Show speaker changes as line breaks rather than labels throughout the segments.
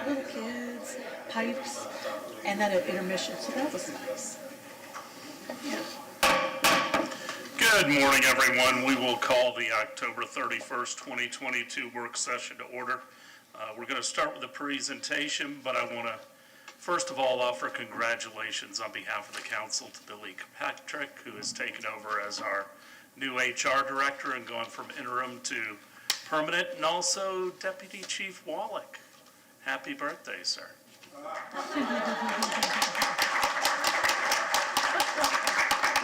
little kids, pipes, and then an intermission. So that was nice. Yeah.
Good morning, everyone. We will call the October 31st, 2022 work session to order. We're going to start with a presentation, but I want to first of all offer congratulations on behalf of the council to Billy Patrick, who has taken over as our new HR director and gone from interim to permanent, and also Deputy Chief Wallach. Happy birthday, sir.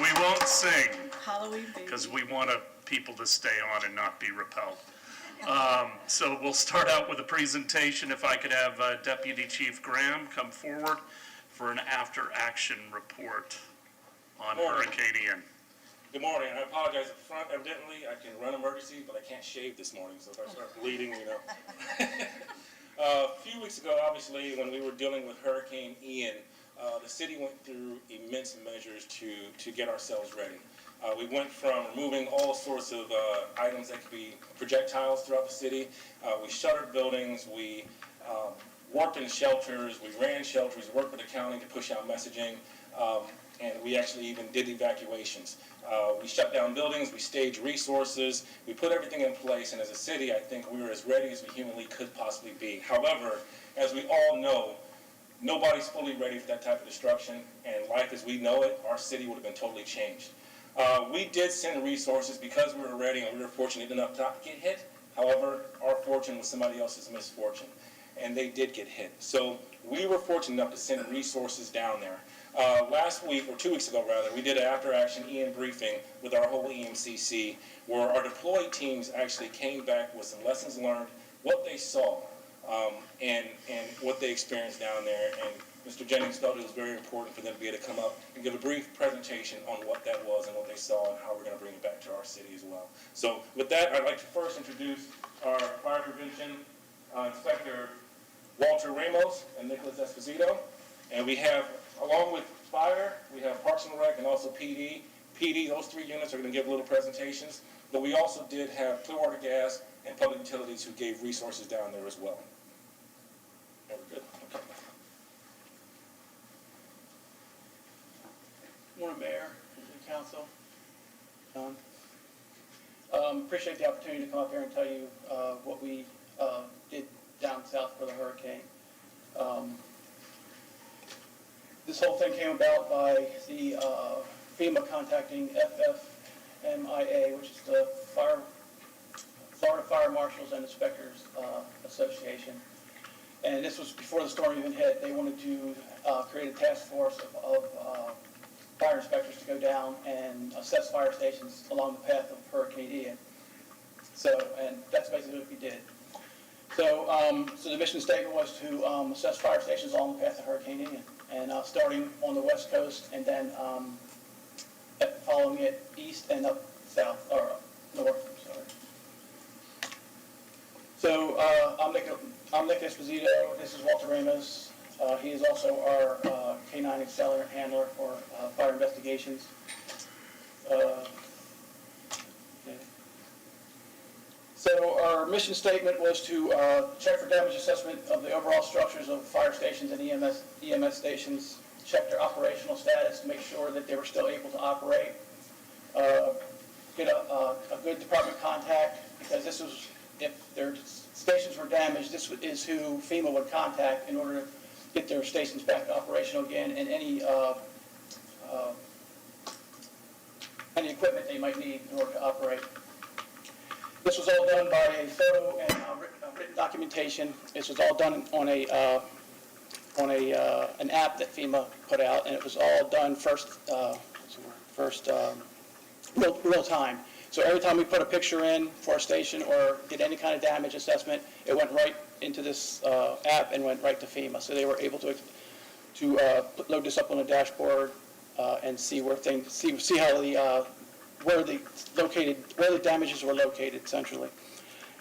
We won't sing
Halloween baby.
because we want people to stay on and not be repelled. So we'll start out with a presentation. If I could have Deputy Chief Graham come forward for an after-action report on Hurricane Ian.
Good morning. I apologize up front. Evidently, I can run emergency, but I can't shave this morning, so if I start bleeding, you know. A few weeks ago, obviously, when we were dealing with Hurricane Ian, the city went through immense measures to get ourselves ready. We went from removing all sorts of items that could be projectiles throughout the city. We shuttered buildings. We worked in shelters. We ran shelters. We worked with the county to push out messaging. And we actually even did evacuations. We shut down buildings. We staged resources. We put everything in place. And as a city, I think we were as ready as we humanly could possibly be. However, as we all know, nobody's fully ready for that type of destruction. And life as we know it, our city would have been totally changed. We did send resources because we were ready and we were fortunate enough not to get hit. However, our fortune was somebody else's misfortune, and they did get hit. So we were fortunate enough to send resources down there. Last week, or 2 weeks ago rather, we did an after-action Ian briefing with our whole EMCC, where our deployed teams actually came back with some lessons learned, what they saw, and what they experienced down there. And Mr. Jennings felt it was very important for them to be able to come up and give a brief presentation on what that was and what they saw and how we're going to bring it back to our city as well. So with that, I'd like to first introduce our Fire Prevention Inspector Walter Ramos and Nicholas Esposito. And we have, along with Fire, we have Parks and Rec and also PD. PD, those three units are going to give little presentations. But we also did have Clearwater Gas and Public Utilities who gave resources down there as well. And we're good. Okay.
Morning, Mayor, and Council. Appreciate the opportunity to come up here and tell you what we did down south for the hurricane. This whole thing came about by the FEMA contacting FFMIA, which is the Florida Fire Marshals and Inspectors Association. And this was before the storm even hit. They wanted to create a task force of fire inspectors to go down and assess fire stations along the path of Hurricane Ian. And that's basically what we did. So the mission statement was to assess fire stations along the path of Hurricane Ian, and starting on the west coast, and then following it east and up south, or north, I'm sorry. So I'm Nick Esposito. This is Walter Ramos. He is also our K-9 accelerant handler for fire investigations. Okay. So our mission statement was to check for damage assessment of the overall structures of fire stations and EMS stations, check their operational status to make sure that they were still able to operate, get a good department contact, because this was, if their stations were damaged, this is who FEMA would contact in order to get their stations back operational again, and any equipment they might need in order to operate. This was all done by a photo and written documentation. This was all done on an app that FEMA put out, and it was all done real time. So every time we put a picture in for a station or did any kind of damage assessment, it went right into this app and went right to FEMA. So they were able to load this up on a dashboard and see where see how where the damages were located centrally,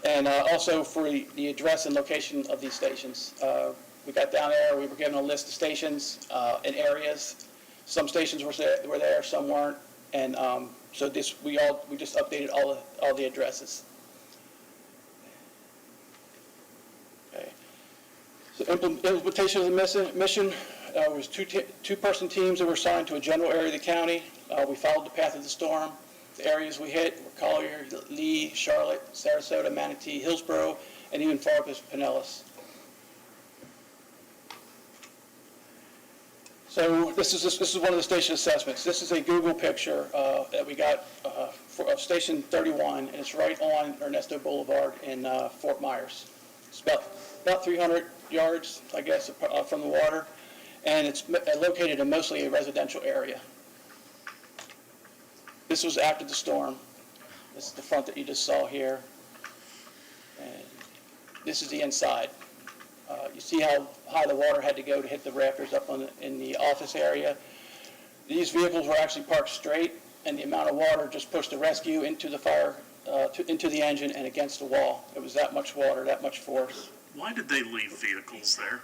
and also for the address and location of these stations. We got down there. We were given a list of stations and areas. Some stations were there, some weren't, and so we just updated all the addresses. Okay. So Implementation of the mission was two-person teams that were assigned to a general area of the county. We followed the path of the storm. The areas we hit were Collier, Lee, Charlotte, Sarasota, Manatee, Hillsborough, and even Fargus, Pinellas. So this is one of the station assessments. This is a Google picture that we got of Station 31, and it's right on Ernesto Boulevard in Fort Myers. It's about 300 yards, I guess, from the water, and it's located in mostly a residential area. This was after the storm. This is the front that you just saw here, and this is the inside. You see how high the water had to go to hit the rafters up in the office area. These vehicles were actually parked straight, and the amount of water just pushed the rescue into the fire, into the engine and against the wall. It was that much water, that much force.
Why did they leave vehicles there?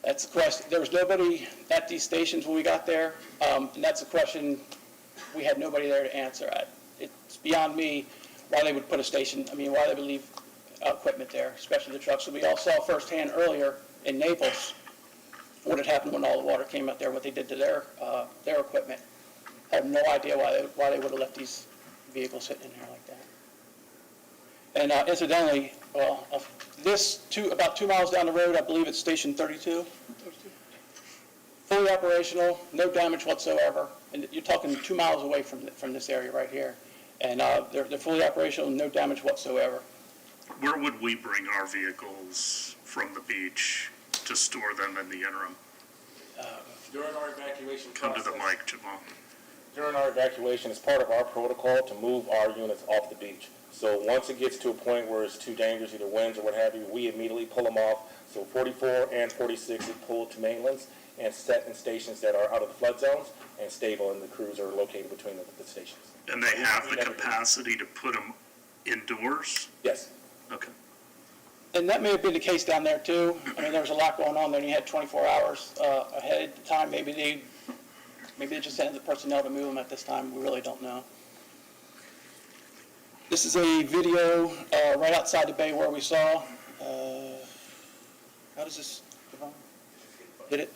That's the question. There was nobody at these stations when we got there, and that's a question we had nobody there to answer at. It's beyond me why they would put a station, why they would leave equipment there, especially the trucks. So we all saw firsthand earlier in Naples what had happened when all the water came out there, what they did to their equipment. I have no idea why they would have left these vehicles sitting in here like that. And incidentally, about 2 miles down the road, I believe it's Station 32. Fully operational, no damage whatsoever. And you're talking 2 miles away from this area right here. And they're fully operational, no damage whatsoever.
Where would we bring our vehicles from the beach to store them in the interim?
During our evacuation
Come
process,
to the mic, Jamal.
during our evacuation, it's part of our protocol to move our units off the beach. So once it gets to a point where it's too dangerous, either winds or what have you, we immediately pull them off. So 44 and 46 is pulled to mainlands and set in stations that are out of the flood zones and stable, and the crews are located between the stations.
And they have the capacity to put them indoors?
Yes.
Okay.
And that may have been the case down there too. There was a lot going on there, and you had 24 hours ahead of time. Maybe they just sent the personnel to move them at this time. We really don't know. This is a video right outside the bay where we saw. How does this? Hit it?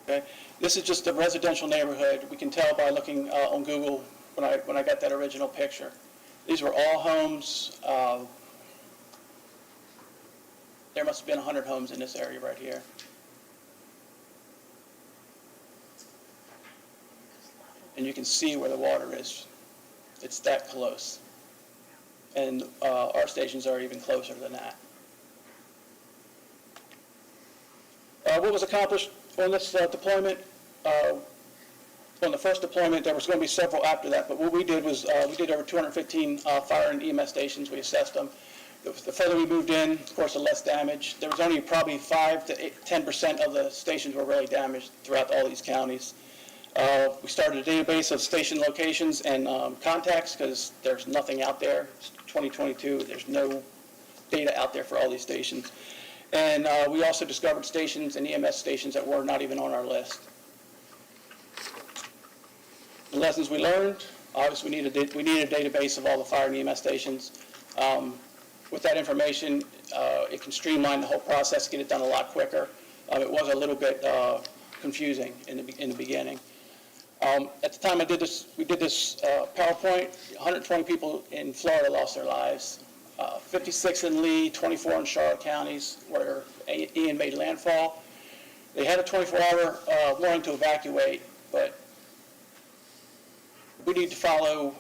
Okay. This is just a residential neighborhood. We can tell by looking on Google when I got that original picture. These were all homes. There must have been 100 homes in this area right here. And you can see where the water is. It's that close. And our stations are even closer than that. What was accomplished on this deployment? On the first deployment, there was going to be several after that, but what we did was we did over 215 fire and EMS stations. We assessed them. The further we moved in, of course, the less damage. There was only probably 5 to 10% of the stations were really damaged throughout all these counties. We started a database of station locations and contacts because there's nothing out there. It's 2022. There's no data out there for all these stations. And we also discovered stations and EMS stations that were not even on our list. The lessons we learned, obviously we need a database of all the fire and EMS stations. With that information, it can streamline the whole process, get it done a lot quicker. It was a little bit confusing in the beginning. At the time we did this PowerPoint, 120 people in Florida lost their lives. 56 in Lee, 24 in Charlotte counties where Ian made landfall. They had a 24-hour warning to evacuate, but we need to follow,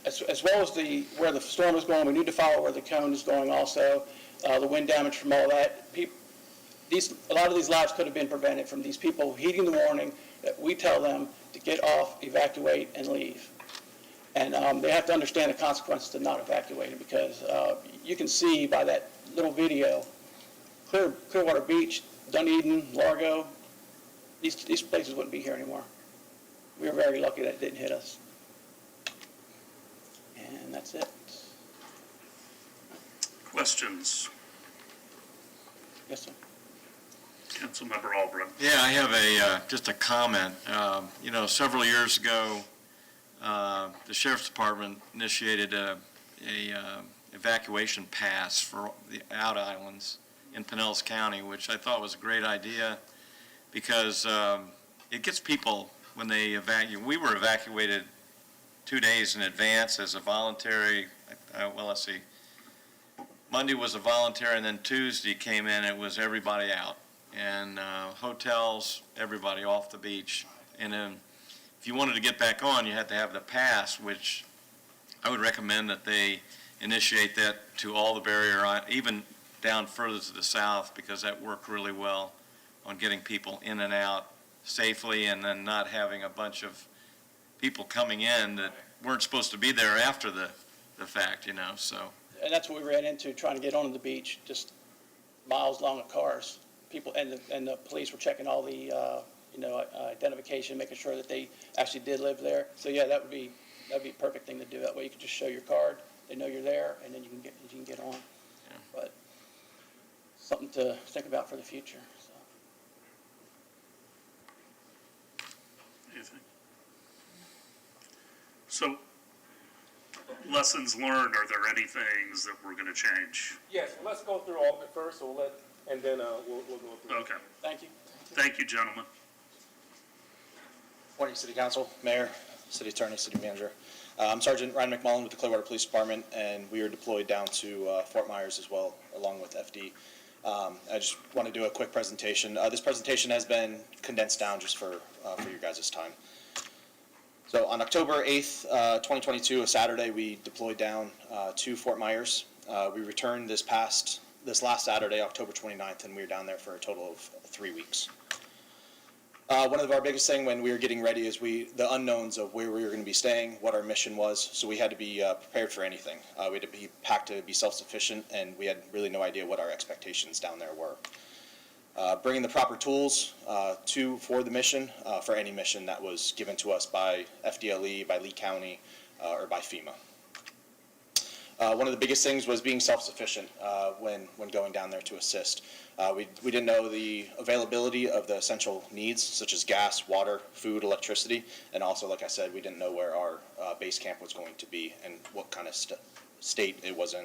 as well as where the storm is going, we need to follow where the cone is going also, the wind damage from all that. A lot of these lives could have been prevented from these people heeding the warning that we tell them to get off, evacuate, and leave. And they have to understand the consequences of not evacuating, because you can see by that little video, Clearwater Beach, Dunedin, Largo, these places wouldn't be here anymore. We were very lucky that it didn't hit us. And that's it.
Questions?
Yes, sir.
Councilmember Albrecht.
Yeah, I have just a comment. Several years ago, the Sheriff's Department initiated a evacuation pass for the out islands in Pinellas County, which I thought was a great idea because it gets people when they evacuate. We were evacuated 2 days in advance as a voluntary, well, let's see. Monday was a voluntary, and then Tuesday came in, it was everybody out. And hotels, everybody off the beach. And then if you wanted to get back on, you had to have the pass, which I would recommend that they initiate that to all the barrier, even down further to the south, because that worked really well on getting people in and out safely, and then not having a bunch of people coming in that weren't supposed to be there after the fact, so.
And that's what we ran into, trying to get onto the beach, just miles long of cars. People, and the police were checking all the, identification, making sure that they actually did live there. So yeah, that'd be a perfect thing to do. That way you can just show your card, they know you're there, and then you can get on.
Yeah.
But something to think about for the future, so.
Anything? So, lessons learned, are there any things that we're going to change?
Yes, let's go through all of it first, so and then we'll go through.
Okay.
Thank you.
Thank you, gentlemen.
Morning, City Council, Mayor, City Attorney, City Manager. I'm Sergeant Ryan McMullen with the Clearwater Police Department, and we are deployed down to Fort Myers as well, along with FD. I just want to do a quick presentation. This presentation has been condensed down just for your guys' time. So on October 8th, 2022, a Saturday, we deployed down to Fort Myers. We returned this last Saturday, October 29th, and we were down there for a total of 3 weeks. One of our biggest thing when we were getting ready is the unknowns of where we were going to be staying, what our mission was. So we had to be prepared for anything. We had to be packed to be self-sufficient, and we had really no idea what our expectations down there were. Bringing the proper tools for the mission, for any mission that was given to us by FDLE, by Lee County, or by FEMA. One of the biggest things was being self-sufficient when going down there to assist. We didn't know the availability of the essential needs, such as gas, water, food, electricity, and also, like I said, we didn't know where our base camp was going to be and what kind of state it was in.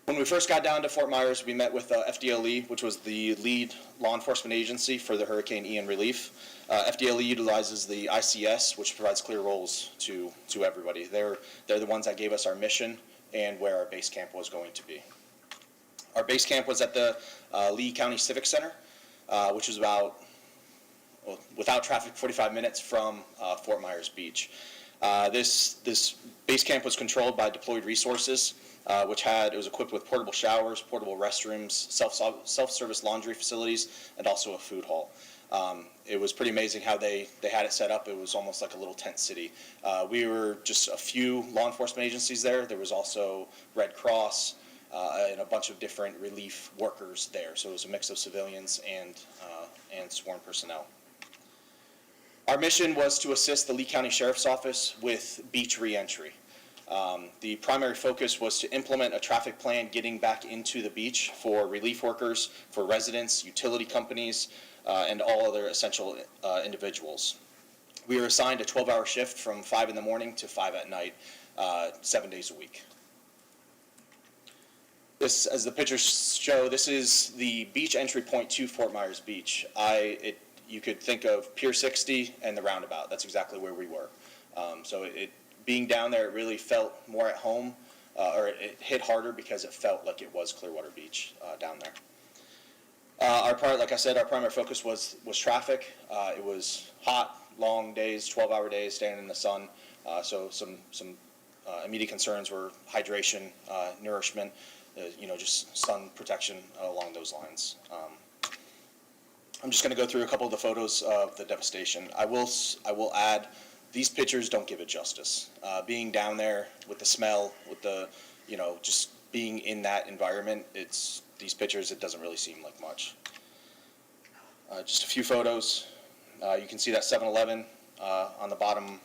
When we first got down to Fort Myers, we met with FDLE, which was the lead law enforcement agency for the Hurricane Ian relief. FDLE utilizes the ICS, which provides clear roles to everybody. They're the ones that gave us our mission and where our base camp was going to be. Our base camp was at the Lee County Civic Center, which was about, without traffic, 45 minutes from Fort Myers Beach. This base camp was controlled by deployed resources, it was equipped with portable showers, portable restrooms, self-service laundry facilities, and also a food hall. It was pretty amazing how they had it set up. It was almost like a little tent city. We were just a few law enforcement agencies there. There was also Red Cross and a bunch of different relief workers there. So it was a mix of civilians and sworn personnel. Our mission was to assist the Lee County Sheriff's Office with beach reentry. The primary focus was to implement a traffic plan getting back into the beach for relief workers, for residents, utility companies, and all other essential individuals. We were assigned a 12-hour shift from 5 in the morning to 5 at night, 7 days a week. This, as the pictures show, this is the beach entry point to Fort Myers Beach. You could think of Pier 60 and the roundabout. That's exactly where we were. So being down there, it really felt more at home, or it hit harder because it felt like it was Clearwater Beach down there. Like I said, our primary focus was traffic. It was hot, long days, 12-hour days, standing in the sun. So some immediate concerns were hydration, nourishment, just sun protection along those lines. I'm just going to go through a couple of the photos of the devastation. I will add, these pictures don't give it justice. Being down there with the smell, with the, just being in that environment, these pictures, it doesn't really seem like much. Just a few photos. You can see that 7-Eleven on the bottom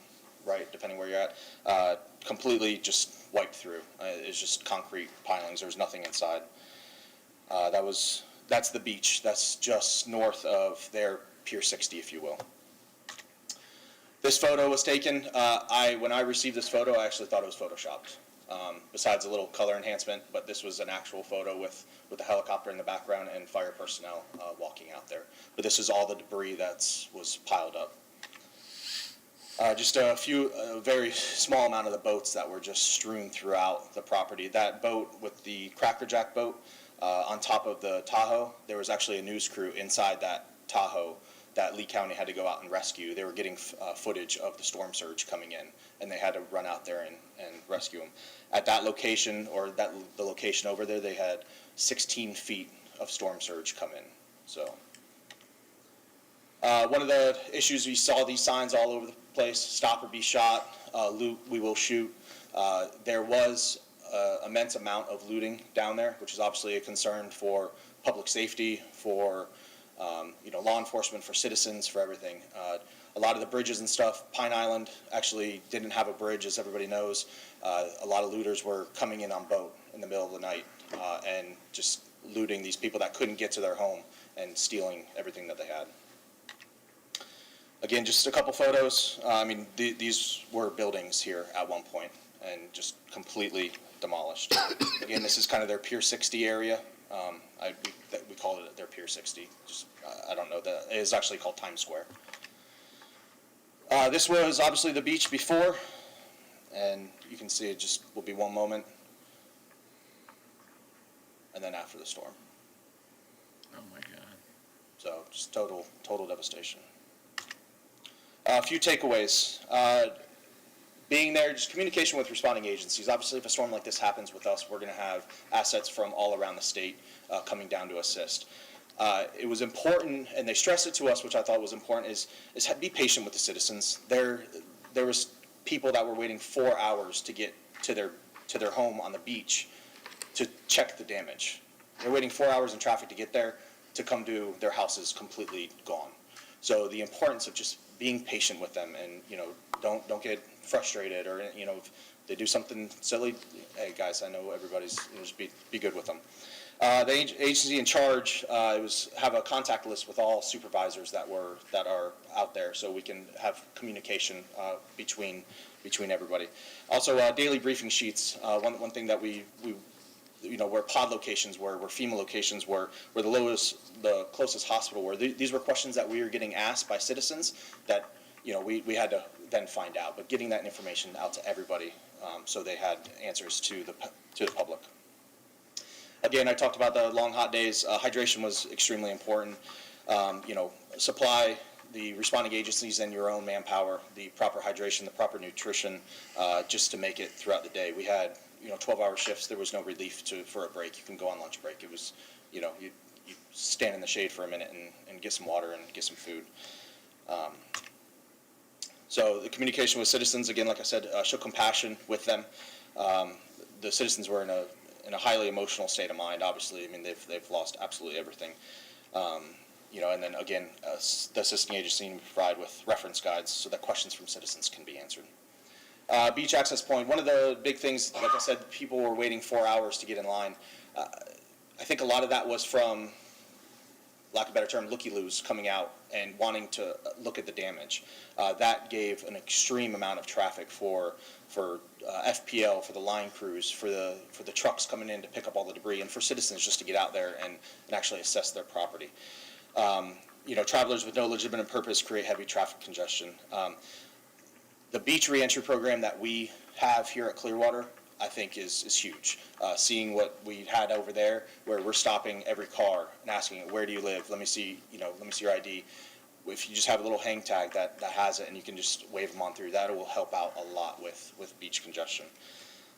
right, depending where you're at, completely just wiped through. It's just concrete pilings. There was nothing inside. That's the beach. That's just north of their Pier 60, if you will. This photo was taken. When I received this photo, I actually thought it was photoshopped. besides a little color enhancement, but this was an actual photo with a helicopter in the background and fire personnel walking out there. But this is all the debris that was piled up. Just a very small amount of the boats that were just strewn throughout the property. That boat with the Cracker Jack boat on top of the Tahoe, there was actually a news crew inside that Tahoe that Lee County had to go out and rescue. They were getting footage of the storm surge coming in, and they had to run out there and rescue them. At that location, or the location over there, they had 16 feet of storm surge come in. So one of the issues, we saw these signs all over the place: stop or be shot, loot, we will shoot. There was immense amount of looting down there, which is obviously a concern for public safety, for law enforcement, for citizens, for everything. A lot of the bridges and stuff, Pine Island actually didn't have a bridge, as everybody knows. A lot of looters were coming in on boat in the middle of the night and just looting these people that couldn't get to their home and stealing everything that they had. Again, just a couple photos. These were buildings here at one point and just completely demolished. Again, this is kind of their Pier 60 area. We called it their Pier 60. I don't know. It is actually called Times Square. This was obviously the beach before, and you can see it just will be one moment, and then after the storm.
Oh my God.
So just total devastation. A few takeaways. Being there, just communication with responding agencies. Obviously, if a storm like this happens with us, we're going to have assets from all around the state coming down to assist. It was important, and they stressed it to us, which I thought was important, is be patient with the citizens. There was people that were waiting 4 hours to get to their home on the beach to check the damage. They're waiting 4 hours in traffic to get there, to come to their houses completely gone. So the importance of just being patient with them, and don't get frustrated, or if they do something silly, hey guys, I know everybody's, just be good with them. The agency in charge have a contact list with all supervisors that are out there, so we can have communication between everybody. Also, daily briefing sheets. One thing that we where pod locations were, where FEMA locations were, where the closest hospital were. These were questions that we were getting asked by citizens that we had to then find out, but getting that information out to everybody so they had answers to the public. Again, I talked about the long hot days. Hydration was extremely important. Supply the responding agencies and your own manpower the proper hydration, the proper nutrition, just to make it throughout the day. We had 12-hour shifts. There was no relief for a break. You can go on lunch break. It was you stand in the shade for a minute and get some water and get some food. So the communication with citizens, again, like I said, show compassion with them. The citizens were in a highly emotional state of mind. Obviously, they've lost absolutely everything. And then again, the assisting agency will provide with reference guides so that questions from citizens can be answered. Beach access point. One of the big things, like I said, people were waiting 4 hours to get in line. I think a lot of that was from, lack of a better term, looky-loos coming out and wanting to look at the damage. That gave an extreme amount of traffic for FPL, for the line crews, for the trucks coming in to pick up all the debris, and for citizens just to get out there and actually assess their property. Travelers with no legitimate purpose create heavy traffic congestion. The beach reentry program that we have here at Clearwater, I think is huge. Seeing what we had over there, where we're stopping every car and asking, where do you live? Let me see your ID. If you just have a little hang tag that has it and you can just wave them on through, that will help out a lot with beach congestion.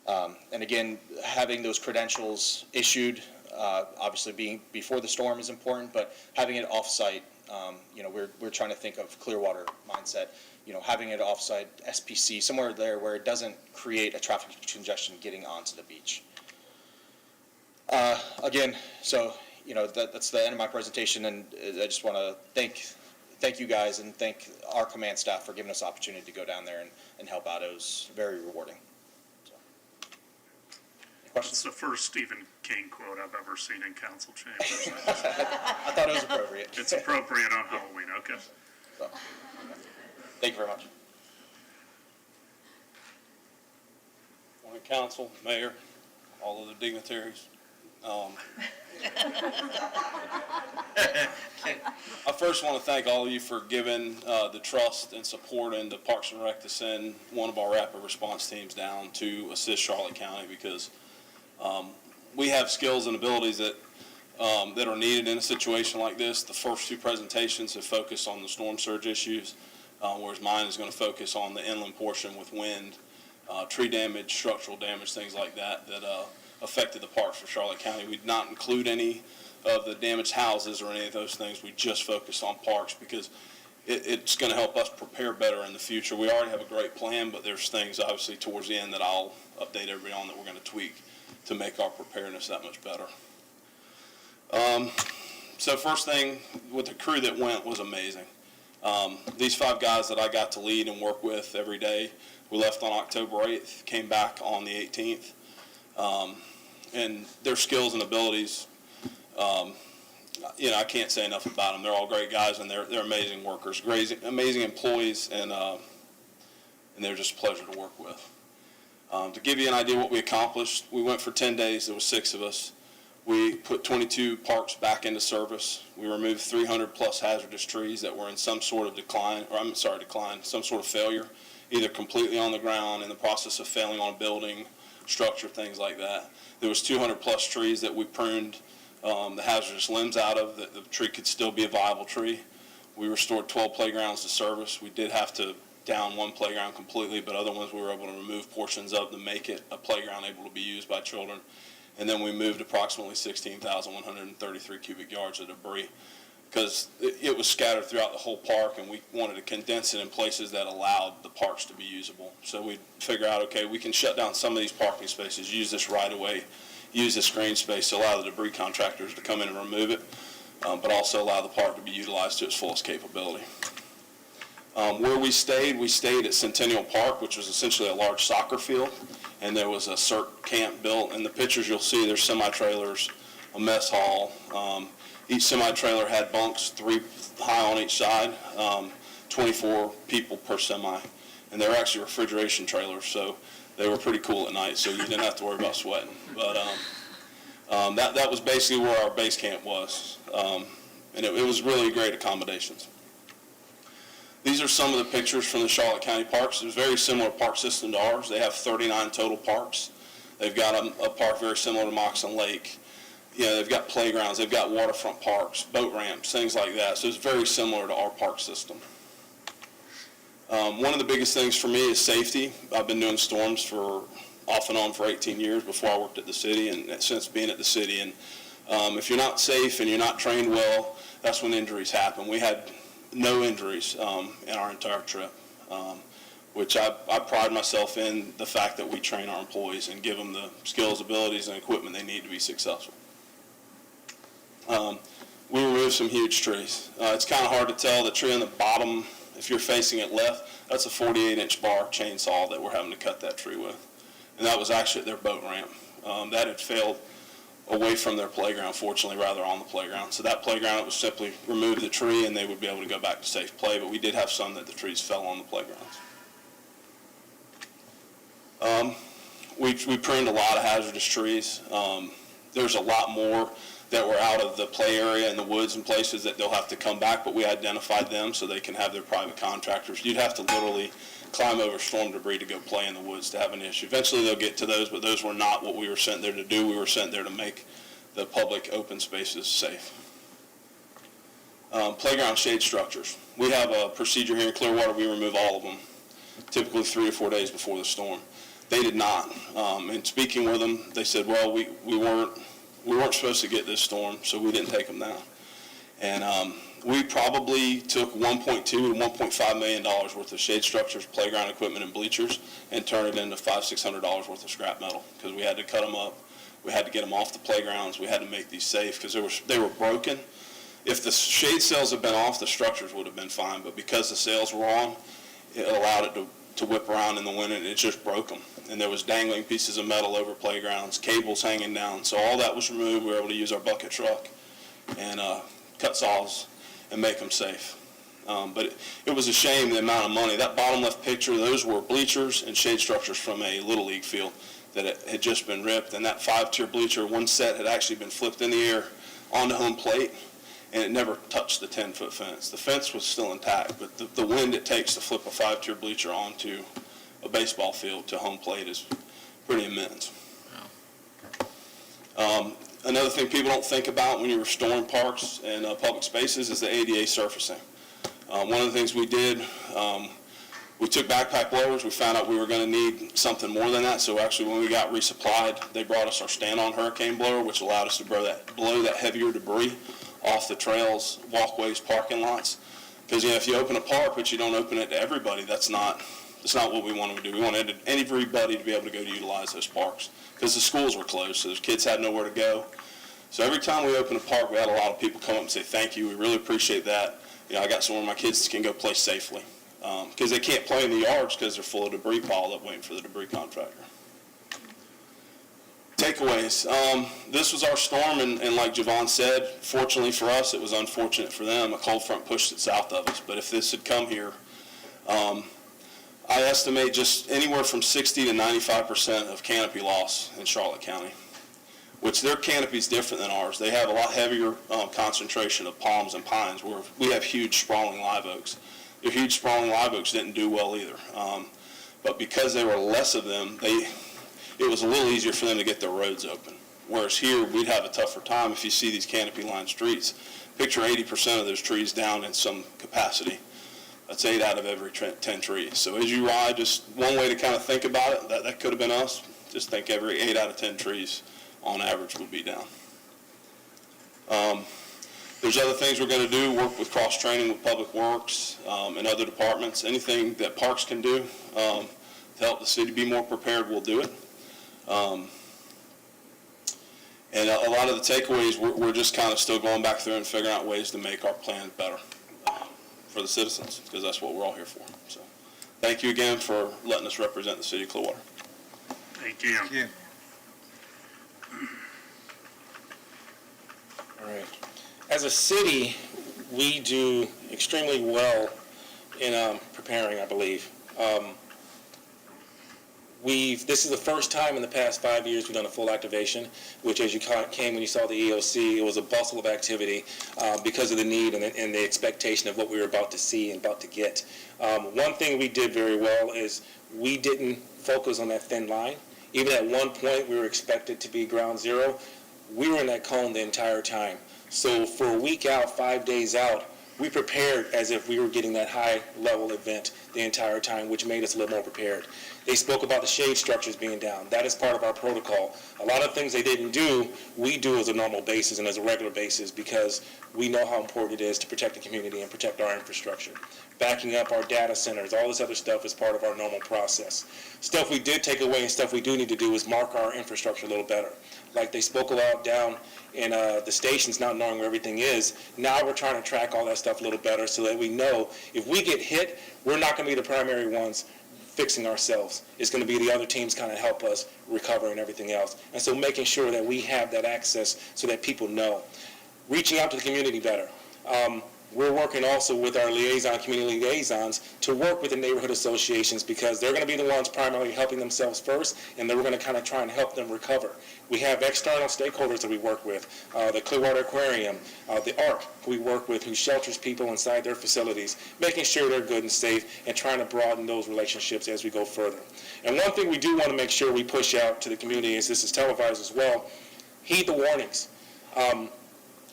And again, having those credentials issued, obviously being before the storm is important, but having it off-site, we're trying to think of Clearwater mindset. Having it off-site, SPC, somewhere there where it doesn't create a traffic congestion getting onto the beach. Again, so that's the end of my presentation, and I just want to thank you guys and thank our command staff for giving us the opportunity to go down there and help out. It was very rewarding. So, any questions?
It's the first Stephen King quote I've ever seen in council chambers.
I thought it was appropriate.
It's appropriate on Halloween, okay.
So, thank you very much.
Morning,
council, mayor, all of the dignitaries. I first want to thank all of you for giving the trust and support into Parks and Rec to send one of our rapid response teams down to assist Charlotte County, because we have skills and abilities that are needed in a situation like this. The first two presentations have focused on the storm surge issues, whereas mine is going to focus on the inland portion with wind, tree damage, structural damage, things like that affected the parks for Charlotte County. We did not include any of the damaged houses or any of those things. We just focused on parks because it's going to help us prepare better in the future. We already have a great plan, but there's things obviously towards the end that I'll update everybody on that we're going to tweak to make our preparedness that much better. So first thing with the crew that went was amazing. These 5 guys that I got to lead and work with every day, we left on October 8th, came back on the 18th. And their skills and abilities, I can't say enough about them. They're all great guys, and they're amazing workers, amazing employees, and they're just a pleasure to work with. To give you an idea what we accomplished, we went for 10 days. There was 6 of us. We put 22 parks back into service. We removed 300 plus hazardous trees that were in some sort of some sort of failure, either completely on the ground, in the process of failing on a building, structure, things like that. There was 200 plus trees that we pruned the hazardous limbs out of, that the tree could still be a viable tree. We restored 12 playgrounds to service. We did have to down one playground completely, but other ones we were able to remove portions of to make it a playground able to be used by children. And then we moved approximately 16,133 cubic yards of debris, because it was scattered throughout the whole park, and we wanted to condense it in places that allowed the parks to be usable. So we figure out, okay, we can shut down some of these parking spaces, use this right away, use this green space to allow the debris contractors to come in and remove it, but also allow the park to be utilized to its fullest capability. Where we stayed at Centennial Park, which was essentially a large soccer field, and there was a CERT camp built. In the pictures you'll see there's semi-trailers, a mess hall. Each semi-trailer had bunks, 3 high on each side, 24 people per semi. And they were actually refrigeration trailers, so they were pretty cool at night, so you didn't have to worry about sweating. But that was basically where our base camp was. And it was really great accommodations. These are some of the pictures from the Charlotte County parks. It's a very similar park system to ours. They have 39 total parks. They've got a park very similar to Moxon Lake. They've got playgrounds, they've got waterfront parks, boat ramps, things like that. So it's very similar to our park system. One of the biggest things for me is safety. I've been doing storms off and on for 18 years before I worked at the city, and since being at the city. And if you're not safe and you're not trained well, that's when injuries happen. We had no injuries in our entire trip, which I pride myself in the fact that we train our employees and give them the skills, abilities, and equipment they need to be successful. We removed some huge trees. It's kind of hard to tell. The tree on the bottom, if you're facing it left, that's a 48-inch bar chainsaw that we're having to cut that tree with. And that was actually at their boat ramp. That had failed away from their playground, fortunately, rather on the playground. So that playground, it was simply remove the tree and they would be able to go back to safe play, but we did have some that the trees fell on the playgrounds. We pruned a lot of hazardous trees. There's a lot more that were out of the play area in the woods and places that they'll have to come back, but we identified them so they can have their private contractors. You'd have to literally climb over storm debris to go play in the woods to have an issue. Eventually they'll get to those, but those were not what we were sent there to do. We were sent there to make the public open spaces safe. Playground shade structures. We have a procedure here in Clearwater. We remove all of them, typically 3 or 4 days before the storm. They did not. And speaking with them, they said, well, we weren't supposed to get this storm, so we didn't take them down. And we probably took $1.2 to $1.5 million worth of shade structures, playground equipment, and bleachers, and turned it into $500-600 worth of scrap metal, because we had to cut them up. We had to get them off the playgrounds. We had to make these safe because they were broken. If the shade sails had been off, the structures would have been fine, but because the sails were on, it allowed it to whip around in the wind, and it just broke them. And there was dangling pieces of metal over playgrounds, cables hanging down. So all that was removed. We were able to use our bucket truck and cut saws and make them safe. But it was a shame the amount of money. That bottom left picture, those were bleachers and shade structures from a Little League field. that it had just been ripped, and that 5-tier bleacher, one set had actually been flipped in the air onto home plate, and it never touched the 10-foot fence. The fence was still intact, but the wind it takes to flip a 5-tier bleacher onto a baseball field to home plate is pretty immense. Another thing people don't think about when you're restoring parks and public spaces is the ADA surfacing. One of the things we did, we took backpack blowers. We found out we were going to need something more than that. So actually, when we got resupplied, they brought us our stand-on hurricane blower, which allowed us to blow that heavier debris off the trails, walkways, parking lots. Because if you open a park but you don't open it to everybody, that's not what we wanted to do. We wanted everybody to be able to go to utilize those parks because the schools were closed, so those kids had nowhere to go. So every time we opened a park, we had a lot of people come up and say, thank you, we really appreciate that. I got somewhere my kids can go play safely. Because they can't play in the yards because they're full of debris piled up waiting for the debris contractor. Takeaways. This was our storm, and like Javon said, fortunately for us, it was unfortunate for them. A cold front pushed it south of us. But if this had come here, I estimate just anywhere from 60 to 95% of canopy loss in Charlotte County, which their canopy is different than ours. They have a lot heavier concentration of palms and pines, where we have huge sprawling live oaks. Their huge sprawling live oaks didn't do well either. But because there were less of them, it was a little easier for them to get their roads open. Whereas here, we'd have a tougher time if you see these canopy-lined streets. Picture 80% of those trees down in some capacity. That's 8 out of every 10 trees. So as you ride, just one way to kind of think about it, that could have been us. Just think every 8 out of 10 trees on average would be down. There's other things we're going to do, work with cross-training with Public Works and other departments. Anything that parks can do to help the city be more prepared, we'll do it. And a lot of the takeaways, we're just kind of still going back through and figuring out ways to make our plan better for the citizens, because that's what we're all here for. So thank you again for letting us represent the city of Clearwater.
Thank you.
Thank you.
All right. As a city, we do extremely well in preparing, I believe. This is the first time in the past 5 years we've done a full activation, which as you came when you saw the EOC, it was a bustle of activity because of the need and the expectation of what we were about to see and about to get. One thing we did very well is we didn't focus on that thin line. Even at one point we were expected to be ground zero. We were in that cone the entire time. So for a week out, 5 days out, we prepared as if we were getting that high-level event the entire time, which made us a little more prepared. They spoke about the shade structures being down. That is part of our protocol. A lot of things they didn't do, we do as a normal basis and as a regular basis because we know how important it is to protect the community and protect our infrastructure. Backing up our data centers, all this other stuff is part of our normal process. Stuff we did take away and stuff we do need to do is mark our infrastructure a little better. Like they spoke about down in the stations not knowing where everything is. Now we're trying to track all that stuff a little better so that we know if we get hit, we're not going to be the primary ones fixing ourselves. It's going to be the other teams kind of help us recover and everything else. And so making sure that we have that access so that people know. Reaching out to the community better. We're working also with our community liaisons to work with the neighborhood associations because they're going to be the ones primarily helping themselves first, and then we're going to kind of try and help them recover. We have external stakeholders that we work with, the Clearwater Aquarium, the ARC who we work with, who shelters people inside their facilities, making sure they're good and safe and trying to broaden those relationships as we go further. And one thing we do want to make sure we push out to the community, as this is televised as well, heed the warnings.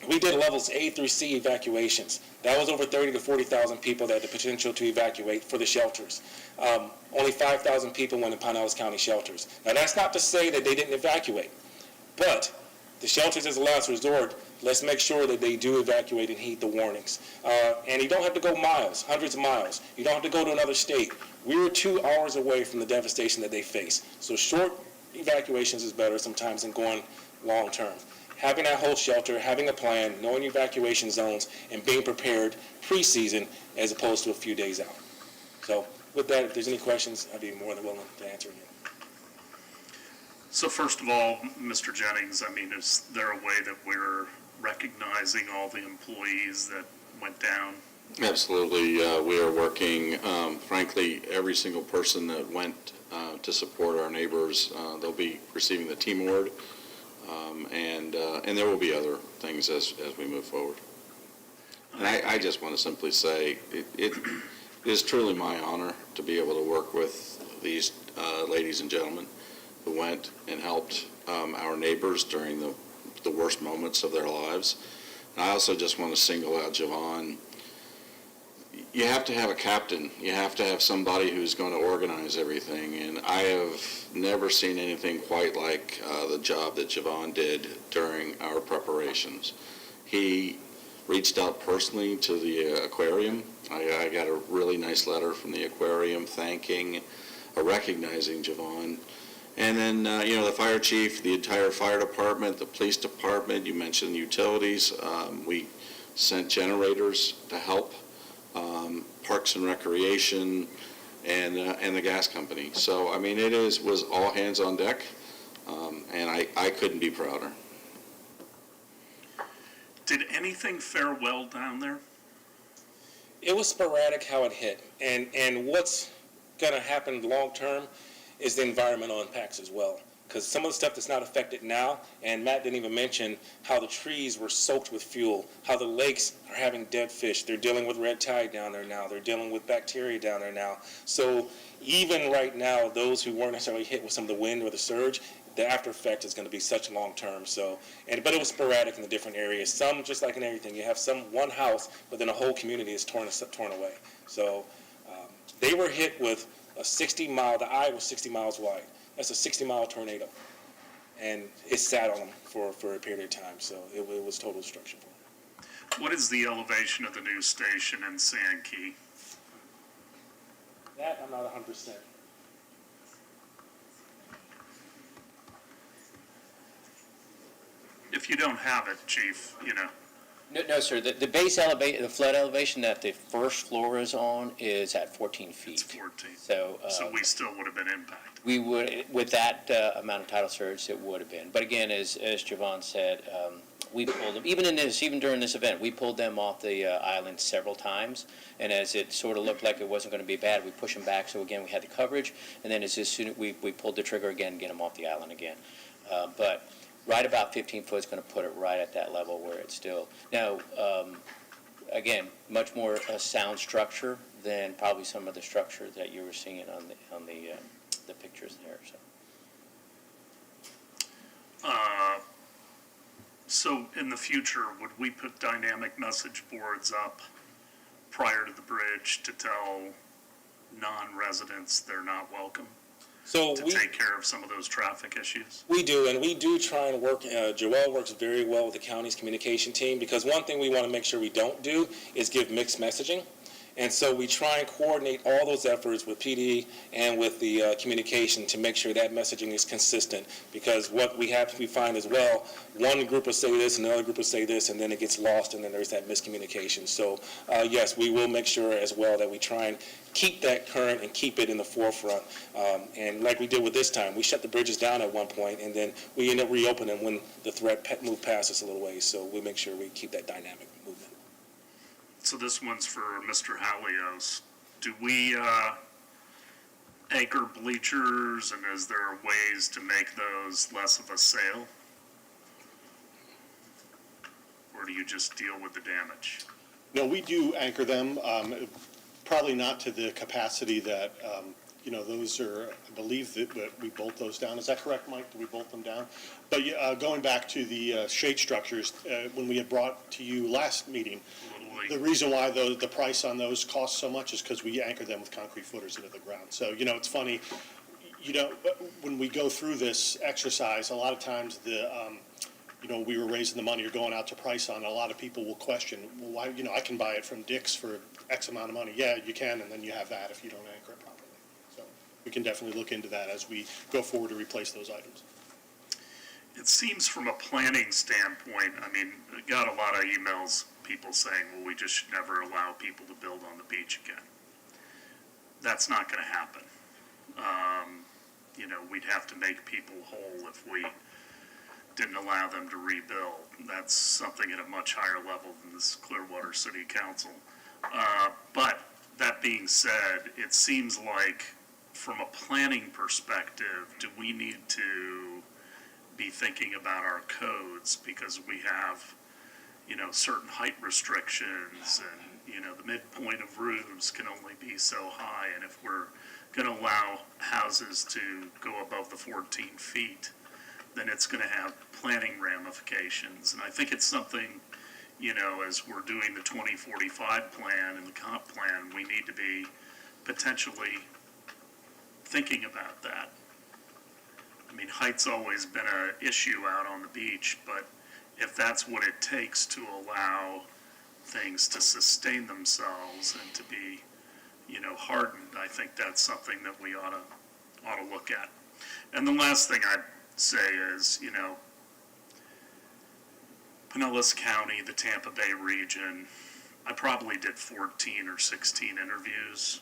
We did levels A through C evacuations. That was over 30 to 40,000 people that had the potential to evacuate for the shelters. Only 5,000 people went in Pinellas County shelters. Now that's not to say that they didn't evacuate, but the shelters as a last resort, let's make sure that they do evacuate and heed the warnings. And you don't have to go miles, hundreds of miles. You don't have to go to another state. We were 2 hours away from the devastation that they face. So short evacuations is better sometimes than going long term. Having that whole shelter, having a plan, knowing evacuation zones, and being prepared pre-season as opposed to a few days out. So with that, if there's any questions, I'd be more than willing to answer them.
So first of all, Mr. Jennings, I mean, is there a way that we're recognizing all the employees that went down
Absolutely. We are working, frankly, every single person that went to support our neighbors, they'll be receiving the team award, and there will be other things as we move forward. And I just want to simply say, it is truly my honor to be able to work with these ladies and gentlemen who went and helped our neighbors during the worst moments of their lives. And I also just want to single out Javon. You have to have a captain. You have to have somebody who's going to organize everything. And I have never seen anything quite like the job that Javon did during our preparations. He reached out personally to the aquarium. I got a really nice letter from the aquarium thanking, recognizing Javon. And then, the fire chief, the entire fire department, the police department, you mentioned utilities. We sent generators to help. Parks and Recreation, and the gas company. So, I mean, was all hands on deck, and I couldn't be prouder.
Did anything fare well down there?
It was sporadic how it hit, and what's going to happen long term is the environmental impacts as well. Because some of the stuff that's not affected now, and Matt didn't even mention how the trees were soaked with fuel, how the lakes are having dead fish. They're dealing with red tide down there now. They're dealing with bacteria down there now. So even right now, those who weren't necessarily hit with some of the wind or the surge, the after effect is going to be such long term. So, but it was sporadic in the different areas. Some, just like in everything, you have one house, but then a whole community is torn away. So they were hit with a 60-mile. The eye was 60 miles wide. That's a 60-mile tornado, and it sat on them for a period of time, so it was total destruction for them.
What is the elevation of the new station in Sand Key?
That I'm not 100%.
If you don't have it, Chief,
No, sir. The base elevation, the flood elevation that the first floor is on is at 14 feet.
it's 14.
So
We still would have been impacted.
we would, with that amount of tidal surge, it would have been. But again, as Javon said, we pulled them, even during this event, we pulled them off the island several times. And as it sort of looked like it wasn't going to be bad, we pushed them back. So again, we had the coverage. And then as soon as we pulled the trigger again, get them off the island again. But right about 15 foot is going to put it right at that level where it's still. Now, again, much more sound structure than probably some of the structure that you were seeing on the pictures there.
So in the future, would we put dynamic message boards up prior to the bridge to tell non-residents they're not welcome?
So
to take care of some of those traffic issues?
We do, and we do try and work. Joelle works very well with the county's communication team, because one thing we want to make sure we don't do is give mixed messaging. And so we try and coordinate all those efforts with PD and with the communication to make sure that messaging is consistent. Because what we find as well, one group will say this, another group will say this, and then it gets lost, and then there's that miscommunication. So yes, we will make sure as well that we try and keep that current and keep it in the forefront. And like we did with this time, we shut the bridges down at one point, and then we ended up reopening when the threat moved past us a little ways. So we make sure we keep that dynamic movement.
So this one's for Mr. Halios. Do we anchor bleachers, and is there ways to make those less of a sale? Or do you just deal with the damage?
No, we do anchor them, probably not to the capacity that, those are, I believe that we bolt those down. Is that correct, Mike? Do we bolt them down? But going back to the shade structures, when we had brought to you last meeting, the reason why the price on those costs so much is because we anchor them with concrete footers into the ground. So, it's funny, when we go through this exercise, a lot of times we were raising the money or going out to price on, a lot of people will question, well, why, I can buy it from Dick's for X amount of money. Yeah, you can, and then you have that if you don't anchor it properly. So we can definitely look into that as we go forward to replace those items.
It seems from a planning standpoint, I got a lot of emails, people saying, well, we just should never allow people to build on the beach again. That's not going to happen. We'd have to make people whole if we didn't allow them to rebuild. That's something at a much higher level than this Clearwater City Council. But that being said, it seems like from a planning perspective, do we need to be thinking about our codes because we have, certain height restrictions and, the midpoint of roofs can only be so high. And if we're going to allow houses to go above the 14 feet, then it's going to have planning ramifications. And I think it's something, as we're doing the 2045 plan and the comp plan, we need to be potentially thinking about that. I mean, height's always been an issue out on the beach, but if that's what it takes to allow things to sustain themselves and to be, hardened, I think that's something that we ought to look at. And the last thing I'd say is, Pinellas County, the Tampa Bay region, I probably did 14 or 16 interviews.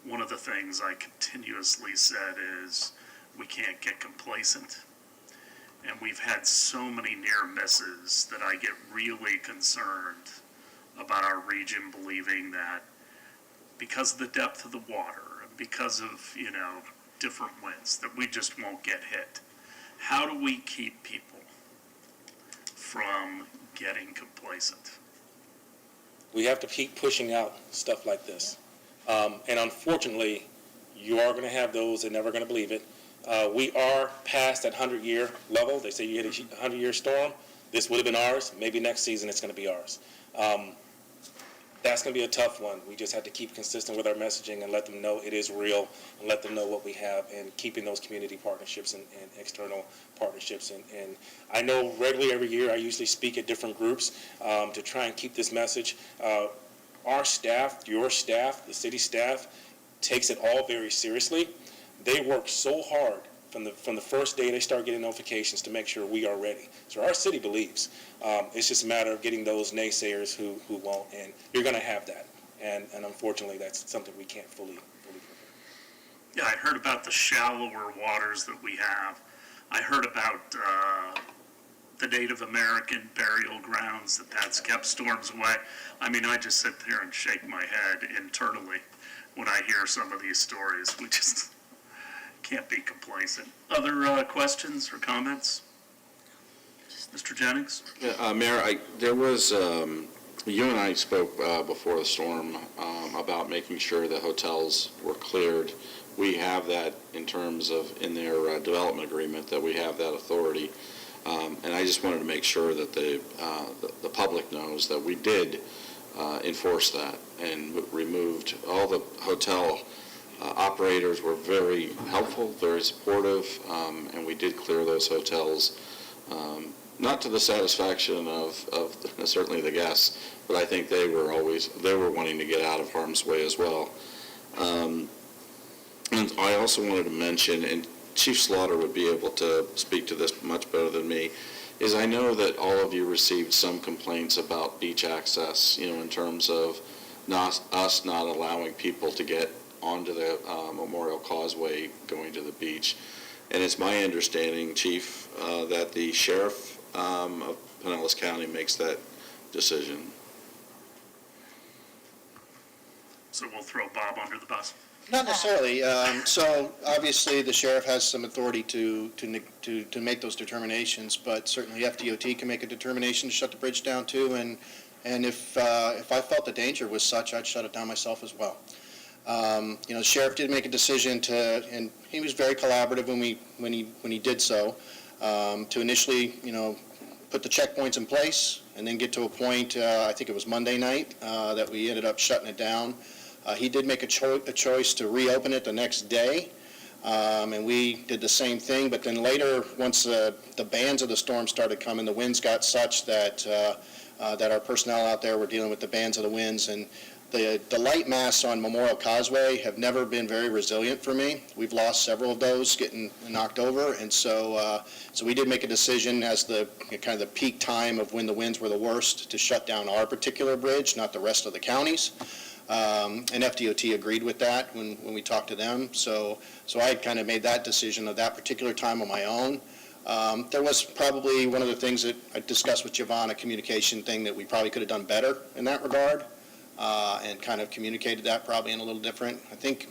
One of the things I continuously said is we can't get complacent. And we've had so many near misses that I get really concerned about our region believing that because of the depth of the water, and because of, different winds, that we just won't get hit. How do we keep people from getting complacent?
We have to keep pushing out stuff like this. And unfortunately, you are going to have those that are never going to believe it. We are past that 100-year level. They say you hit a 100-year storm. This would have been ours. Maybe next season it's going to be ours. That's going to be a tough one. We just have to keep consistent with our messaging and let them know it is real and let them know what we have and keeping those community partnerships and external partnerships. And I know regularly every year I usually speak at different groups to try and keep this message. Our staff, your staff, the city staff, takes it all very seriously. They work so hard from the first day they start getting notifications to make sure we are ready. So our city believes. It's just a matter of getting those naysayers who won't, and you're going to have that. And unfortunately, that's something we can't fully prevent.
Yeah, I heard about the shallower waters that we have. I heard about the Native American burial grounds, that's kept storms away. I mean, I just sit there and shake my head internally when I hear some of these stories. We just can't be complacent. Other questions or comments? Mr. Jennings?
Mayor, there was, you and I spoke before the storm about making sure the hotels were cleared. We have that in terms of, in their development agreement, that we have that authority. And I just wanted to make sure that the public knows that we did enforce that and removed all the hotel operators were very helpful, very supportive, and we did clear those hotels, not to the satisfaction of certainly the guests, but I think they were wanting to get out of harm's way as well. And I also wanted to mention, and Chief Slaughter would be able to speak to this much better than me, is I know that all of you received some complaints about beach access, in terms of us not allowing people to get onto the Memorial Causeway going to the beach. And it's my understanding, Chief, that the sheriff of Pinellas County makes that decision.
So we'll throw Bob under the bus.
Not necessarily. So obviously, the sheriff has some authority to make those determinations, but certainly FDOT can make a determination to shut the bridge down too. And if I felt the danger was such, I'd shut it down myself as well. The sheriff did make a decision and he was very collaborative when he did so, to initially, put the checkpoints in place and then get to a point, I think it was Monday night, that we ended up shutting it down. He did make a choice to reopen it the next day, and we did the same thing. But then later, once the bands of the storm started coming, the winds got such that our personnel out there were dealing with the bands of the winds. And the light masts on Memorial Causeway have never been very resilient for me. We've lost several of those getting knocked over, and so we did make a decision as the kind of the peak time of when the winds were the worst to shut down our particular bridge, not the rest of the counties. And FDOT agreed with that when we talked to them. So I had kind of made that decision at that particular time on my own. There was probably one of the things that I discussed with Javon, a communication thing that we probably could have done better in that regard. and kind of communicated that probably in a little different. I think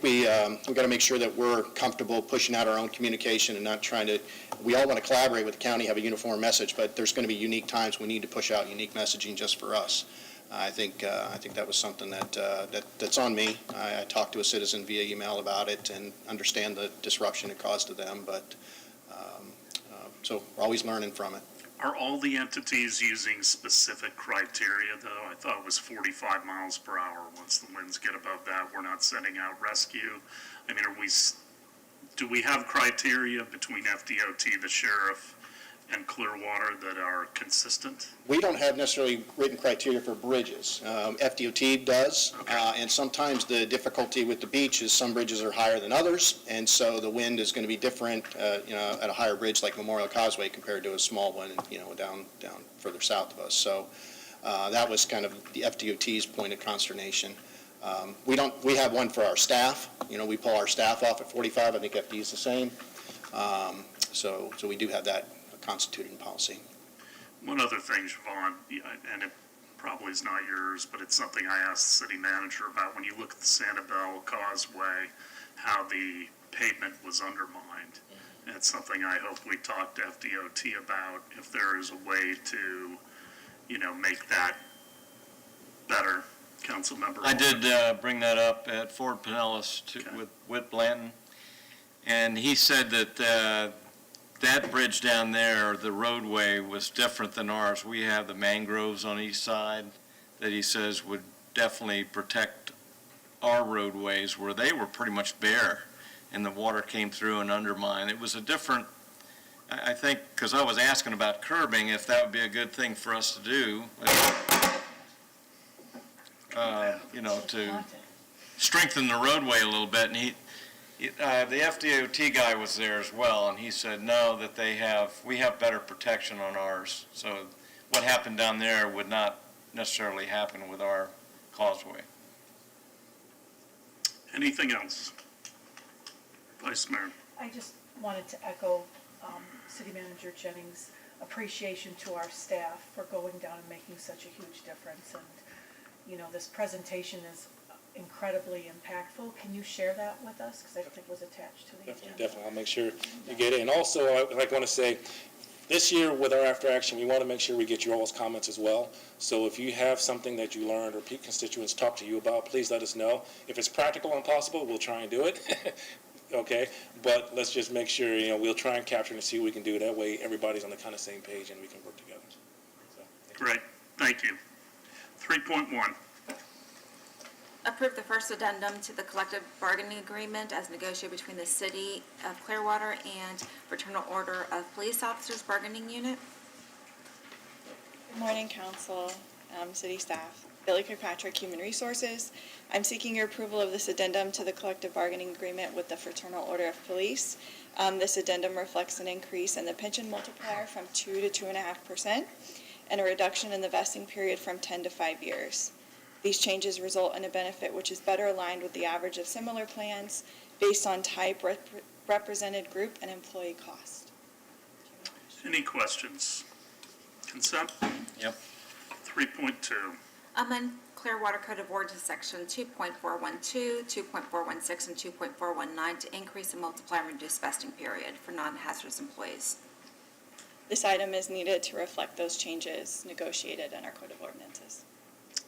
we got to make sure that we're comfortable pushing out our own communication and not trying to, we all want to collaborate with the county, have a uniform message, but there's going to be unique times we need to push out unique messaging just for us. I think that was something that's on me. I talked to a citizen via email about it and understand the disruption it caused to them, but so we're always learning from it.
Are all the entities using specific criteria, though? I thought it was 45 miles per hour. Once the winds get above that, we're not sending out rescue. I mean, do we have criteria between FDOT, the sheriff, and Clearwater that are consistent?
We don't have necessarily written criteria for bridges. FDOT does,
Okay.
and sometimes the difficulty with the beach is some bridges are higher than others, and so the wind is going to be different, at a higher bridge like Memorial Causeway compared to a small one, down further south of us. So that was kind of the FDOT's point of consternation. We have one for our staff. We pull our staff off at 45. I think FD is the same. So we do have that constituted in policy.
One other thing, Siobhan, and it probably is not yours, but it's something I asked the city manager about. When you look at the Sanibel Causeway, how the pavement was undermined. And it's something I hope we talk to FDOT about, if there is a way to, make that better. Councilmember.
I did bring that up at Fort Pinellas
Okay.
with Whit Blanton, and he said that that bridge down there, the roadway, was different than ours. We have the mangroves on each side that he says would definitely protect our roadways, where they were pretty much bare, and the water came through and undermined. It was a different, I think, because I was asking about curbing, if that would be a good thing for us to do, to strengthen the roadway a little bit. And the FDOT guy was there as well, and he said, no, that we have better protection on ours. So what happened down there would not necessarily happen with our causeway.
Anything else? Vice Mayor.
I just wanted to echo City Manager Jennings' appreciation to our staff for going down and making such a huge difference. And, this presentation is incredibly impactful. Can you share that with us? Because I think it was attached to the agenda.
Definitely. I'll make sure you get it. And also, I want to say, this year with our after action, we want to make sure we get your all's comments as well. So if you have something that you learned or constituents talk to you about, please let us know. If it's practical and possible, we'll try and do it. Okay? But let's just make sure, we'll try and capture it and see what we can do. That way, everybody's on the kind of same page and we can work together. So,
Great. Thank you. 3.1.
Approve the first addendum to the collective bargaining agreement as negotiated between the City of Clearwater and Fraternal Order of Police Officers Bargaining Unit.
Good morning, Council, City staff. Billy Kirkpatrick, Human Resources. I'm seeking your approval of this addendum to the collective bargaining agreement with the Fraternal Order of Police. This addendum reflects an increase in the pension multiplier from 2 to 2.5% and a reduction in the vesting period from 10 to 5 years. These changes result in a benefit which is better aligned with the average of similar plans based on type, represented group, and employee cost.
Any questions? Consent?
Yep.
3.2.
Amend Clearwater Code of Ordinances Section 2.412, 2.416, and 2.419 to increase the multiplier and reduce vesting period for non-hazardous employees.
This item is needed to reflect those changes negotiated in our Code of Ordinances.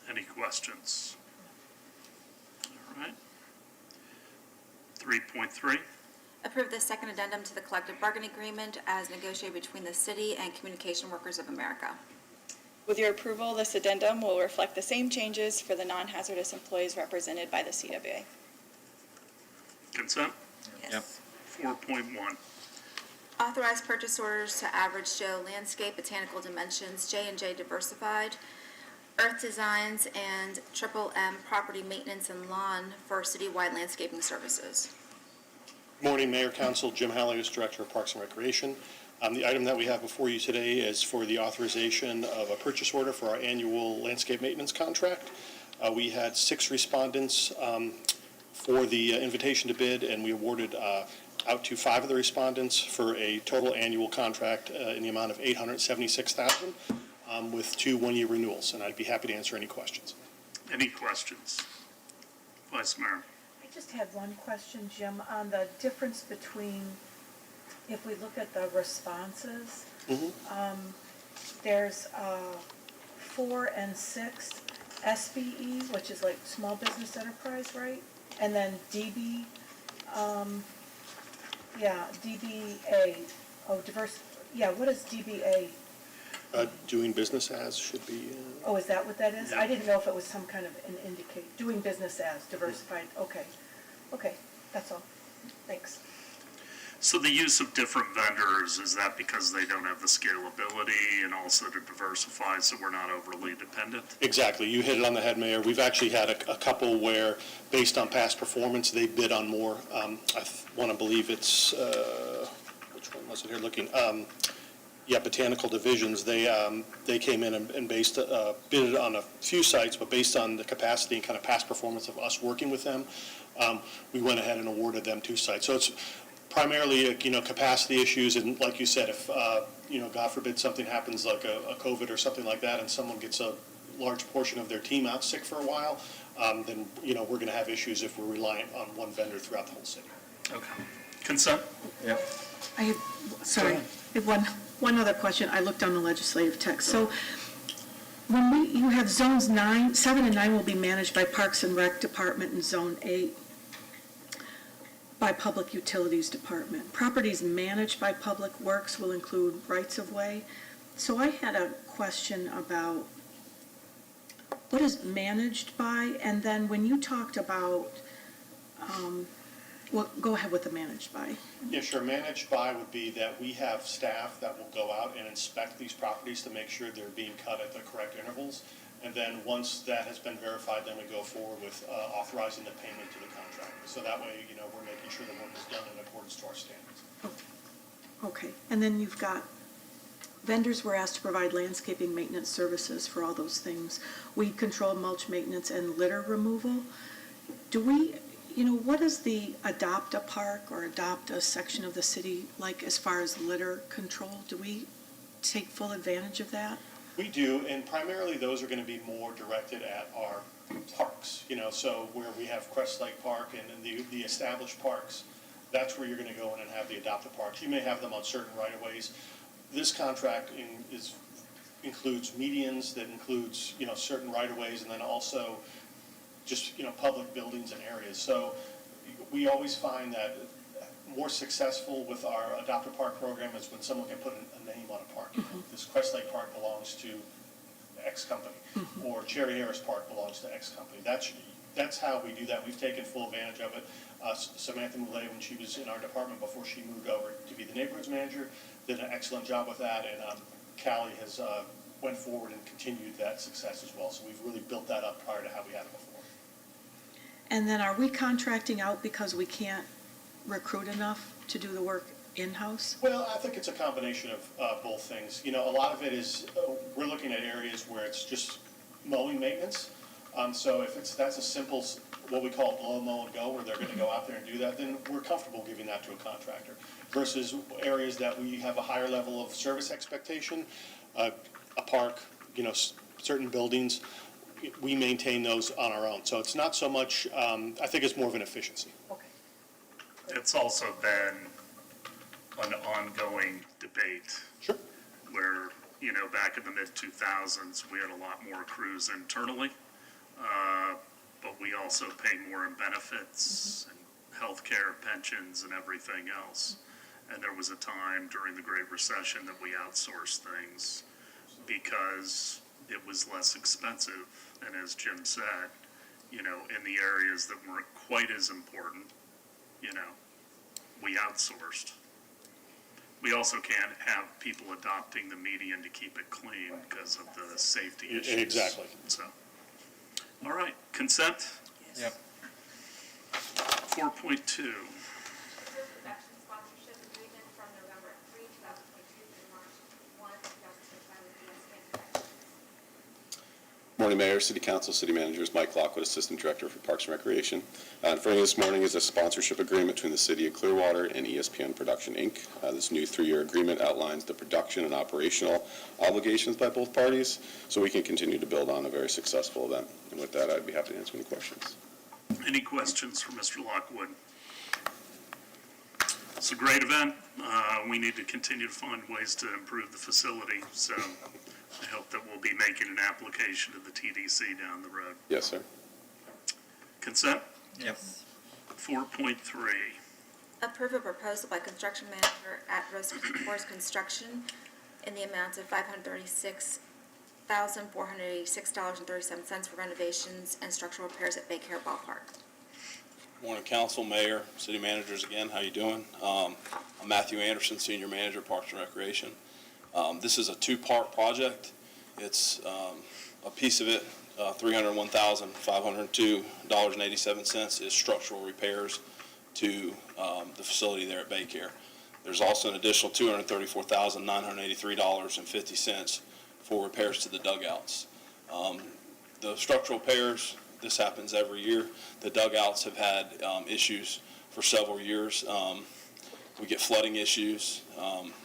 Any questions? All right. 3.3.
Approve the second addendum to the collective bargaining agreement as negotiated between the City and Communication Workers of America.
With your approval, this addendum will reflect the same changes for the non-hazardous employees represented by the CWA.
Consent?
Yes.
4.1.
Authorize purchase orders to Average Joe Landscape, Botanical Dimensions, J&J Diversified, Earth Designs, and Triple M Property Maintenance and Lawn for citywide landscaping services.
Good morning, Mayor, Council. Jim Hallius, Director of Parks and Recreation. The item that we have before you today is for the authorization of a purchase order for our annual landscape maintenance contract. We had 6 respondents for the invitation to bid, and we awarded out to 5 of the respondents for a total annual contract in the amount of $876,000 with 2 one-year renewals, and I'd be happy to answer any questions.
Any questions? Vice Mayor?
I just had one question, Jim, on the difference between, if we look at the responses, there's 4 and 6 SBE, which is like small business enterprise, right? And then DBA, what is DBA?
Doing business as should be,
Oh, is that what that is? I didn't know if it was some kind of an doing business as, diversified, okay. Okay, that's all. Thanks.
So the use of different vendors, is that because they don't have the scalability and also to diversify so we're not overly dependent?
exactly, you hit it on the head, Mayor. We've actually had a couple where, based on past performance, they bid on more. I want to believe it's, which one was it here looking? Botanical Divisions, they came in and bid on a few sites, but based on the capacity and kind of past performance of us working with them, we went ahead and awarded them 2 sites. So it's primarily, capacity issues, and like you said, if, God forbid something happens like a COVID or something like that, and someone gets a large portion of their team out sick for a while, then, we're going to have issues if we're reliant on one vendor throughout the whole city.
Okay. Consent?
I have, sorry, I have one other question. I looked on the legislative text. So when you have zones 7 and 9 will be managed by Parks and Rec Department, and zone 8 by Public Utilities Department. Properties managed by Public Works will include rights-of-way. So I had a question about what is managed by, and then when you talked about, well, go ahead with the managed by.
Yeah, sure. Managed by would be that we have staff that will go out and inspect these properties to make sure they're being cut at the correct intervals. And then once that has been verified, then we go forward with authorizing the payment to the contractor. So that way, we're making sure the work is done in accordance to our standards.
Okay, and then you've got vendors were asked to provide landscaping maintenance services for all those things. Weed control, mulch maintenance, and litter removal. Do we, what is the adopt a park or adopt a section of the city like as far as litter control? Do we take full advantage of that?
We do, and primarily those are going to be more directed at our parks, so where we have Crest Lake Park and the established parks, that's where you're going to go in and have the adopted parks. You may have them on certain right-of-ways. This contract includes medians, that includes, certain right-of-ways, and then also just, public buildings and areas. So we always find that more successful with our adopted park program is when someone can put a name on a park. This Crest Lake Park belongs to X company, or Cherry Harris Park belongs to X company. That's how we do that. We've taken full advantage of it. Samantha Moulet, when she was in our department before she moved over to be the neighborhoods manager, did an excellent job with that, and Callie has went forward and continued that success as well. So we've really built that up prior to how we had it before.
And then are we contracting out because we can't recruit enough to do the work in-house?
Well, I think it's a combination of both things. A lot of it is, we're looking at areas where it's just mowing maintenance. So if that's a simple, what we call blow, mow, and go, where they're going to go out there and do that, then we're comfortable giving that to a contractor. Versus areas that we have a higher level of service expectation, a park, certain buildings, we maintain those on our own. So it's not so much, I think it's more of an efficiency.
Okay.
It's also been an ongoing debate.
Sure.
Where, back in the mid-2000s, we had a lot more crews internally, but we also pay more in benefits and healthcare, pensions, and everything else. And there was a time during the Great Recession that we outsourced things because it was less expensive. And as Jim said, in the areas that weren't quite as important, we outsourced. We also can't have people adopting the median to keep it clean because of the safety issues.
Exactly.
So, all right, consent?
Yep.
4.2.
Production sponsorship agreement from November 3, 2022 through March 1, 2025 with
morning, Mayor, City Council, City Managers. Mike Lockwood, Assistant Director for Parks and Recreation. In front of you this morning is a sponsorship agreement between the City of Clearwater and ESPN Production, Inc. This new 3-year agreement outlines the production and operational obligations by both parties, so we can continue to build on a very successful event. And with that, I'd be happy to answer any questions.
Any questions for Mr. Lockwood? It's a great event. We need to continue to find ways to improve the facility, so I hope that we'll be making an application to the TDC down the road.
Yes, sir.
Consent?
Yep.
4.3.
Approve a proposal by construction manager at Risk Force Construction in the amount of $536,486.37 for renovations and structural repairs at Baycare Ballpark.
Morning, Council, Mayor, City Managers again. How you doing? I'm Matthew Anderson, Senior Manager, Parks and Recreation. This is a 2-part project. It's a piece of it, $301,502.87 is structural repairs to the facility there at Baycare. There's also an additional $234,983.50 for repairs to the dugouts. The structural repairs, this happens every year. The dugouts have had issues for several years. We get flooding issues.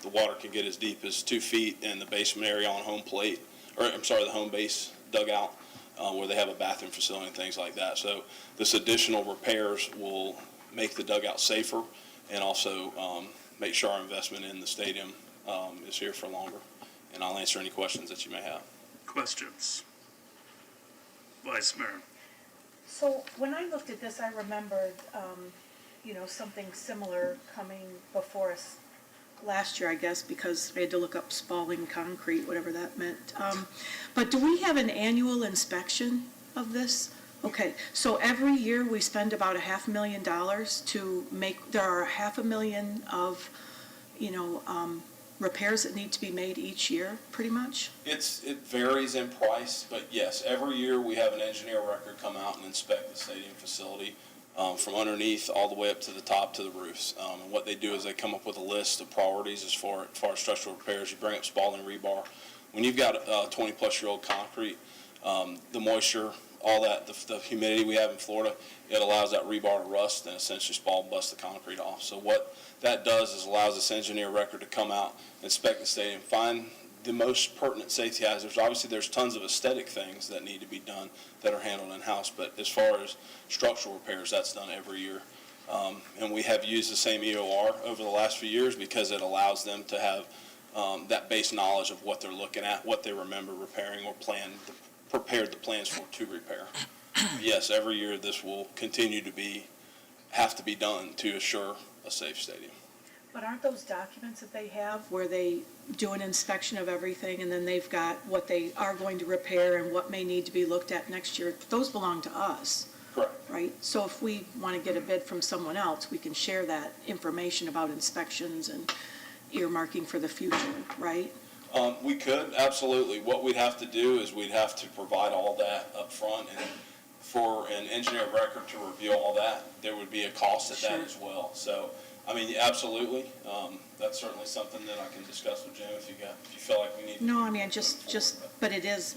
The water can get as deep as 2 feet in the basement area on home plate, or I'm sorry, the home base dugout, where they have a bathroom facility and things like that. So this additional repairs will make the dugout safer and also make sure our investment in the stadium is here for longer. And I'll answer any questions that you may have.
Questions? Vice Mayor?
So when I looked at this, I remembered, something similar coming before us last year, I guess, because I had to look up Spalding Concrete, whatever that meant. But do we have an annual inspection of this? Okay, so every year we spend about $500,000 to make, there are 500,000 of, repairs that need to be made each year, pretty much?
It varies in price, but yes, every year we have an engineer record come out and inspect the stadium facility from underneath all the way up to the top to the roofs. And what they do is they come up with a list of priorities as far as structural repairs. You bring up Spalding rebar. When you've got 20-plus-year-old concrete, the moisture, all that, the humidity we have in Florida, it allows that rebar to rust and essentially spall and bust the concrete off. So what that does is allows this engineer record to come out, inspect the stadium, find the most pertinent safety hazards. Obviously, there's tons of aesthetic things that need to be done that are handled in-house, but as far as structural repairs, that's done every year. And we have used the same EOR over the last few years because it allows them to have that base knowledge of what they're looking at, what they remember repairing or prepared the plans for to repair. Yes, every year this will continue to have to be done to assure a safe stadium.
But aren't those documents that they have where they do an inspection of everything and then they've got what they are going to repair and what may need to be looked at next year? Those belong to us.
Correct.
Right? So if we want to get a bid from someone else, we can share that information about inspections and earmarking for the future, right?
We could, absolutely. What we'd have to do is we'd have to provide all that up front, and for an engineer of record to review all that, there would be a cost at that as well. So, I mean, absolutely. That's certainly something that I can discuss with Jim if you feel like we need to.
No, I mean, but it is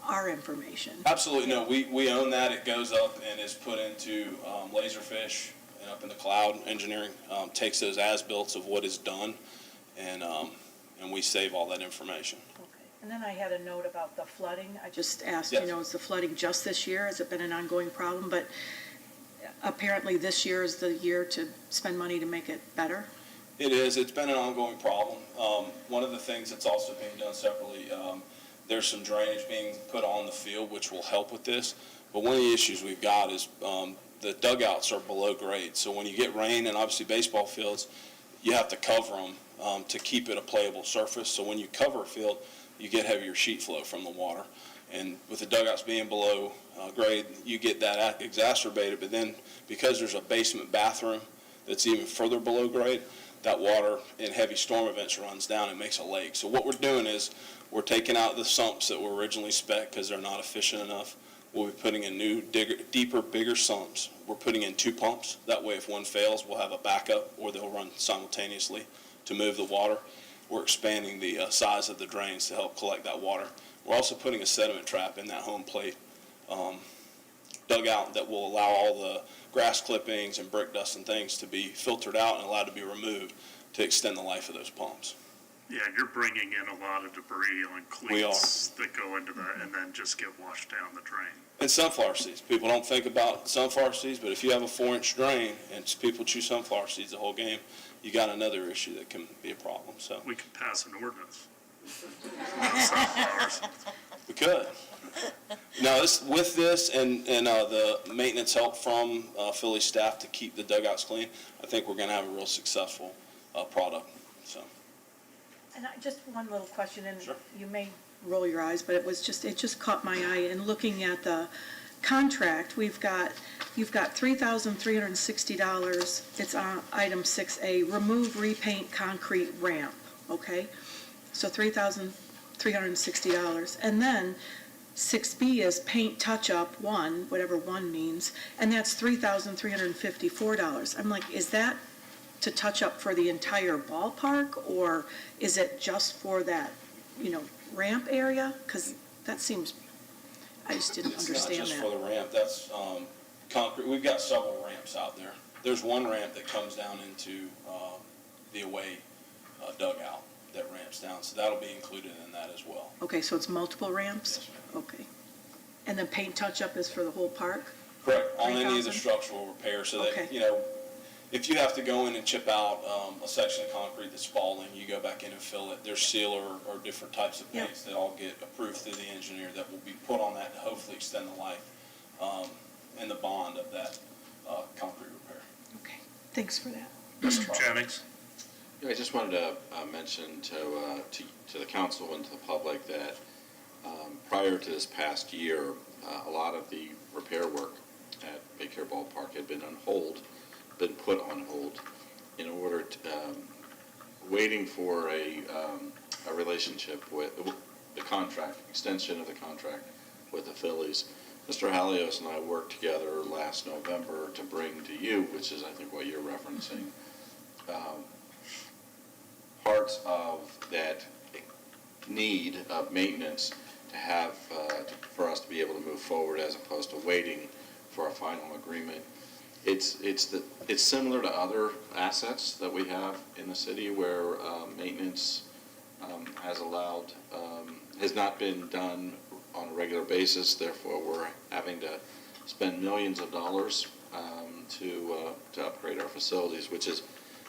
our information.
Absolutely, no, we own that. It goes up and is put into Laserfish and up in the cloud. Engineering takes those as-built of what is done, and we save all that information.
Okay. And then I had a note about the flooding. I just asked,
Yes.
is the flooding just this year? Has it been an ongoing problem? But apparently this year is the year to spend money to make it better.
It is. It's been an ongoing problem. One of the things that's also being done separately, there's some drainage being put on the field, which will help with this. But one of the issues we've got is the dugouts are below grade. So when you get rain, and obviously baseball fields, you have to cover them to keep it a playable surface. So when you cover a field, you get heavier sheet flow from the water. And with the dugouts being below grade, you get that exacerbated. But then because there's a basement bathroom that's even further below grade, that water in heavy storm events runs down and makes a lake. So what we're doing is we're taking out the sumps that were originally spec'd because they're not efficient enough. We'll be putting in new, deeper, bigger sumps. We're putting in 2 pumps. That way if one fails, we'll have a backup, or they'll run simultaneously to move the water. We're expanding the size of the drains to help collect that water. We're also putting a sediment trap in that home plate dugout that will allow all the grass clippings and brick dust and things to be filtered out and allowed to be removed to extend the life of those pumps.
Yeah, you're bringing in a lot of debris on
We are.
cleats that go into that and then just get washed down the drain.
And sunflower seeds. People don't think about sunflower seeds, but if you have a 4-inch drain and people chew sunflower seeds the whole game, you got another issue that can be a problem. So
We could pass an ordinance. on sunflowers.
we could. Now, with this and the maintenance help from Philly staff to keep the dugouts clean, I think we're going to have a real successful product. So.
And just one little question, and
Sure.
you may roll your eyes, but it just caught my eye in looking at the contract. You've got $3,360. It's on item 6A, remove repaint concrete ramp, okay? So $3,360. And then 6B is paint touch-up one, whatever one means, and that's $3,354. I'm like, is that to touch up for the entire ballpark, or is it just for that, ramp area? Because that seems, I just didn't understand
It's not just
that.
for the ramp, that's concrete. We've got several ramps out there. There's one ramp that comes down into the away dugout that ramps down, so that'll be included in that as well.
Okay, so it's multiple ramps?
Yes,
Okay. And then paint touch-up is for the whole park?
Correct, on any of the
3,000?
structural repair, so that,
Okay.
if you have to go in and chip out a section of concrete that's falling, you go back in and fill it. There's sealer or different types of
Yep.
paints that all get approved through the engineer that will be put on that to hopefully extend the life and the bond of that concrete repair.
Okay, thanks for that.
Mr. Jennings?
Yeah, I just wanted to mention to the council and to the public that prior to this past year, a lot of the repair work at Big Care Ballpark had been put on hold in order to, waiting for a relationship with the contract, extension of the contract with the Phillies. Mr. Halios and I worked together last November to bring to you, which is I think what you're referencing, parts of that need of maintenance to have, for us to be able to move forward as opposed to waiting for a final agreement. It's similar to other assets that we have in the city where maintenance has not been done on a regular basis. Therefore, we're having to spend millions of dollars to upgrade our facilities, which is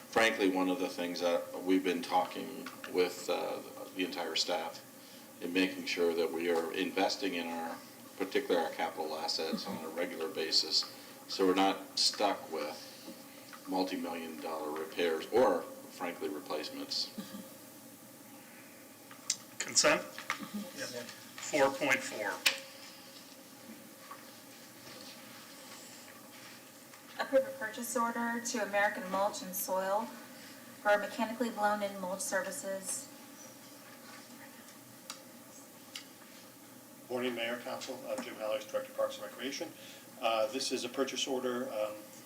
frankly one of the things that we've been talking with the entire staff in making sure that we are investing in particularly our capital assets on a regular basis, so we're not stuck with multi-million-dollar repairs or, frankly, replacements.
Consent? 4.4.
Approve a purchase order to American Mulch and Soil for mechanically blown-in mulch services.
Morning, Mayor, Council. Jim Hallers, Director of Parks and Recreation. This is a purchase order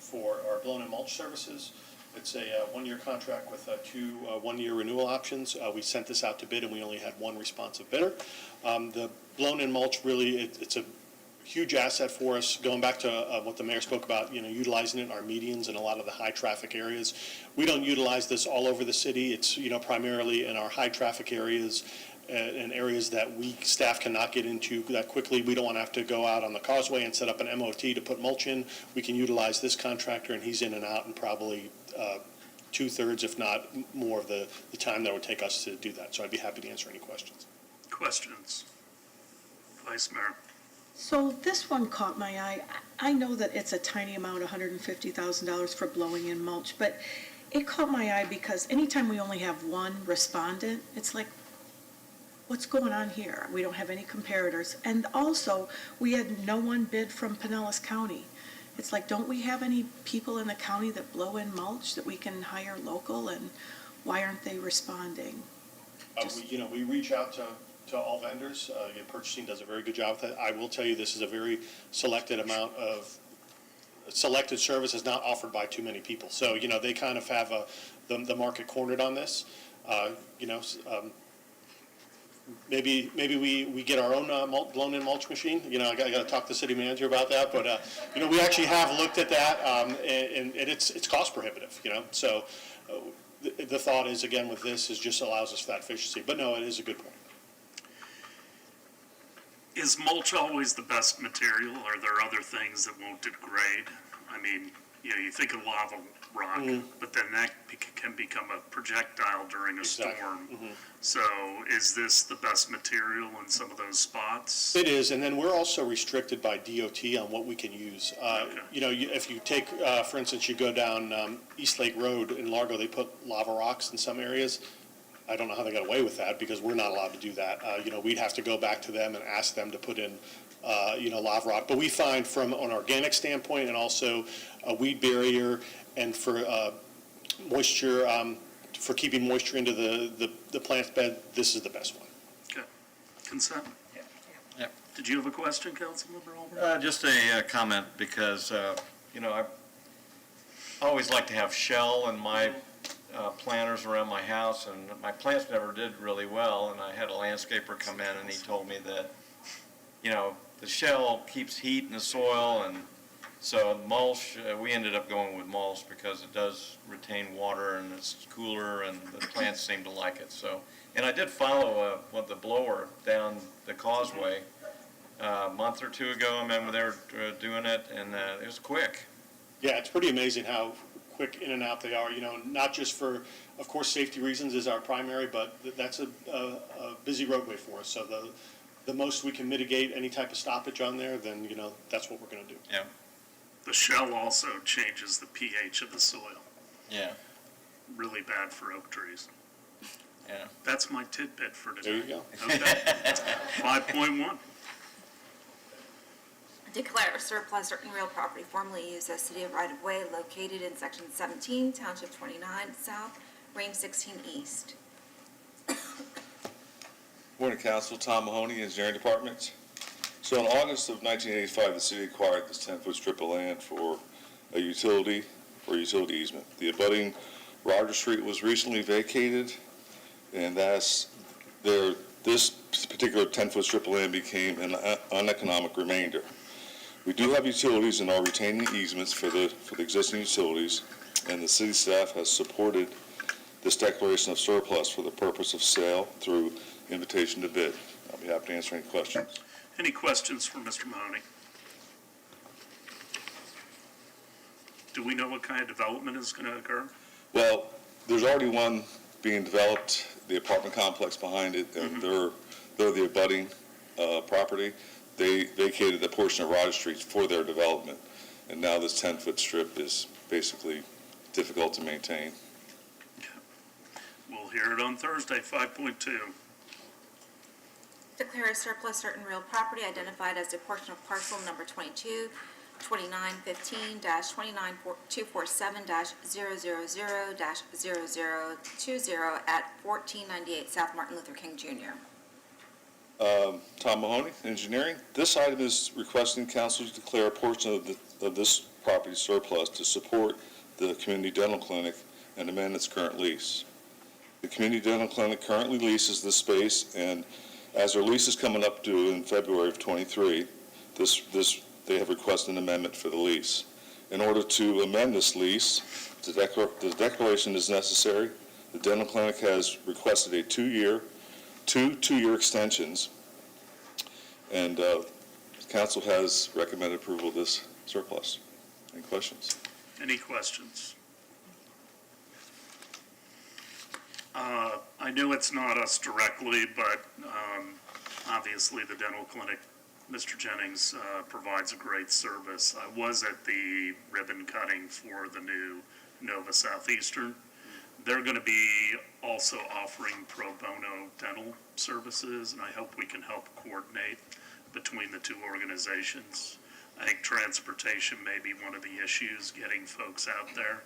for our blown-in mulch services. It's a one-year contract with two one-year renewal options. We sent this out to bid, and we only had one responsive bidder. The blown-in mulch really, it's a huge asset for us. Going back to what the mayor spoke about, utilizing it in our medians and a lot of the high-traffic areas. We don't utilize this all over the city. It's primarily in our high-traffic areas and areas that staff cannot get into that quickly. We don't want to have to go out on the causeway and set up an MOT to put mulch in. We can utilize this contractor, and he's in and out in probably 2/3, if not more, of the time that it would take us to do that. So I'd be happy to answer any questions.
Questions? Vice Mayor?
So this one caught my eye. I know that it's a tiny amount, $150,000 for blowing in mulch, but it caught my eye because anytime we only have one respondent, it's like, what's going on here? We don't have any comparators. And also, we had no one bid from Pinellas County. It's like, don't we have any people in the county that blow in mulch that we can hire local, and why aren't they responding?
We reach out to all vendors. Purchasing does a very good job with that. I will tell you, this is a very selected amount of selected services not offered by too many people. So, they kind of have the market cornered on this. maybe we get our own blown-in mulch machine. You know, I got to talk to the city manager about that, but, you know, we actually have looked at that, and it's cost prohibitive, you know? So the thought is, again, with this, is just allows us that efficiency. But no, it is a good point.
Is mulch always the best material? Are there other things that won't degrade? I mean, you know, you think of lava rock, but then that can become a projectile during a
Exactly.
storm. So is this the best material in some of those spots?
It is, and then we're also restricted by DOT on what we can use. You know, if you take, for instance, you go down East Lake Road in Largo, they put lava rocks in some areas. I don't know how they got away with that, because we're not allowed to do that. You know, we'd have to go back to them and ask them to put in, you know, lava rock. But we find from an organic standpoint, and also a weed barrier, and for moisture, for keeping moisture into the plant bed, this is the best one.
Okay. Consent?
Yeah.
Did you have a question, Councilmember Albrecht?
Just a comment, because, you know, I always like to have shell in my planters around my house, and my plants never did really well, and I had a landscaper come in, and he told me that, you know, the shell keeps heat in the soil, and so mulch, we ended up going with mulch because it does retain water, and it's cooler, and the plants seem to like it, so. And I did follow with the blower down the causeway a month or two ago. I remember they were doing it, and it was quick.
Yeah, it's pretty amazing how quick in and out they are, you know, not just for, of course, safety reasons is our primary, but that's a busy roadway for us. So the most we can mitigate any type of stoppage on there, then, you know, that's what we're going to do.
Yeah.
The shell also changes the pH of the soil.
Yeah.
Really bad for oak trees.
Yeah.
That's my tidbit for today.
There you go.
Okay. 5.1.
Declare surplus certain real property formerly used as city right-of-way located in section 17, township 29 south, range 16 east.
Morning, Council. Tom Mahoney, Engineering Department. So in August of 1985, the city acquired this 10-foot strip of land for a utility easement. The abutting Roger Street was recently vacated, and this particular 10-foot strip of land became an uneconomic remainder. We do have utilities and are retaining easements for the existing utilities, and the city staff has supported this declaration of surplus for the purpose of sale through invitation to bid. I'll be happy to answer any questions.
Any questions for Mr. Mahoney? Do we know what kind of development is going to occur?
Well, there's already one being developed, the apartment complex behind it, and they're the abutting property. They vacated a portion of Roger Street for their development, and now this 10-foot strip is basically difficult to maintain.
We'll hear it on Thursday, 5.2.
Declare a surplus certain real property identified as a portion of parcel number 22, 2915-2947-000-0020 at 1498 South Martin Luther King Jr.
Tom Mahoney, Engineering. This item is requesting council to declare a portion of this property surplus to support the community dental clinic and amend its current lease. The community dental clinic currently leases this space, and as their lease is coming up due in February of '23, they have requested an amendment for the lease. In order to amend this lease, the declaration is necessary. The dental clinic has requested a two-year extensions, and council has recommended approval of this surplus. Any questions?
Any questions? I know it's not us directly, but obviously the dental clinic, Mr. Jennings, provides a great service. I was at the ribbon cutting for the new Nova Southeastern. They're going to be also offering pro bono dental services, and I hope we can help coordinate between the two organizations. I think transportation may be one of the issues, getting folks out there.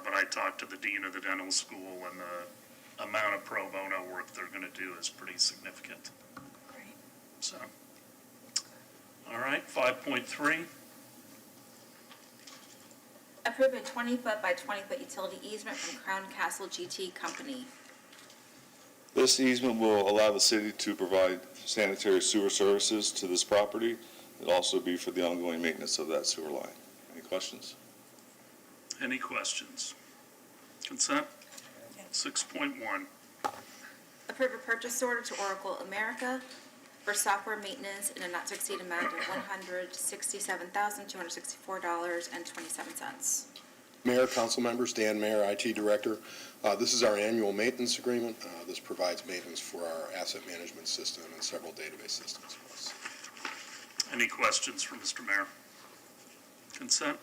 But I talked to the dean of the dental school, and the amount of pro bono work they're going to do is pretty significant.
Great.
So, all right, 5.3.
Approve a 20-foot by 20-foot utility easement from Crown Castle GT Company.
This easement will allow the city to provide sanitary sewer services to this property. It'll also be for the ongoing maintenance of that sewer line. Any questions?
Any questions? Consent? 6.1.
Approve a purchase order to Oracle America for software maintenance in a not to exceed amount of $167,264.27.
Mayor, council members, Dan Mayer, IT Director. This is our annual maintenance agreement. This provides maintenance for our asset management system and several database systems for us.
Any questions for Mr. Mayor? Consent?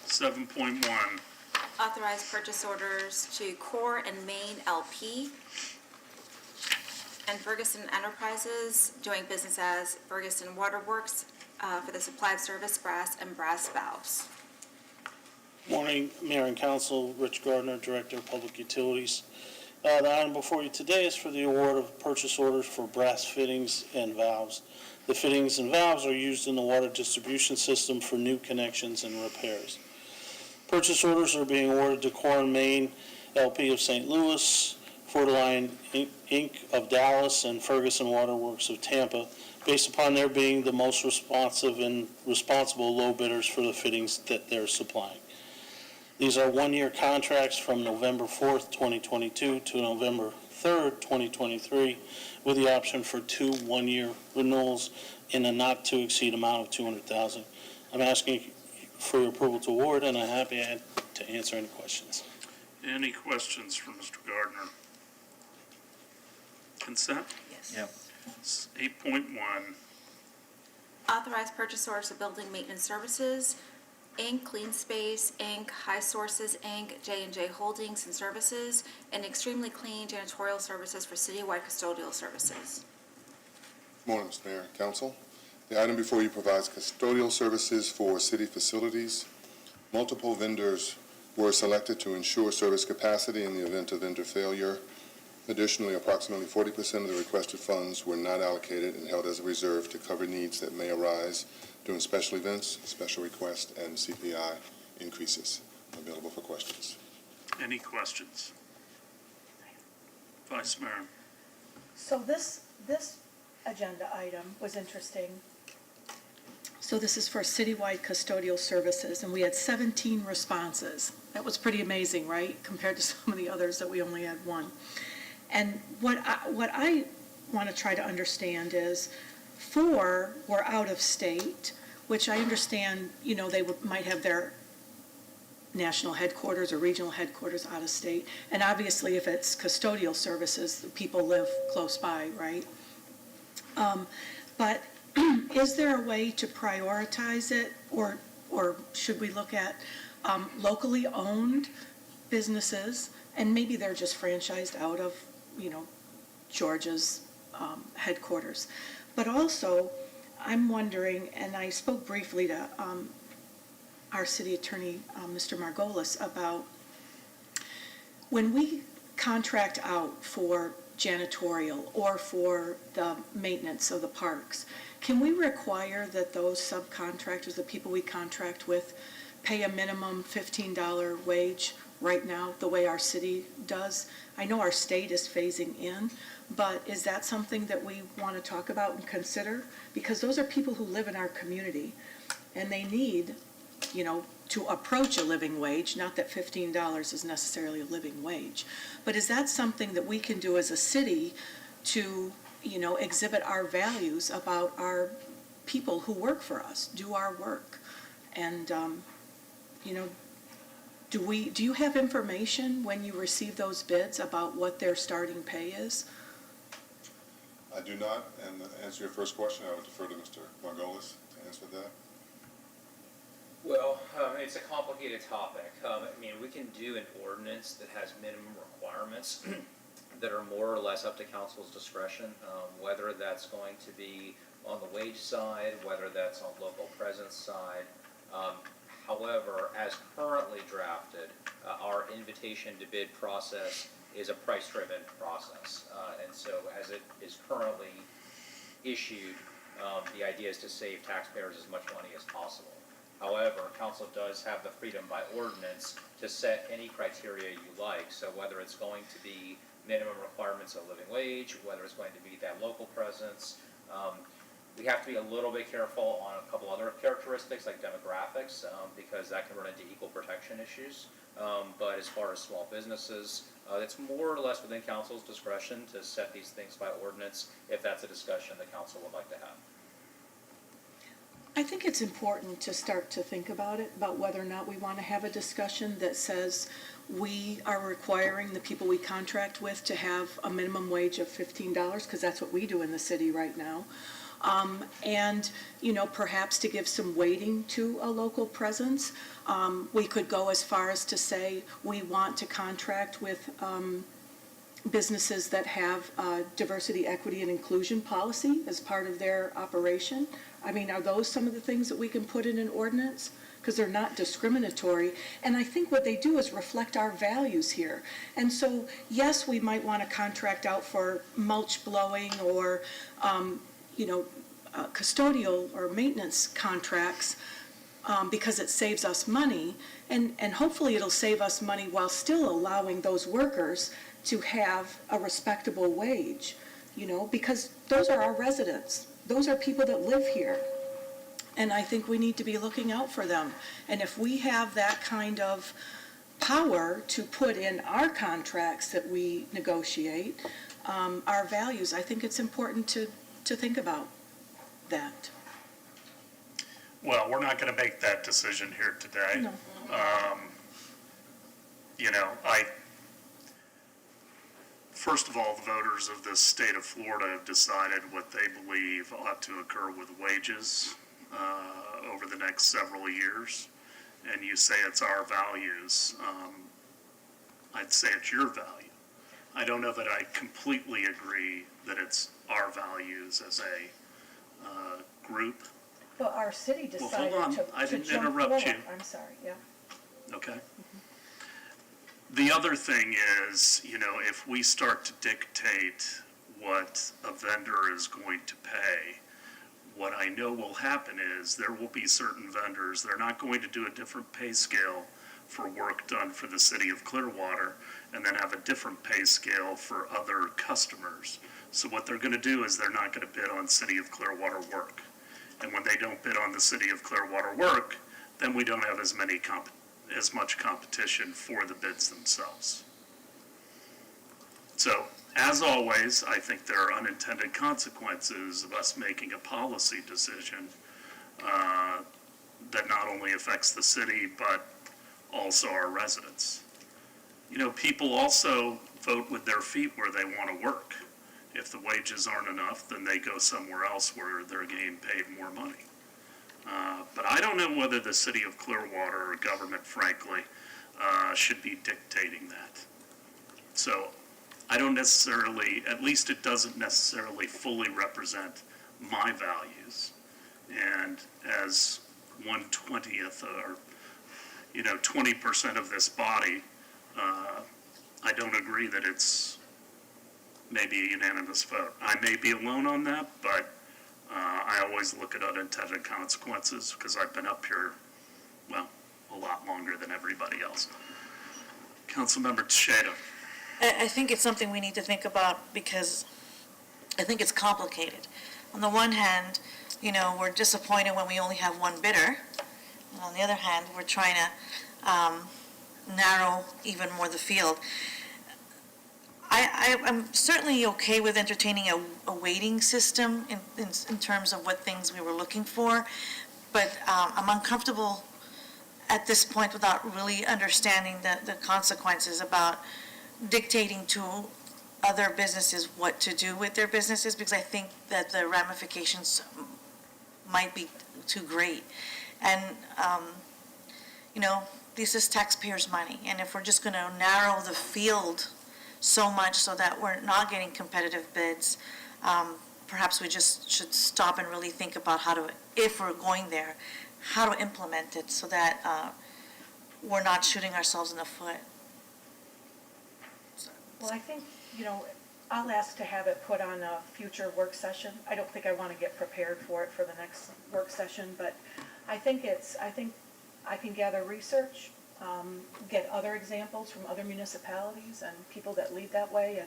7.1.
Authorize purchase orders to Core and Main LP and Ferguson Enterprises, doing business as Ferguson Waterworks, for the supply of service brass and brass valves.
Morning, Mayor and Council. Rich Gardner, Director of Public Utilities. The item before you today is for the award of purchase orders for brass fittings and valves. The fittings and valves are used in the water distribution system for new connections and repairs. Purchase orders are being awarded to Core and Main LP of St. Louis, Fortiline Inc. of Dallas, and Ferguson Waterworks of Tampa, based upon their being the most responsive and responsible low bidders for the fittings that they're supplying. These are one-year contracts from November 4th, 2022 to November 3rd, 2023, with the option for 2 one-year renewals in a not-to-exceed amount of $200,000. I'm asking for your approval to award, and I'm happy to answer any questions.
Any questions for Mr. Gardner? Consent?
Yes.
Yeah.
8.1.
Authorize purchase orders to Building Maintenance Services, Inc., Clean Space, Inc., High Sources, Inc., J&J Holdings and Services, and Extremely Clean Janitorial Services for citywide custodial services.
Good morning, Mr. Mayor and Council. The item before you provides custodial services for city facilities. Multiple vendors were selected to ensure service capacity in the event of vendor failure. Additionally, approximately 40% of the requested funds were not allocated and held as a reserve to cover needs that may arise during special events, special requests, and CPI increases. Available for questions.
Any questions? Vice Mayor?
So this agenda item was interesting. So this is for citywide custodial services, and we had 17 responses. That was pretty amazing, right? Compared to some of the others that we only had 1. And what I want to try to understand is 4 were out of state, which I understand, they might have their national headquarters or regional headquarters out of state. And obviously, if it's custodial services, people live close by, right? But is there a way to prioritize it, or should we look at locally owned businesses, and maybe they're just franchised out of, Georgia's headquarters? But also, I'm wondering, and I spoke briefly to our city attorney, Mr. Margolis, about when we contract out for janitorial or for the maintenance of the parks, can we require that those subcontractors, the people we contract with, pay a minimum $15 wage right now, the way our city does? I know our state is phasing in, but is that something that we want to talk about and consider? Because those are people who live in our community, and they need, to approach a living wage, not that $15 is necessarily a living wage. But is that something that we can do as a city to, exhibit our values about our people who work for us, do our work? And, do you have information when you receive those bids about what their starting pay is?
I do not, and to answer your first question, I would defer to Mr. Margolis to answer that.
Well, it's a complicated topic. We can do an ordinance that has minimum requirements that are more or less up to council's discretion, whether that's going to be on the wage side, whether that's on local presence side. However, as currently drafted, our invitation to bid process is a price-driven process. And so as it is currently issued, the idea is to save taxpayers as much money as possible. However, council does have the freedom by ordinance to set any criteria you like. So whether it's going to be
minimum requirements of living wage, whether it's going to be that local presence. We have to be a little bit careful on a couple other characteristics like demographics, because that can run into equal protection issues. But as far as small businesses, it's more or less within council's discretion to set these things by ordinance if that's a discussion the council would like to have.
I think it's important to start to think about it, about whether or not we want to have a discussion that says we are requiring the people we contract with to have a minimum wage of $15, because that's what we do in the city right now. And, you know, perhaps to give some weighting to a local presence. We could go as far as to say we want to contract with businesses that have diversity, equity, and inclusion policy as part of their operation. I mean, are those some of the things that we can put in an ordinance? Because they're not discriminatory. And I think what they do is reflect our values here. And so, yes, we might want to contract out for mulch blowing or, custodial or maintenance contracts because it saves us money. And hopefully it'll save us money while still allowing those workers to have a respectable wage, because those are our residents. Those are people that live here. And I think we need to be looking out for them. And if we have that kind of power to put in our contracts that we negotiate, our values, I think it's important to think about that.
Well, we're not going to make that decision here today.
No.
First of all, the voters of this state of Florida have decided what they believe ought to occur with wages over the next several years. And you say it's our values. I'd say it's your value. I don't know that I completely agree that it's our values as a group.
But our city decided
hold on.
to
I didn't
jump
interrupt
forward.
you.
I'm sorry, yeah.
Okay. The other thing is, if we start to dictate what a vendor is going to pay, what I know will happen is there will be certain vendors, they're not going to do a different pay scale for work done for the city of Clearwater and then have a different pay scale for other customers. So what they're going to do is they're not going to bid on city of Clearwater work. And when they don't bid on the city of Clearwater work, then we don't have as much competition for the bids themselves. So, as always, I think there are unintended consequences of us making a policy decision that not only affects the city, but also our residents. People also vote with their feet where they want to work. If the wages aren't enough, then they go somewhere else where they're getting paid more money. But I don't know whether the city of Clearwater or government, frankly, should be dictating that. So I don't necessarily, at least it doesn't necessarily fully represent my values. And as 1/20th or, 20% of this body, I don't agree that it's maybe a unanimous vote. I may be alone on that, but I always look at unintended consequences because I've been up here, a lot longer than everybody else. Councilmember Tejeda.
I think it's something we need to think about because I think it's complicated. On the one hand, we're disappointed when we only have one bidder. And on the other hand, we're trying to narrow even more the field. I'm certainly okay with entertaining a weighting system in terms of what things we were looking for, but I'm uncomfortable at this point without really understanding the consequences about dictating to other businesses what to do with their businesses, because I think that the ramifications might be too great. And, this is taxpayers' money, and if we're just going to narrow the field so much so that we're not getting competitive bids, perhaps we just should stop and really think about how to, if we're going there, how to implement it so that we're not shooting ourselves in the foot.
Well, I think, I'll ask to have it put on a future work session. I don't think I want to get prepared for it for the next work session, but I think I can gather research. get other examples from other municipalities and people that lead that way,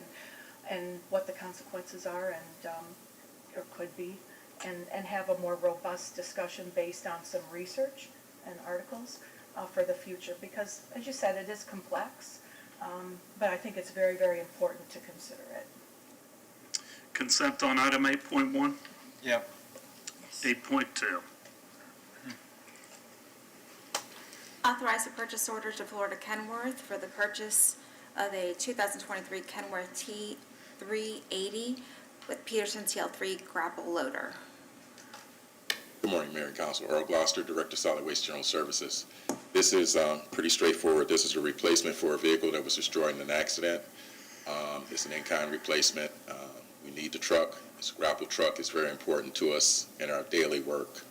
and what the consequences are, and, or could be, and have a more robust discussion based on some research and articles for the future, because, as you said, it is complex, but I think it's very, very important to consider it.
Consent on item 8.1?
Yep.
8.2.
Authorize the purchase order to Florida Kenworth for the purchase of a 2023 Kenworth T380 with Peterson TL3 grapple loader.
Good morning, Mayor and Council. Earl Gloucester, Director of Solid Waste General Services. This is pretty straightforward. This is a replacement for a vehicle that was destroyed in an accident. It's an in-kind replacement. We need the truck. This grapple truck is very important to us in our daily work,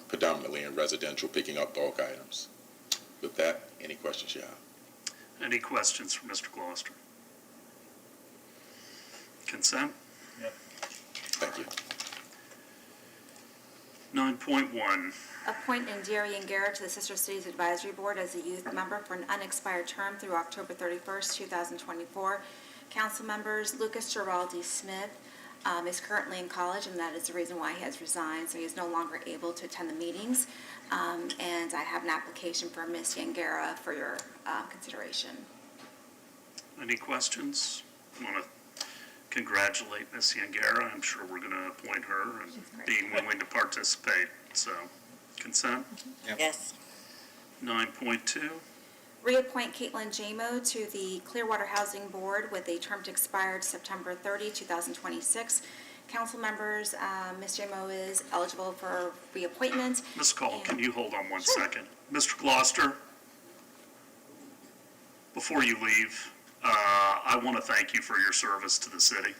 predominantly in residential, picking up bulk items. With that, any questions you have?
Any questions for Mr. Gloucester? Consent?
Yep.
Thank you.
9.1.
Appoint Indira Yangara to the Sister Cities Advisory Board as a youth member for an unexpired term through October 31st, 2024. Council members, Lucas Giraldi Smith is currently in college, and that is the reason why he has resigned, so he is no longer able to attend the meetings. And I have an application for Ms. Yangara for your consideration.
Any questions? I want to congratulate Ms. Yangara. I'm sure we're going to appoint her and being willing to participate. So, consent?
Yep.
Yes.
9.2.
Reappoint Caitlin Jamo to the Clearwater Housing Board with a term to expire September 30, 2026. Council members, Ms. Jamo is eligible for reappointment.
Ms. Call,
And-
can you hold on one
Sure.
second? Mr. Gloucester, before you leave, I want to thank you for your service to the city.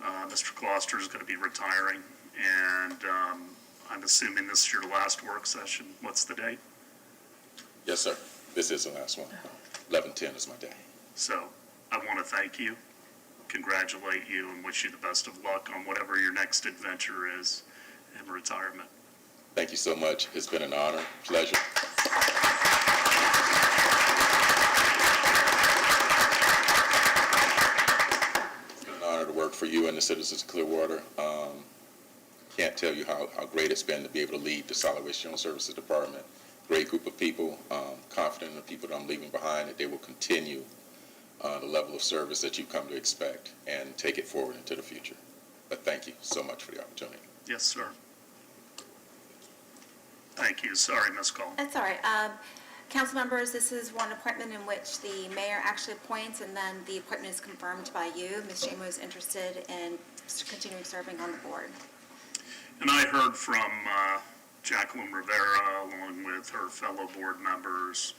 Mr. Gloucester is going to be retiring, and I'm assuming this is your last work session. What's the date?
Yes, sir. This is the last one. 11/10 is my day.
So I want to thank you, congratulate you, and wish you the best of luck on whatever your next adventure is in retirement.
Thank you so much. It's been an honor, pleasure. It's been an honor to work for you and the citizens of Clearwater. Can't tell you how great it's been to be able to lead the Solid Waste General Services Department. Great group of people, confident in the people that I'm leaving behind, that they will continue the level of service that you've come to expect and take it forward into the future. But thank you so much for the opportunity.
Yes, sir. Thank you. Sorry, Ms. Call.
That's all right. Council members, this is one appointment in which the mayor actually appoints, and then the appointment is confirmed by you. Ms. Jamo is interested in continuing serving on the board.
And I heard from Jacqueline Rivera, along with her fellow board members,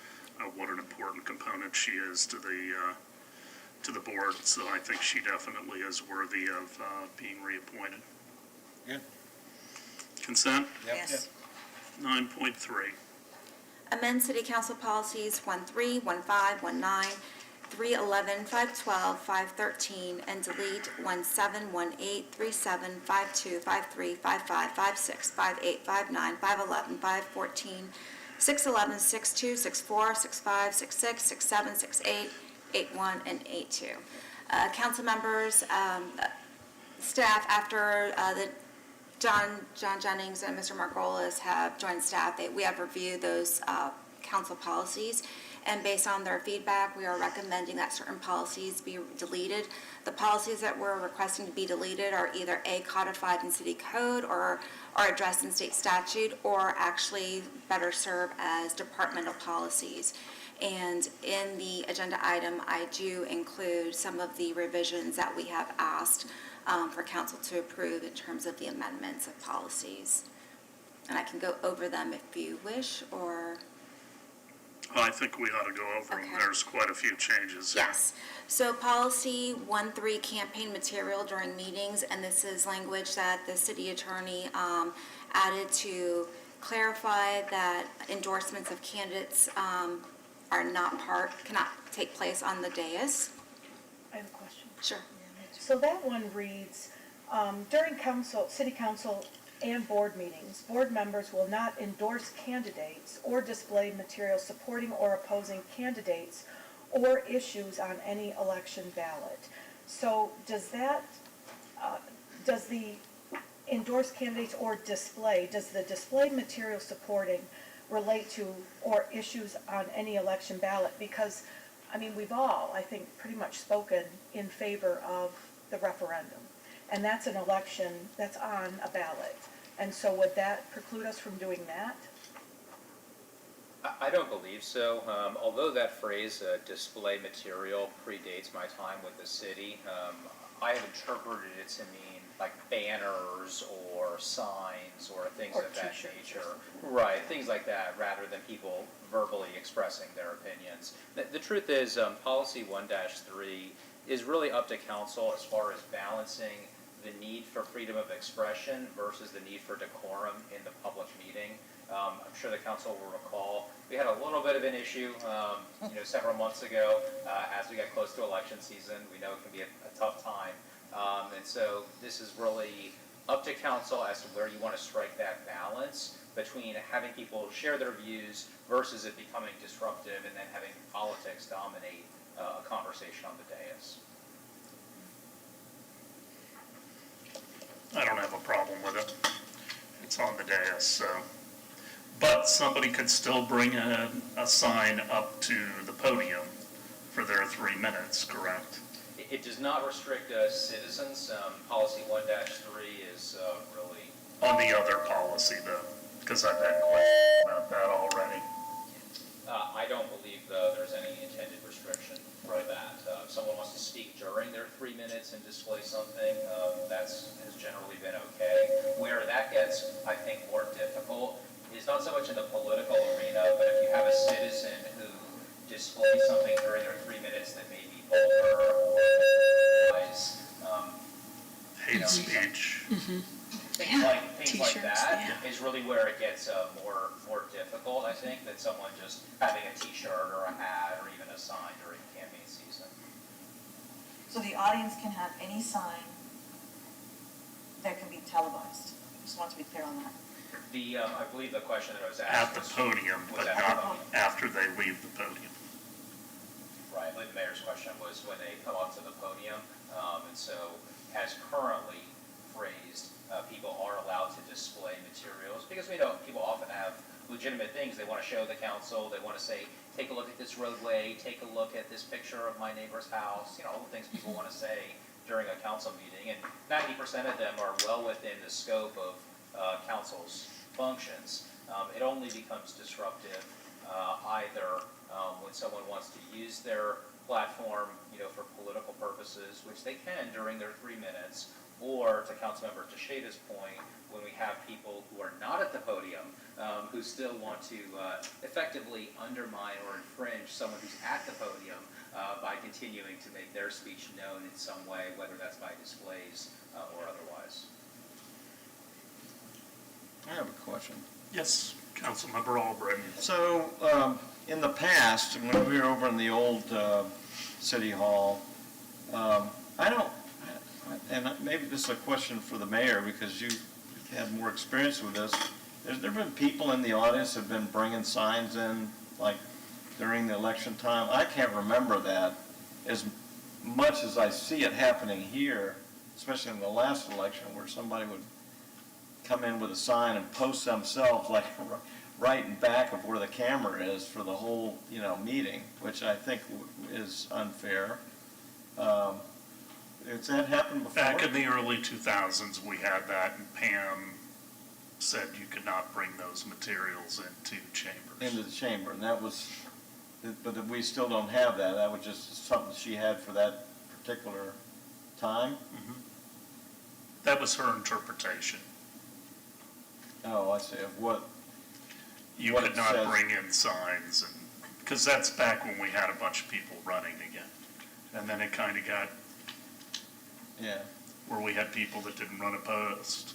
what an important component she is to the board. So I think she definitely is worthy of being reappointed.
Good.
Consent?
Yep.
Yes.
9.3.
Amend City Council Policies 13, 15, 19, 311, 512, 513, and delete 17, 18, 37, 52, 53, 55, 56, 58, 59, 511, 514, 611, 62, 64, 65, 66, 67, 68, 81, and 82. Council members, staff, after John Jennings and Mr. Margolis have joined staff, we have reviewed those council policies, and based on their feedback, we are recommending that certain policies be deleted. The policies that we're requesting to be deleted are either A, codified in city code, or are addressed in state statute, or actually better serve as departmental policies. And in the agenda item, I do include some of the revisions that we have asked for council to approve in terms of the amendments of policies. And I can go over them if you wish, or...
I think we ought to go over them.
Okay.
There's quite a few changes here.
Yes. So policy 13, campaign material during meetings, and this is language that the city attorney added to clarify that endorsements of candidates cannot take place on the dais.
I have a question.
Sure.
So that one reads, during city council and board meetings. Board members will not endorse candidates or display material supporting or opposing candidates or issues on any election ballot. So does that, does the endorse candidates or display, does the display material supporting relate to or issues on any election ballot? Because, I mean, we've all, I think, pretty much spoken in favor of the referendum. And that's an election that's on a ballot. And so would that preclude us from doing that?
I don't believe so. Although that phrase, display material, predates my time with the city, I have interpreted it to mean like banners or signs or things of that nature. Right, things like that, rather than people verbally expressing their opinions. The truth is, policy 1-3 is really up to council as far as balancing the need for freedom of expression versus the need for decorum in the public meeting. I'm sure the council will recall, we had a little bit of an issue, several months ago, as we got close to election season. We know it can be a tough time. And so this is really up to council as to where you want to strike that balance between having people share their views versus it becoming disruptive and then having politics dominate a conversation on the dais.
I don't have a problem with it. It's on the dais, so. But somebody could still bring a sign up to the podium for their 3 minutes, correct?
It does not restrict citizens. Policy 1-3 is really...
On the other policy, though, because I've had questions about that already.
I don't believe there's any intended restriction for that. If someone wants to speak during their 3 minutes and display something, has generally been okay. Where that gets, I think, more difficult is not so much in the political arena, but if you have a citizen who displays something during their 3 minutes that may be vulgar or otherwise,
hate speech.
Things like that is really where it gets more difficult, I think, than someone just having a T-shirt or a hat or even a sign during campaign season.
So the audience can have any sign that can be televised. Just want to be clear on that.
I believe the question that I was
At
asked
the podium, but not after they leave the podium.
Right, I believe the mayor's question was when they come up to the podium, and so as currently phrased, people are allowed to display materials, because we know people often have legitimate things they want to show the council. They want to say, take a look at this roadway, take a look at this picture of my neighbor's house, all the things people want to say during a council meeting, and 90% of them are well within the scope of council's functions. It only becomes disruptive either when someone wants to use their platform, for political purposes, which they can during their 3 minutes, or to Councilmember Teixeira's point, when we have people who are not at the podium, who still want to effectively undermine or infringe someone who's at the podium by continuing to make their speech known in some way, whether that's by displays or otherwise.
I have a question.
Yes, Councilmember Albrecht.
So, in the past, when we were over in the old City Hall, and maybe this is a question for the mayor, because you've had more experience with this. Has there been people in the audience that have been bringing signs in, like, during the election time? I can't remember that as much as I see it happening here, especially in the last election, where somebody would come in with a sign and post themselves, like, right in back of where the camera is for the whole, meeting, which I think is unfair. Has that happened before?
Back in the early 2000s, we had that, and Pam said you could not bring those materials into chambers.
Into the chamber, and that was, but we still don't have that. That was just something she had for that particular time?
Mm-hmm. That was her interpretation.
Oh, I see. Of what?
You
what
could not bring in signs, because that's back when we had a bunch of people running again. And then it kind of got, where we had people that didn't run opposed,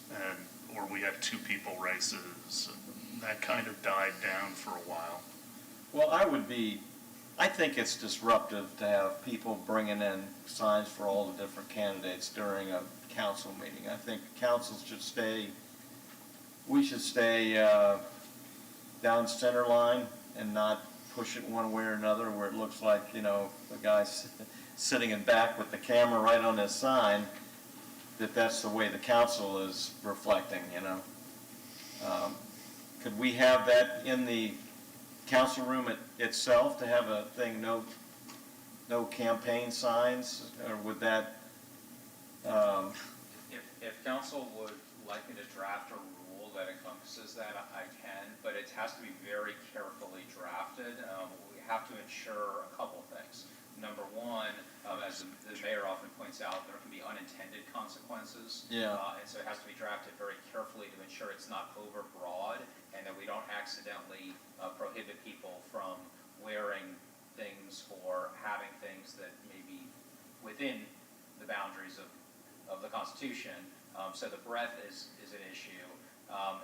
or we had 2 people races, and that kind of died down for a while.
Well, I think it's disruptive to have people bringing in signs for all the different candidates during a council meeting. I think councils should stay we should stay down center line and not push it one way or another where it looks like, you know, the guy's sitting in back with the camera right on his sign, that's the way the council is reflecting, you know. Could we have that in the council room itself to have a thing, no campaign signs, or would that,
If council would like me to draft a rule that encompasses that, I can, but it has to be very carefully drafted. We have to ensure a couple things. Number one, as the mayor often points out, there can be unintended consequences.
Yeah.
And so it has to be drafted very carefully to ensure it's not overbroad and that we don't accidentally prohibit people from wearing things or having things that may be within the boundaries of the Constitution. So the breadth is an issue.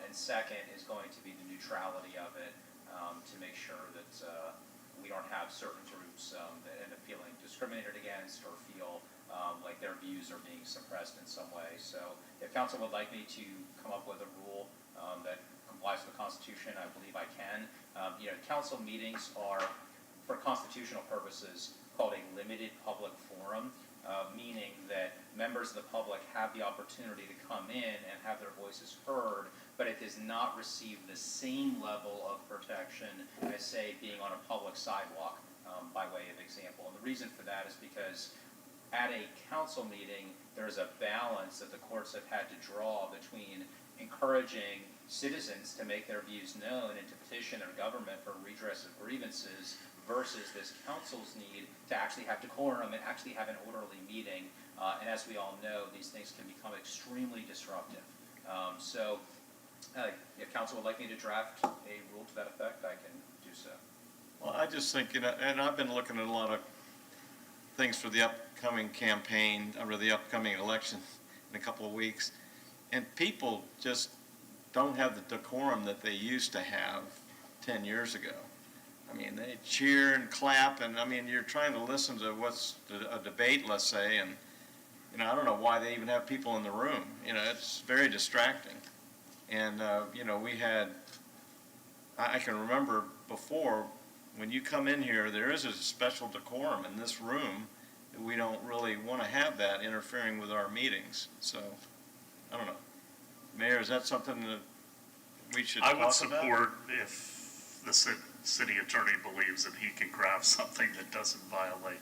And second is going to be the neutrality of it to make sure that we don't have certain groups that end up feeling discriminated against or feel like their views are being suppressed in some way. So if council would like me to come up with a rule that complies with the Constitution, I believe I can. Council meetings are, for constitutional purposes, called a limited public forum, meaning that members of the public have the opportunity to come in and have their voices heard, but it does not receive the same level of protection as, say, being on a public sidewalk, by way of example. And the reason for that is because at a council meeting, there's a balance that the courts have had to draw between encouraging citizens to make their views known and to petition their government for redress of grievances versus this council's need to actually have decorum and actually have an orderly meeting. And as we all know, these things can become extremely disruptive. So if council would like me to draft a rule to that effect, I can do so.
well, I just think, you know, and I've been looking at a lot of things for the upcoming campaign, or the upcoming election in a couple of weeks, and people just don't have the decorum that they used to have 10 years ago. I mean, they cheer and clap, and I mean, you're trying to listen to what's a debate, let's say, and, you know, I don't know why they even have people in the room. You know, it's very distracting. And, you know, I can remember before, when you come in here, there is a special decorum in this room that we don't really want to have that interfering with our meetings. So, I don't know. Mayor, is that something that we should talk
I
about?
would support if the city attorney believes that he can craft something that doesn't violate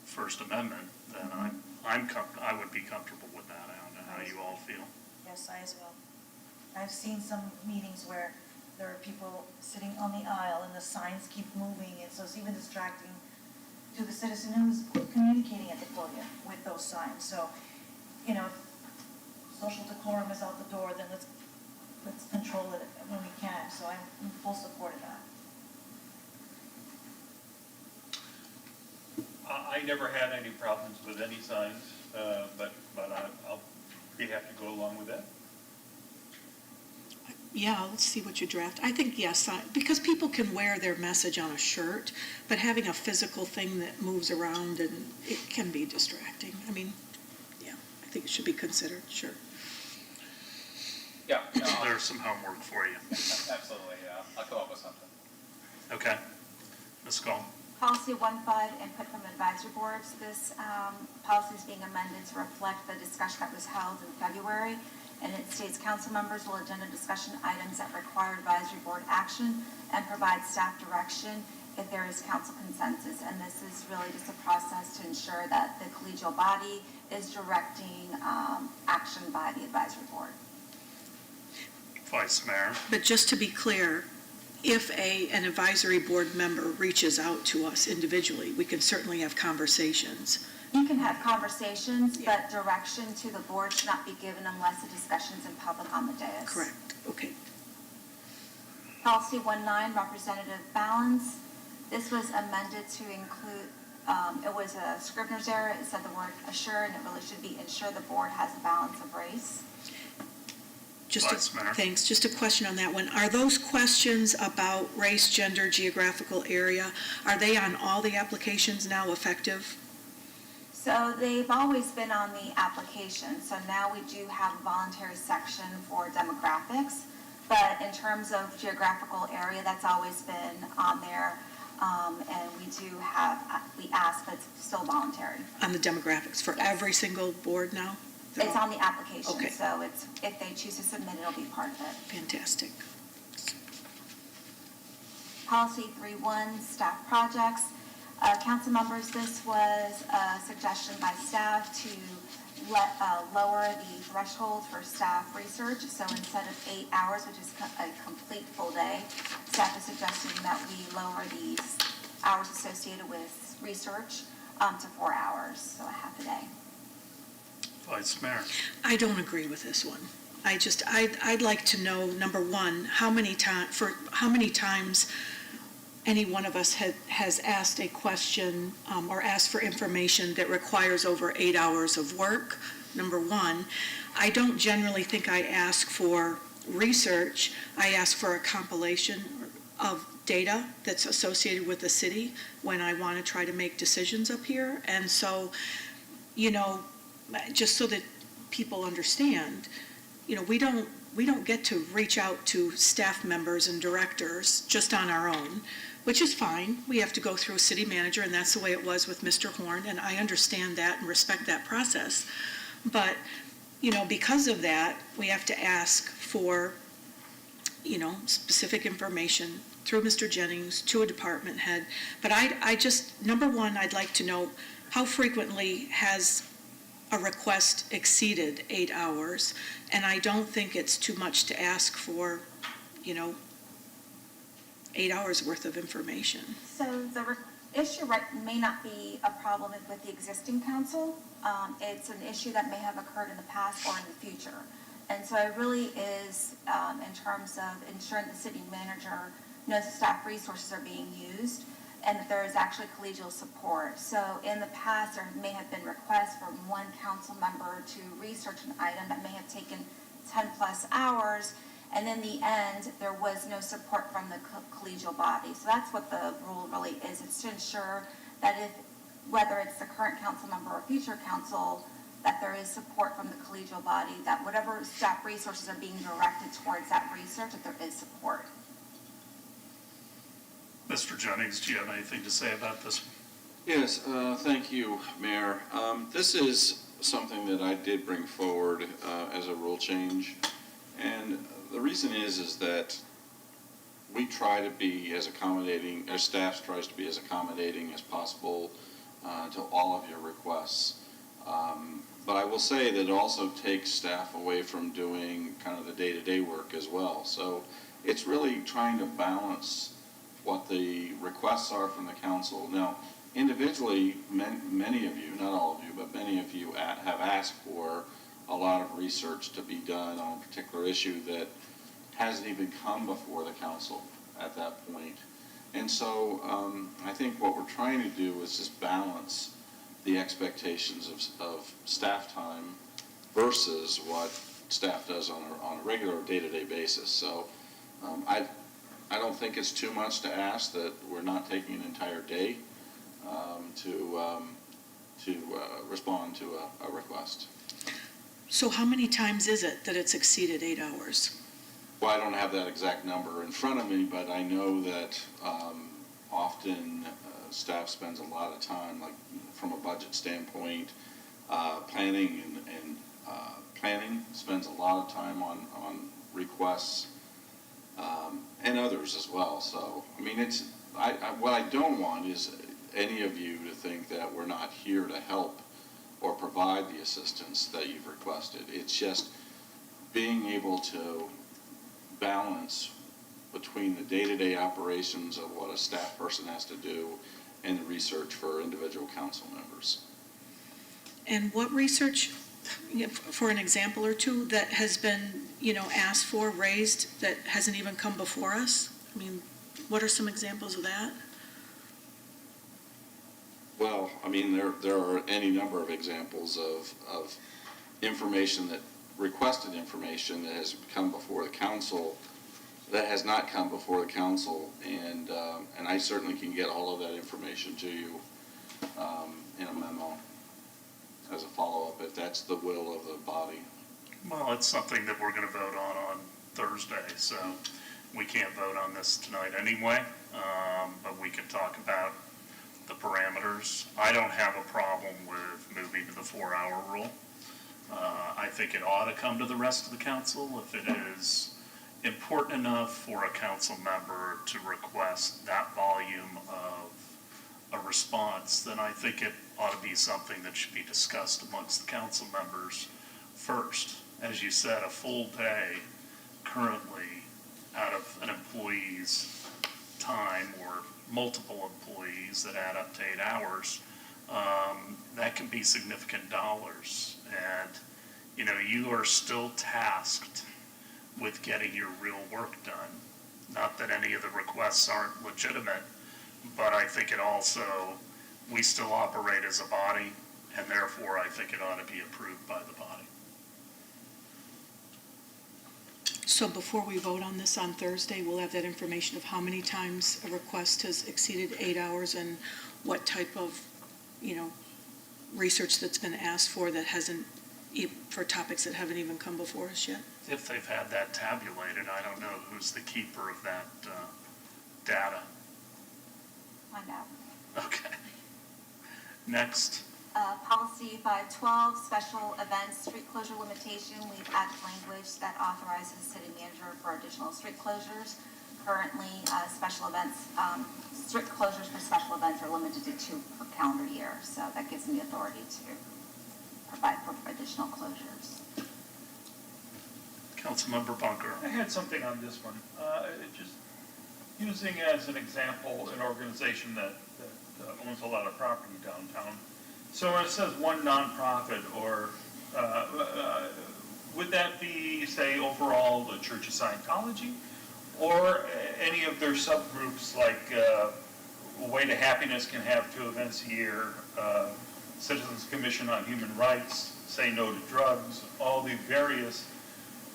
First Amendment, then I would be comfortable with that. I don't know how you all feel.
Yes, I as well. I've seen some meetings where there are people sitting on the aisle and the signs keep moving, and so it's even distracting to the citizen who's communicating at the podium with those signs. So, you know, if social decorum is out the door, then let's control it when we can. So I'm in full support of that.
I never had any problems with any signs, but I'll be happy to go along with that.
Yeah, let's see what you draft. I think, yes, because people can wear their message on a shirt, but having a physical thing that moves around, and it can be distracting. I mean, yeah, I think it should be considered, sure.
Yeah.
There's some homework for you.
Absolutely, I'll come up with something.
Okay. Ms. Gall.
Policy 15, input from advisory boards. This policy is being amended to reflect the discussion that was held in February. And it states council members will agenda discussion items that require advisory board action and provide staff direction if there is council consensus. And this is really just a process to ensure that the collegial body is directing action by the advisory board.
Vice Mayor.
But just to be clear, if an advisory board member reaches out to us individually, we can certainly have conversations.
You can have conversations, but direction to the board should not be given unless the discussion's in public on the dais.
Correct, okay.
Policy 19, representative balance. This was amended to include, it was a Scrivener's error. It said the word assure, and it really should be ensure the board has a balance of race.
Thanks. Just a question on that one. Are those questions about race, gender, geographical area, are they on all the applications now effective?
So they've always been on the application. So now we do have a voluntary section for demographics. But in terms of geographical area, that's always been on there. And we ask, but it's still voluntary.
On the demographics for every single board now?
It's on the application,
Okay.
so if they choose to submit, it'll be part of it.
Fantastic.
Policy 3.1, staff projects. Council members, this was a suggestion by staff to lower the threshold for staff research. So instead of 8 hours, which is a complete full day, staff is suggesting that we lower the hours associated with research to 4 hours, so a half a day.
Vice Mayor.
I don't agree with this one. I'd like to know, number one, how many times any one of us has asked a question or asked for information that requires over 8 hours of work, number one. I don't generally think I ask for research. I ask for a compilation of data that's associated with the city when I want to try to make decisions up here. And so, just so that people understand, we don't get to reach out to staff members and directors just on our own, which is fine. We have to go through a city manager, and that's the way it was with Mr. Horn, and I understand that and respect that process. But, because of that, we have to ask for, specific information through Mr. Jennings to a department head. But number one, I'd like to know how frequently has a request exceeded 8 hours, and I don't think it's too much to ask for, 8 hours worth of information.
So the issue may not be a problem with the existing council. It's an issue that may have occurred in the past or in the future. And so it really is in terms of ensuring the city manager knows the staff resources are being used and that there is actually collegial support. So in the past, there may have been requests from one council member to research an item that may have taken 10 plus hours, and in the end, there was no support from the collegial body. So that's what the rule really is. It's to ensure that whether it's the current council member or future council, that there is support from the collegial body, that whatever staff resources are being directed towards that research, that there is support.
Mr. Jennings, do you have anything to say about this?
Yes, thank you, Mayor. This is something that I did bring forward as a rule change. And the reason is that we try to be as accommodating, our staff tries to be as accommodating as possible to all of your requests. But I will say that it also takes staff away from doing kind of the day-to-day work as well. So it's really trying to balance what the requests are from the council. Now, individually, many of you, not all of you, but many of you have asked for a lot of research to be done on a particular issue that hasn't even come before the council at that point. And so I think what we're trying to do is just balance the expectations of staff time versus what staff does on a regular day-to-day basis. So I don't think it's too much to ask that we're not taking an entire day to respond to a request.
So how many times is it that it's exceeded 8 hours?
Well, I don't have that exact number in front of me, but I know that often staff spends a lot of time, like from a budget standpoint, planning and planning spends a lot of time on requests and others as well. So, I mean, what I don't want is any of you to think that we're not here to help or provide the assistance that you've requested. It's just being able to balance between the day-to-day operations of what a staff person has to do and the research for individual council members.
And what research, for an example or two, that has been, asked for, raised, that hasn't even come before us? I mean, what are some examples of that?
Well, I mean, there are any number of examples of information requested information that has come before the council that has not come before the council, and I certainly can get all of that information to you in a memo as a follow-up if that's the will of the body.
Well, it's something that we're going to vote on Thursday, so we can't vote on this tonight anyway, but we can talk about the parameters. I don't have a problem with moving to the 4-hour rule. I think it ought to come to the rest of the council if it is important enough for a council member to request that volume of a response, then I think it ought to be something that should be discussed amongst the council members first. As you said, a full day currently out of an employee's time or multiple employees that add up to 8 hours, that can be significant dollars. And, you know, you are still tasked with getting your real work done. Not that any of the requests aren't legitimate, but I think it also, we still operate as a body, and therefore I think it ought to be approved by the body.
So before we vote on this on Thursday, we'll have that information of how many times a request has exceeded 8 hours and what type of, research that's been asked for that hasn't, for topics that haven't even come before us yet.
If they've had that tabulated, I don't know who's the keeper of that data.
Find out.
Okay. Next.
Policy 512, special events, street closure limitation. We've added language that authorizes the city manager for additional street closures. Currently, special events, street closures for special events are limited to 2 per calendar year. So that gives me authority to provide for additional closures.
Councilmember Bunker.
I had something on this one. Just using as an example an organization that owns a lot of property downtown. So when it says one nonprofit, or would that be, say, overall the Church of Scientology, or any of their subgroups like Way to Happiness can have 2 events a year, Citizens Commission on Human Rights, Say No to Drugs, all the various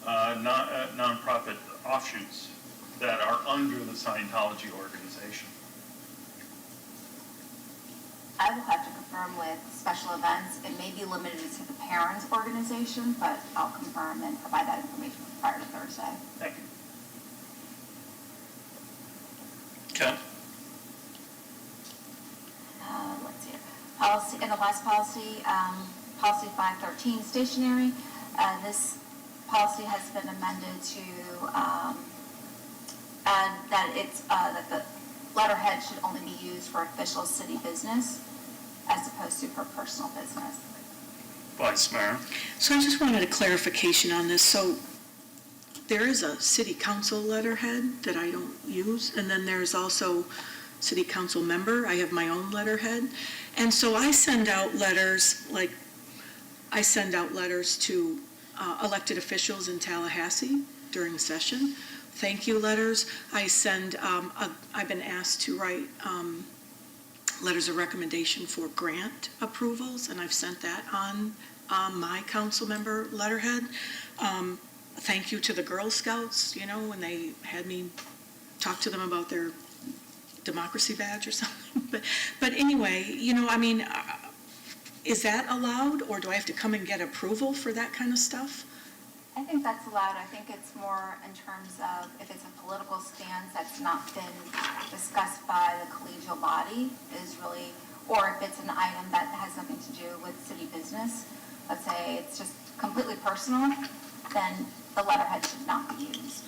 nonprofit offshoots that are under the Scientology organization?
I will have to confirm with special events. It may be limited to the parents' organization, but I'll confirm and provide that information prior to Thursday.
Thank you.
Ken?
Let's see. Policy, and the last policy, policy 513, stationery. This policy has been amended to add that it's that the letterhead should only be used for official city business as opposed to for personal business.
Vice Mayor.
So I just wanted a clarification on this. So there is a city council letterhead that I don't use, and then there's also city council member. I have my own letterhead. And so I send out letters, to elected officials in Tallahassee during session. Thank you letters. I send, I've been asked to write letters of recommendation for grant approvals, and I've sent that on my council member letterhead. Thank you to the Girl Scouts, when they had me talk to them about their democracy badge or something. But anyway, is that allowed, or do I have to come and get approval for that kind of stuff?
I think that's allowed. I think it's more in terms of if it's a political stance that's not been discussed by the collegial body is really, or if it's an item that has nothing to do with city business, let's say it's just completely personal, then the letterhead should not be used.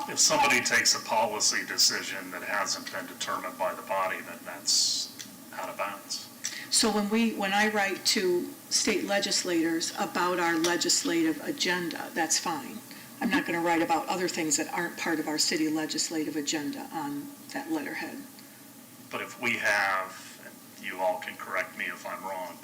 If somebody takes a policy decision that hasn't been determined by the body, then that's out of bounds.
So when I write to state legislators about our legislative agenda, that's fine. I'm not going to write about other things that aren't part of our city legislative agenda on that letterhead.
But if we have, and you all can correct me if I'm wrong,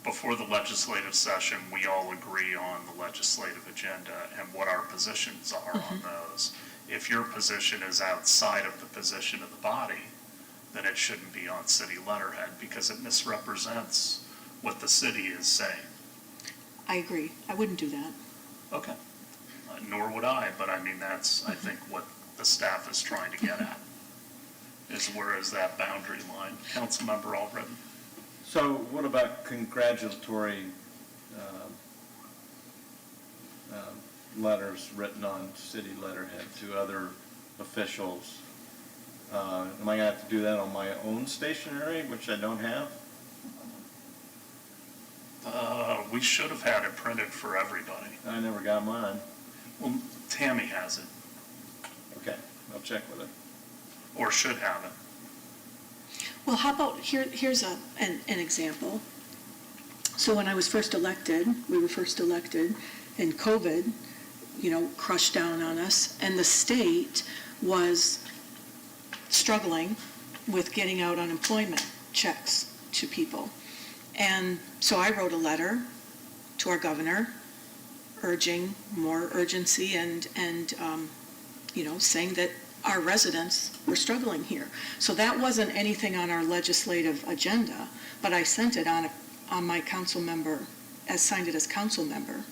before the legislative session, we all agree on the legislative agenda and what our positions are on those. If your position is outside of the position of the body, then it shouldn't be on city letterhead because it misrepresents what the city is saying.
I agree. I wouldn't do that.
Okay. Nor would I, but I mean, that's, I think, what the staff is trying to get at, is where is that boundary line? Councilmember Albritton.
So what about congratulatory
letters written on city letterhead to other officials. Am I gonna have to do that on my own stationery, which I don't have?
We should have had it printed for everybody.
I never got mine.
Well, Tammy has it,
Okay, I'll check with her.
or should have it.
Well, how about, here's an example. So when I was first elected, we were first elected, and COVID, crushed down on us, and the state was struggling with getting out unemployment checks to people. And so I wrote a letter to our governor urging more urgency and saying that our residents were struggling here. So that wasn't anything on our legislative agenda, but I sent it on my council member, signed it as council member.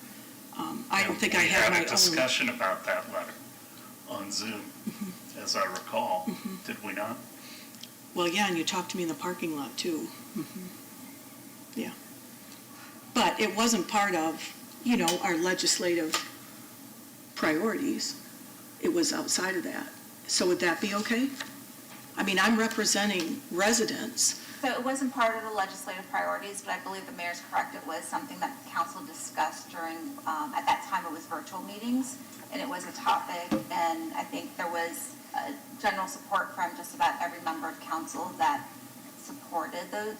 I don't think I had my own.
We had a discussion about that letter on Zoom, as I recall. Did we not?
Well, yeah, and you talked to me in the parking lot, too. Yeah. But it wasn't part of, our legislative priorities. It was outside of that. So would that be okay? I mean, I'm representing residents.
So it wasn't part of the legislative priorities, but I believe the mayor's correct. It was something that the council discussed during, at that time it was virtual meetings, and it was a topic, and I think there was general support from just about every member of council that supported those,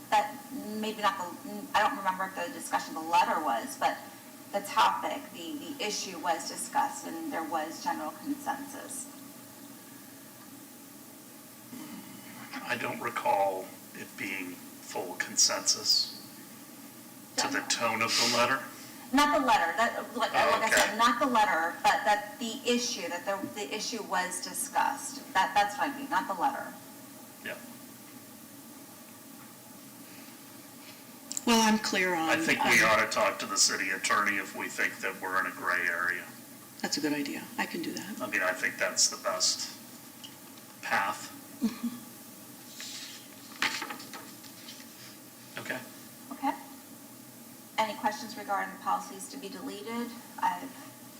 that maybe not I don't remember if the discussion of the letter was, but the topic, the issue was discussed, and there was general consensus.
I don't recall it being full consensus to the tone of the letter.
Not the letter, like I
Okay.
said, not the letter, but that the issue, that the issue was discussed. That's what I mean, not the letter.
Yeah.
Well, I'm clear on.
I think we ought to talk to the city attorney if we think that we're in a gray area.
That's a good idea. I can do that.
I mean, I think that's the best path. Okay.
Okay. Any questions regarding the policies to be deleted?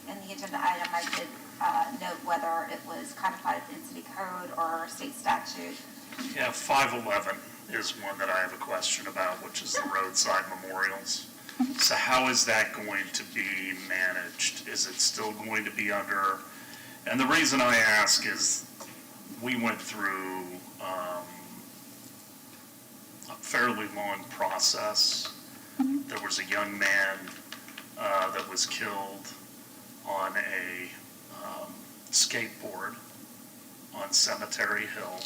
In the agenda item, I did note whether it was codified in city code or state statute.
Yeah, 511 is one that I have a question about, which is the roadside memorials. So how is that going to be managed? Is it still going to be under, and the reason I ask is we went through a fairly long process. There was a young man that was killed on a skateboard on Cemetery Hill,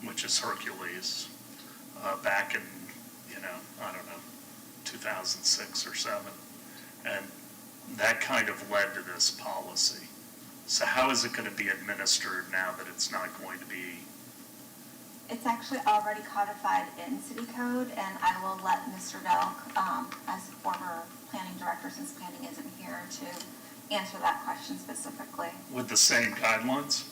which is Hercules, back in, I don't know, 2006 or 7. And that kind of led to this policy. So how is it going to be administered now that it's not going to be?
It's actually already codified in city code, and I will let Mr. Delk, as the former planning director, since planning isn't here, to answer that question specifically.
With the same guidelines?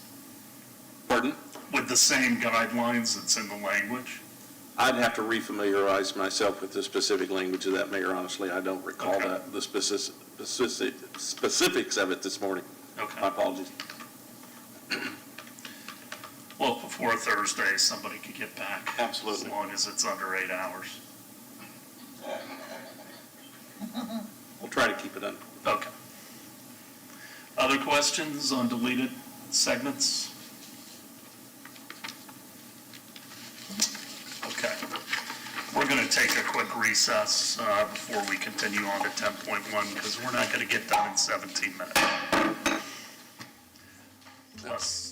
Pardon?
With the same guidelines that's in the language?
I'd have to refamiliarize myself with the specific language of that, Mayor. Honestly, I don't recall
Okay.
the specifics of it this morning.
Okay.
My apologies.
Well, before Thursday, somebody could get back.
Absolutely.
As long as it's under 8 hours.
We'll try to keep it under.
Okay. Other questions on deleted segments? Okay. We're going to take a quick recess before we continue on to 10.1 because we're not going to get done in 17 minutes. Plus,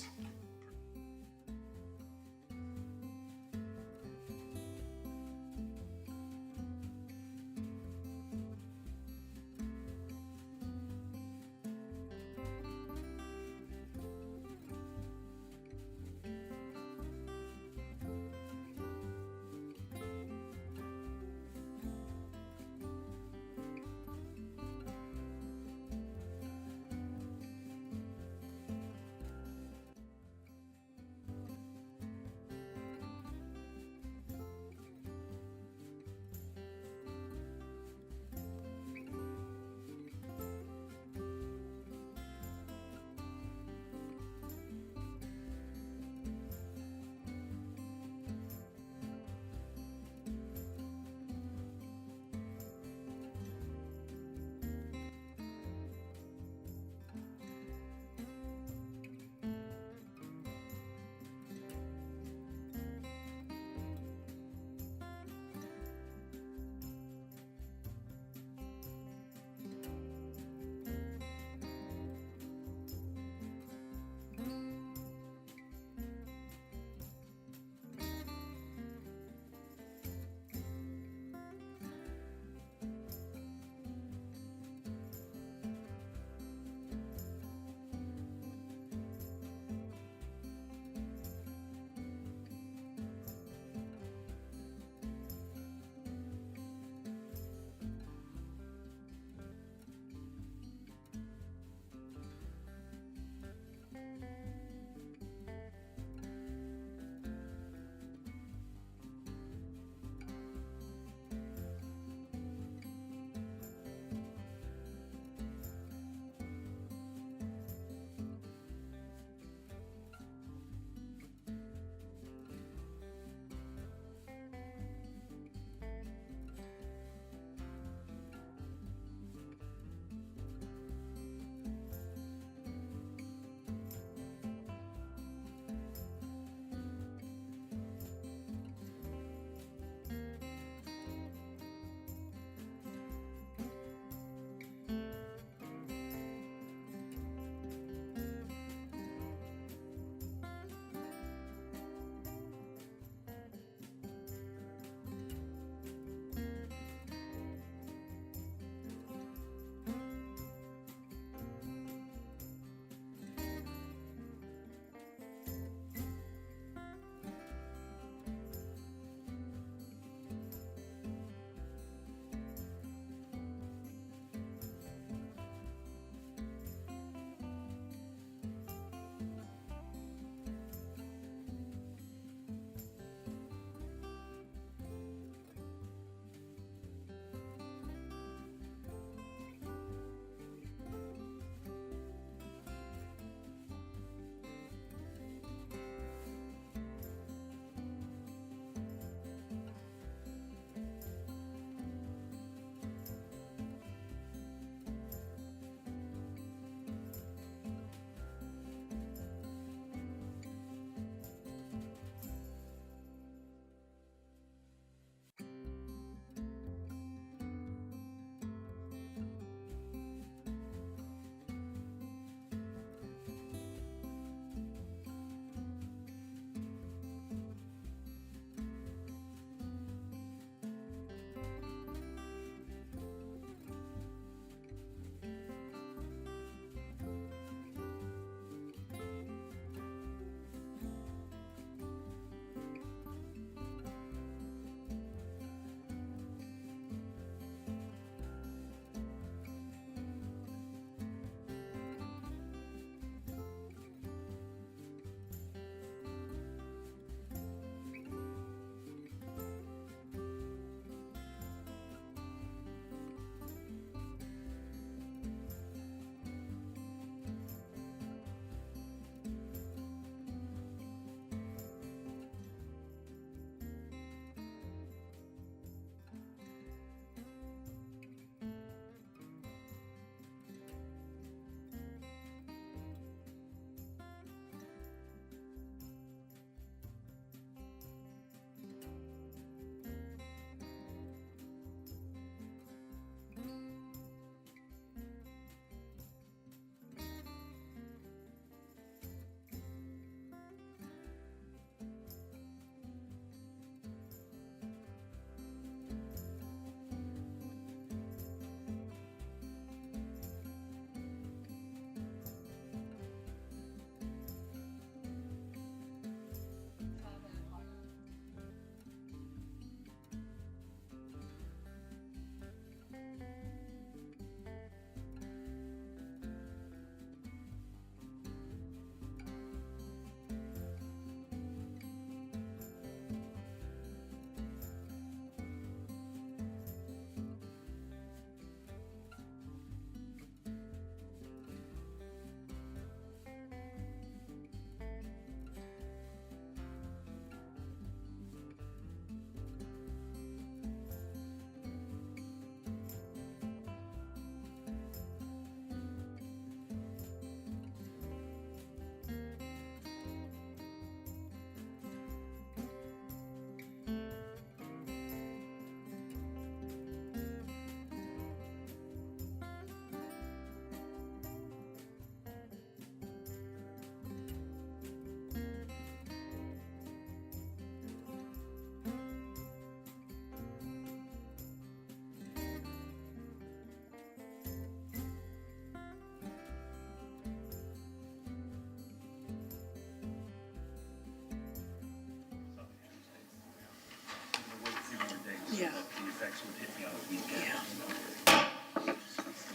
effects would hit me on the weekend.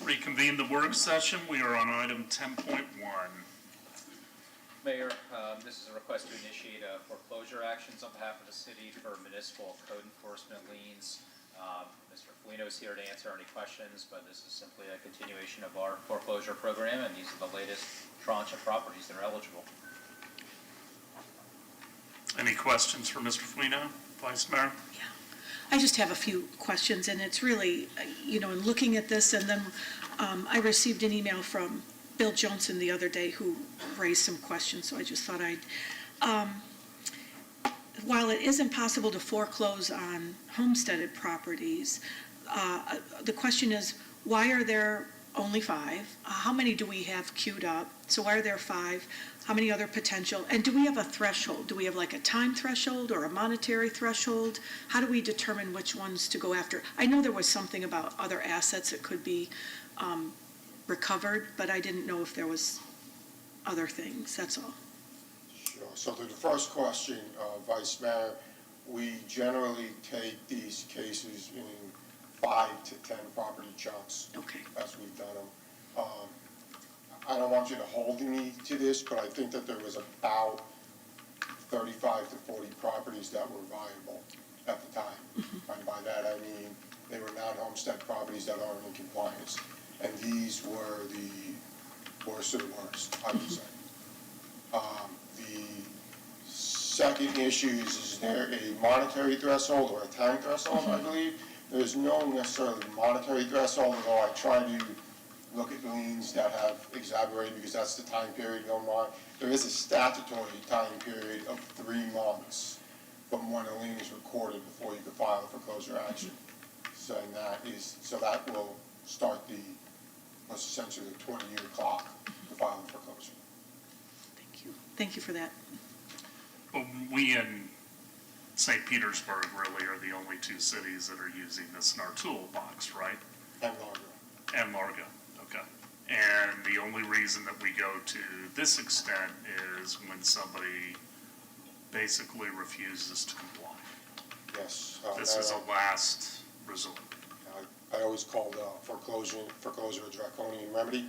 Reconvene the work session. We are on item 10.1.
Mayor, this is a request to initiate foreclosure actions on behalf of the city for municipal code enforcement liens. Mr. Felino is here to answer any questions, but this is simply a continuation of our foreclosure program, and these are the latest tranche of properties that are eligible.
Any questions for Mr. Felino, Vice Mayor?
I just have a few questions, and it's really, in looking at this, and then I received an email from Bill Johnson the other day who raised some questions, so I just thought while it is impossible to foreclose on homesteaded properties, the question is, why are there only 5? How many do we have queued up? So why are there 5? How many other potential? And do we have a threshold? Do we have like a time threshold or a monetary threshold? How do we determine which ones to go after? I know there was something about other assets that could be recovered, but I didn't know if there was other things, that's all.
Sure. So to the first question, Vice Mayor, we generally take these cases in 5 to 10 property chunks.
Okay.
As we've done them. I don't want you to hold me to this, but I think that there was about 35 to 40 properties that were viable at the time. And by that I mean they were not homestead properties that aren't in compliance. And these were the worst of the worst, I would say. The second issue is there a monetary threshold or a time threshold, I believe? There's no necessarily monetary threshold, although I try to look at liens that have exaggerated because that's the time period going on. There is a statutory time period of 3 months from when a lien is recorded before you can file a foreclosure action. So that will start essentially the 20-year clock to file a foreclosure.
Thank you for that.
Well, we in St. Petersburg really are the only 2 cities that are using this in our toolbox, right?
And Largo.
And Largo, okay. And the only reason that we go to this extent is when somebody basically refuses to comply.
Yes.
This is a last resort.
I always call foreclosure a draconian remedy,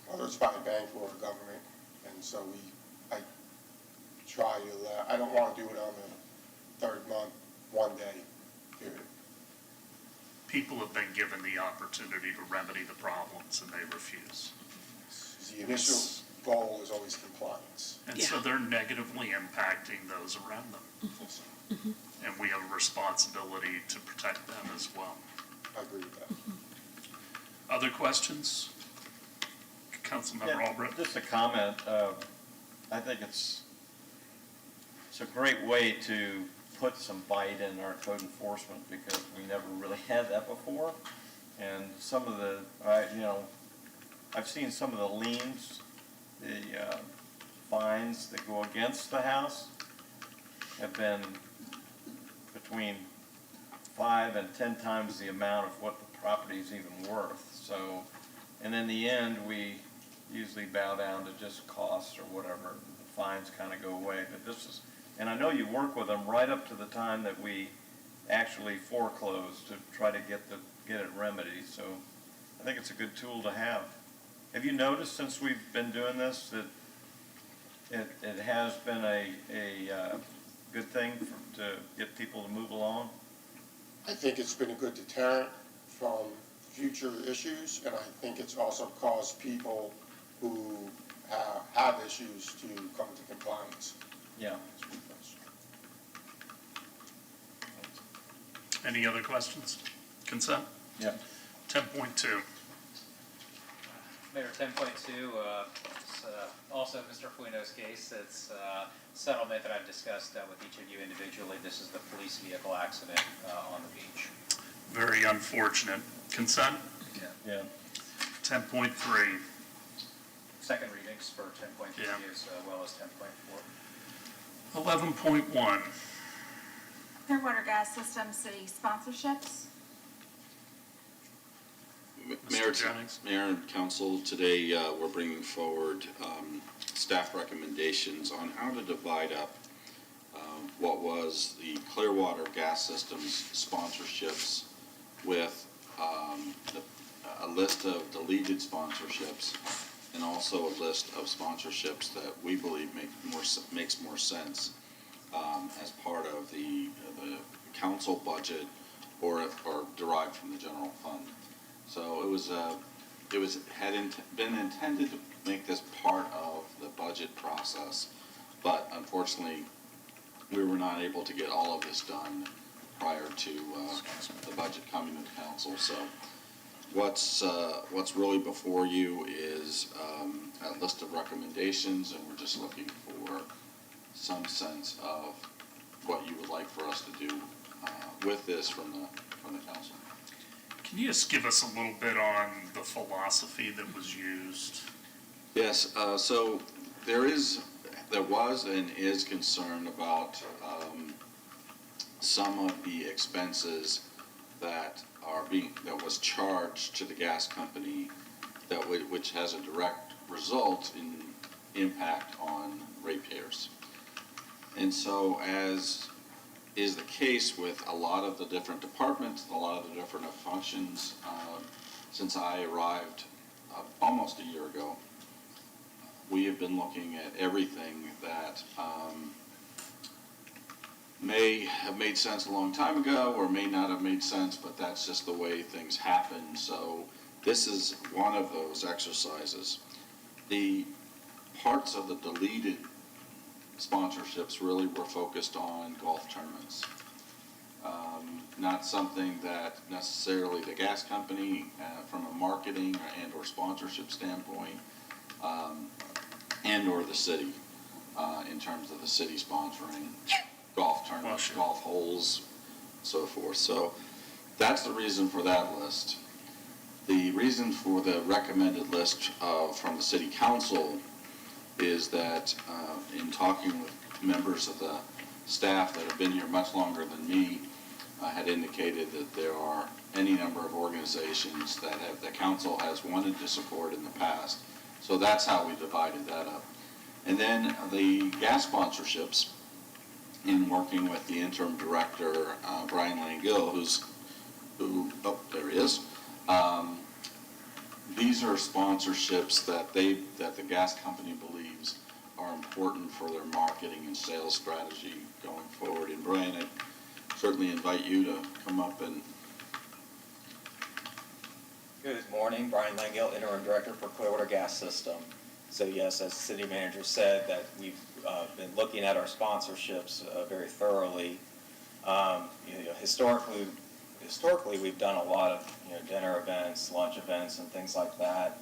whether it's by a bank or a government. And so I try to, I don't want to do it on the 3rd month, 1 day period.
People have been given the opportunity to remedy the problems and they refuse.
The initial goal is always compliance.
And so they're negatively impacting those around them. And we have a responsibility to protect them as well.
I agree with that.
Other questions? Councilmember Albrecht?
Just a comment. I think it's a great way to put some bite in our code enforcement because we never really had that before. And some of the, I've seen some of the liens, the fines that go against the house have been between 5 and 10 times the amount of what the property is even worth. So, and in the end, we usually bow down to just costs or whatever. The fines kind of go away. But this is, and I know you work with them right up to the time that we actually foreclose to try to get it remedied. So I think it's a good tool to have. Have you noticed since we've been doing this that it has been a good thing to get people to move along?
I think it's been a good deterrent from future issues, and I think it's also caused people who have issues to come to compliance.
Yeah.
Any other questions? Consent?
Yeah.
10.2.
Mayor, 10.2, also Mr. Fuino's case. It's a settlement that I've discussed with each of you individually. This is the police vehicle accident on the beach.
Very unfortunate. Consent?
Yeah.
10.3.
Second readings for 10.3 as well as 10.4.
11.1.
Clearwater Gas System City sponsorships.
Mayor and Council, today we're bringing forward staff recommendations on how to divide up what was the Clearwater Gas Systems sponsorships with a list of deleted sponsorships and also a list of sponsorships that we believe makes more sense as part of the council budget or derived from the general fund. So been intended to make this part of the budget process, but unfortunately, we were not able to get all of this done prior to the budget coming to council. So what's really before you is a list of recommendations, and we're just looking for some sense of what you would like for us to do with this from the council.
Can you just give us a little bit on the philosophy that was used?
Yes, so there was and is concern about some of the expenses that was charged to the gas company which has a direct result in impact on ratepayers. And so, as is the case with a lot of the different departments, a lot of the different functions, since I arrived almost a year ago, we have been looking at everything that may have made sense a long time ago or may not have made sense, but that's just the way things happen. So this is one of those exercises. The parts of the deleted sponsorships really were focused on golf tournaments. Not something that necessarily the gas company, from a marketing and or sponsorship standpoint, and or the city, in terms of the city sponsoring golf tournaments, golf holes, so forth. So that's the reason for that list. The reason for the recommended list from the city council is that in talking with members of the staff that have been here much longer than me, had indicated that there are any number of organizations that the council has wanted to support in the past. So that's how we divided that up. And then the gas sponsorships, in working with the interim director, Brian Langill, there he is. These are sponsorships that the gas company believes are important for their marketing and sales strategy going forward. And Brian, I certainly invite you to come up and.
Good morning, Brian Langill, interim director for Clearwater Gas System. So yes, as the city manager said, that we've been looking at our sponsorships very thoroughly. Historically, we've done a lot of dinner events, lunch events, and things like that,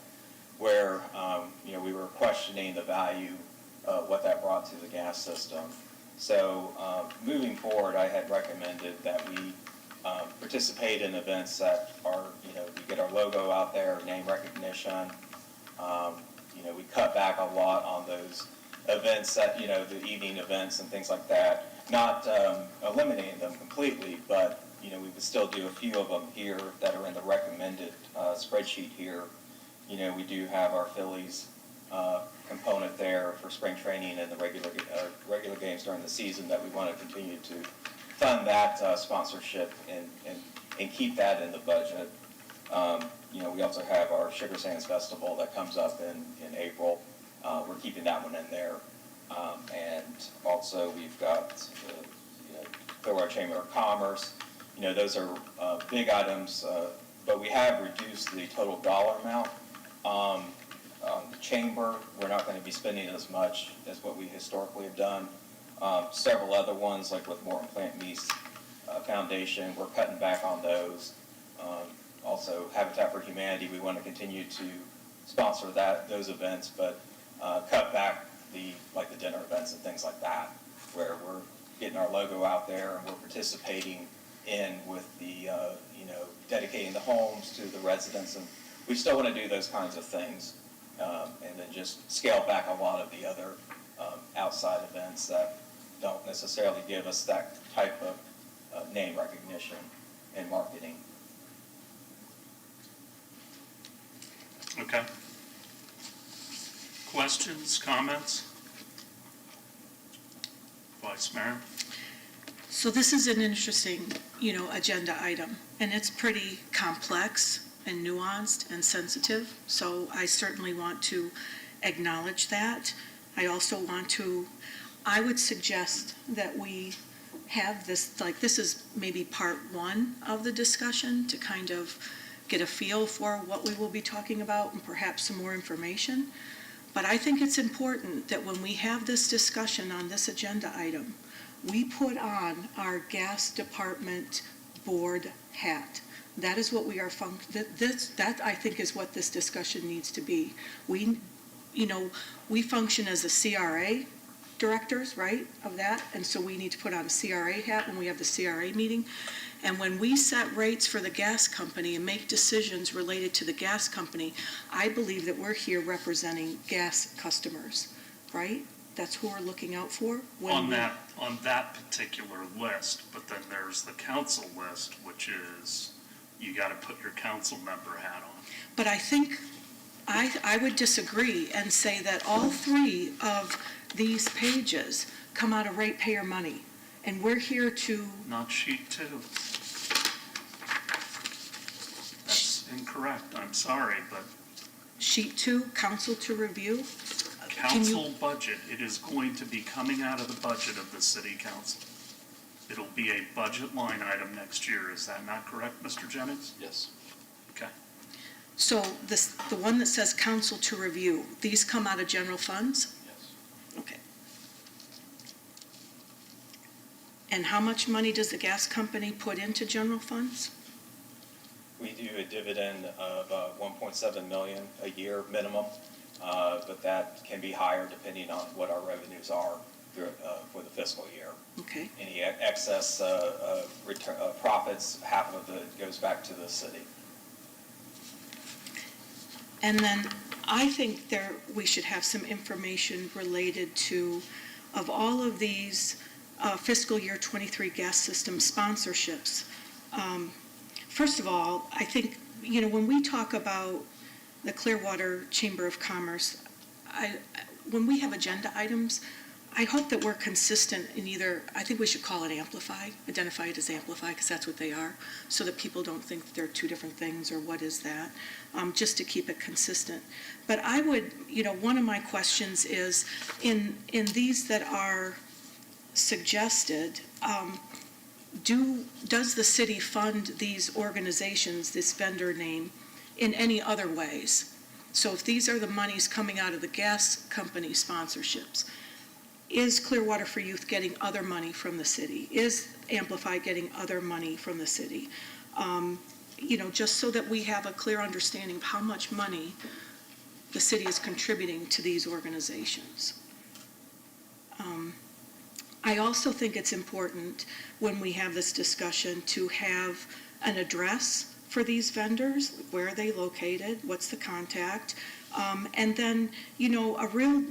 where we were questioning the value of what that brought to the gas system. So moving forward, I had recommended that we participate in events that are, we get our logo out there, name recognition. We cut back a lot on those events that, the evening events and things like that. Not eliminating them completely, but, we would still do a few of them here that are in the recommended spreadsheet here. We do have our Phillies component there for spring training and the regular games during the season that we want to continue to fund that sponsorship and keep that in the budget. We also have our Sugar Sands Festival that comes up in April. We're keeping that one in there. And also we've got the Clearwater Chamber of Commerce. Those are big items, but we have reduced the total dollar amount. The chamber, we're not going to be spending as much as what we historically have done. Several other ones, like with Morton Plant Meats Foundation, we're cutting back on those. Also, Habitat for Humanity, we want to continue to sponsor those events, but cut back the dinner events and things like that, where we're getting our logo out there and we're participating with the, dedicating the homes to the residents, and we still want to do those kinds of things, and then just scale back a lot of the other outside events that don't necessarily give us that type of name recognition and marketing.
Okay. Questions, comments? Vice Mayor?
So this is an interesting agenda item. And it's pretty complex and nuanced and sensitive, so I certainly want to acknowledge that. I would suggest that we have this, like, this is maybe part one of the discussion to kind of get a feel for what we will be talking about and perhaps some more information. But I think it's important that when we have this discussion on this agenda item, we put on our gas department board hat. That is what we are, that I think is what this discussion needs to be. We function as a CRA directors, right, of that, and so we need to put on a CRA hat when we have the CRA meeting. And when we set rates for the gas company and make decisions related to the gas company, I believe that we're here representing gas customers, right? That's who we're looking out for.
On that particular list, but then there's the council list, which is, you gotta put your council member hat on.
But I think, I would disagree and say that all three of these pages come out of ratepayer money. And we're here to...
Not sheet 2. That's incorrect, I'm sorry, but...
Sheet 2, council to review?
Council budget, it is going to be coming out of the budget of the city council. It'll be a budget line item next year, is that not correct, Mr. Jennings?
Yes.
Okay.
So the one that says council to review, these come out of general funds?
Yes.
Okay. And how much money does the gas company put into general funds?
We do a dividend of 1.7 million a year minimum, but that can be higher depending on what our revenues are for the fiscal year.
Okay.
Any excess profits, half of it goes back to the city.
And then I think we should have some information related to, of all of these fiscal year 23 gas system sponsorships. First of all, I think, when we talk about the Clearwater Chamber of Commerce, when we have agenda items, I hope that we're consistent in either, I think we should call it Amplify, identify it as Amplify, because that's what they are, so that people don't think that they're two different things or what is that, just to keep it consistent. But I would, one of my questions is, in these that are suggested, does the city fund these organizations, this vendor name, in any other ways? So if these are the monies coming out of the gas company sponsorships, is Clearwater for Youth getting other money from the city? Is Amplify getting other money from the city? Just so that we have a clear understanding of how much money the city is contributing to these organizations. I also think it's important when we have this discussion to have an address for these vendors. Where are they located? What's the contact? And then, a real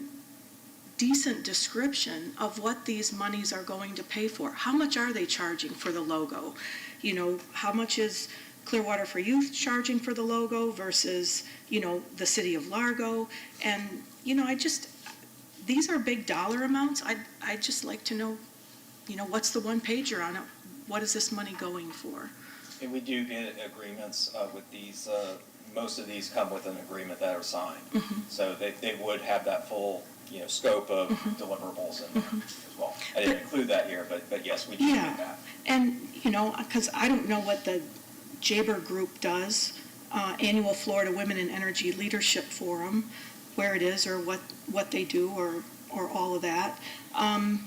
decent description of what these monies are going to pay for. How much are they charging for the logo? How much is Clearwater for Youth charging for the logo versus, the city of Largo? And, these are big dollar amounts. I'd just like to know, what's the one pager on it? What is this money going for?
And we do get agreements with these, most of these come with an agreement that are signed.
Mm-hmm.
So they would have that full, scope of deliverables in there as well. I didn't include that here, but yes, we do get that.
And, because I don't know what the JABER group does, Annual Florida Women in Energy Leadership Forum, where it is or what they do or all of that. And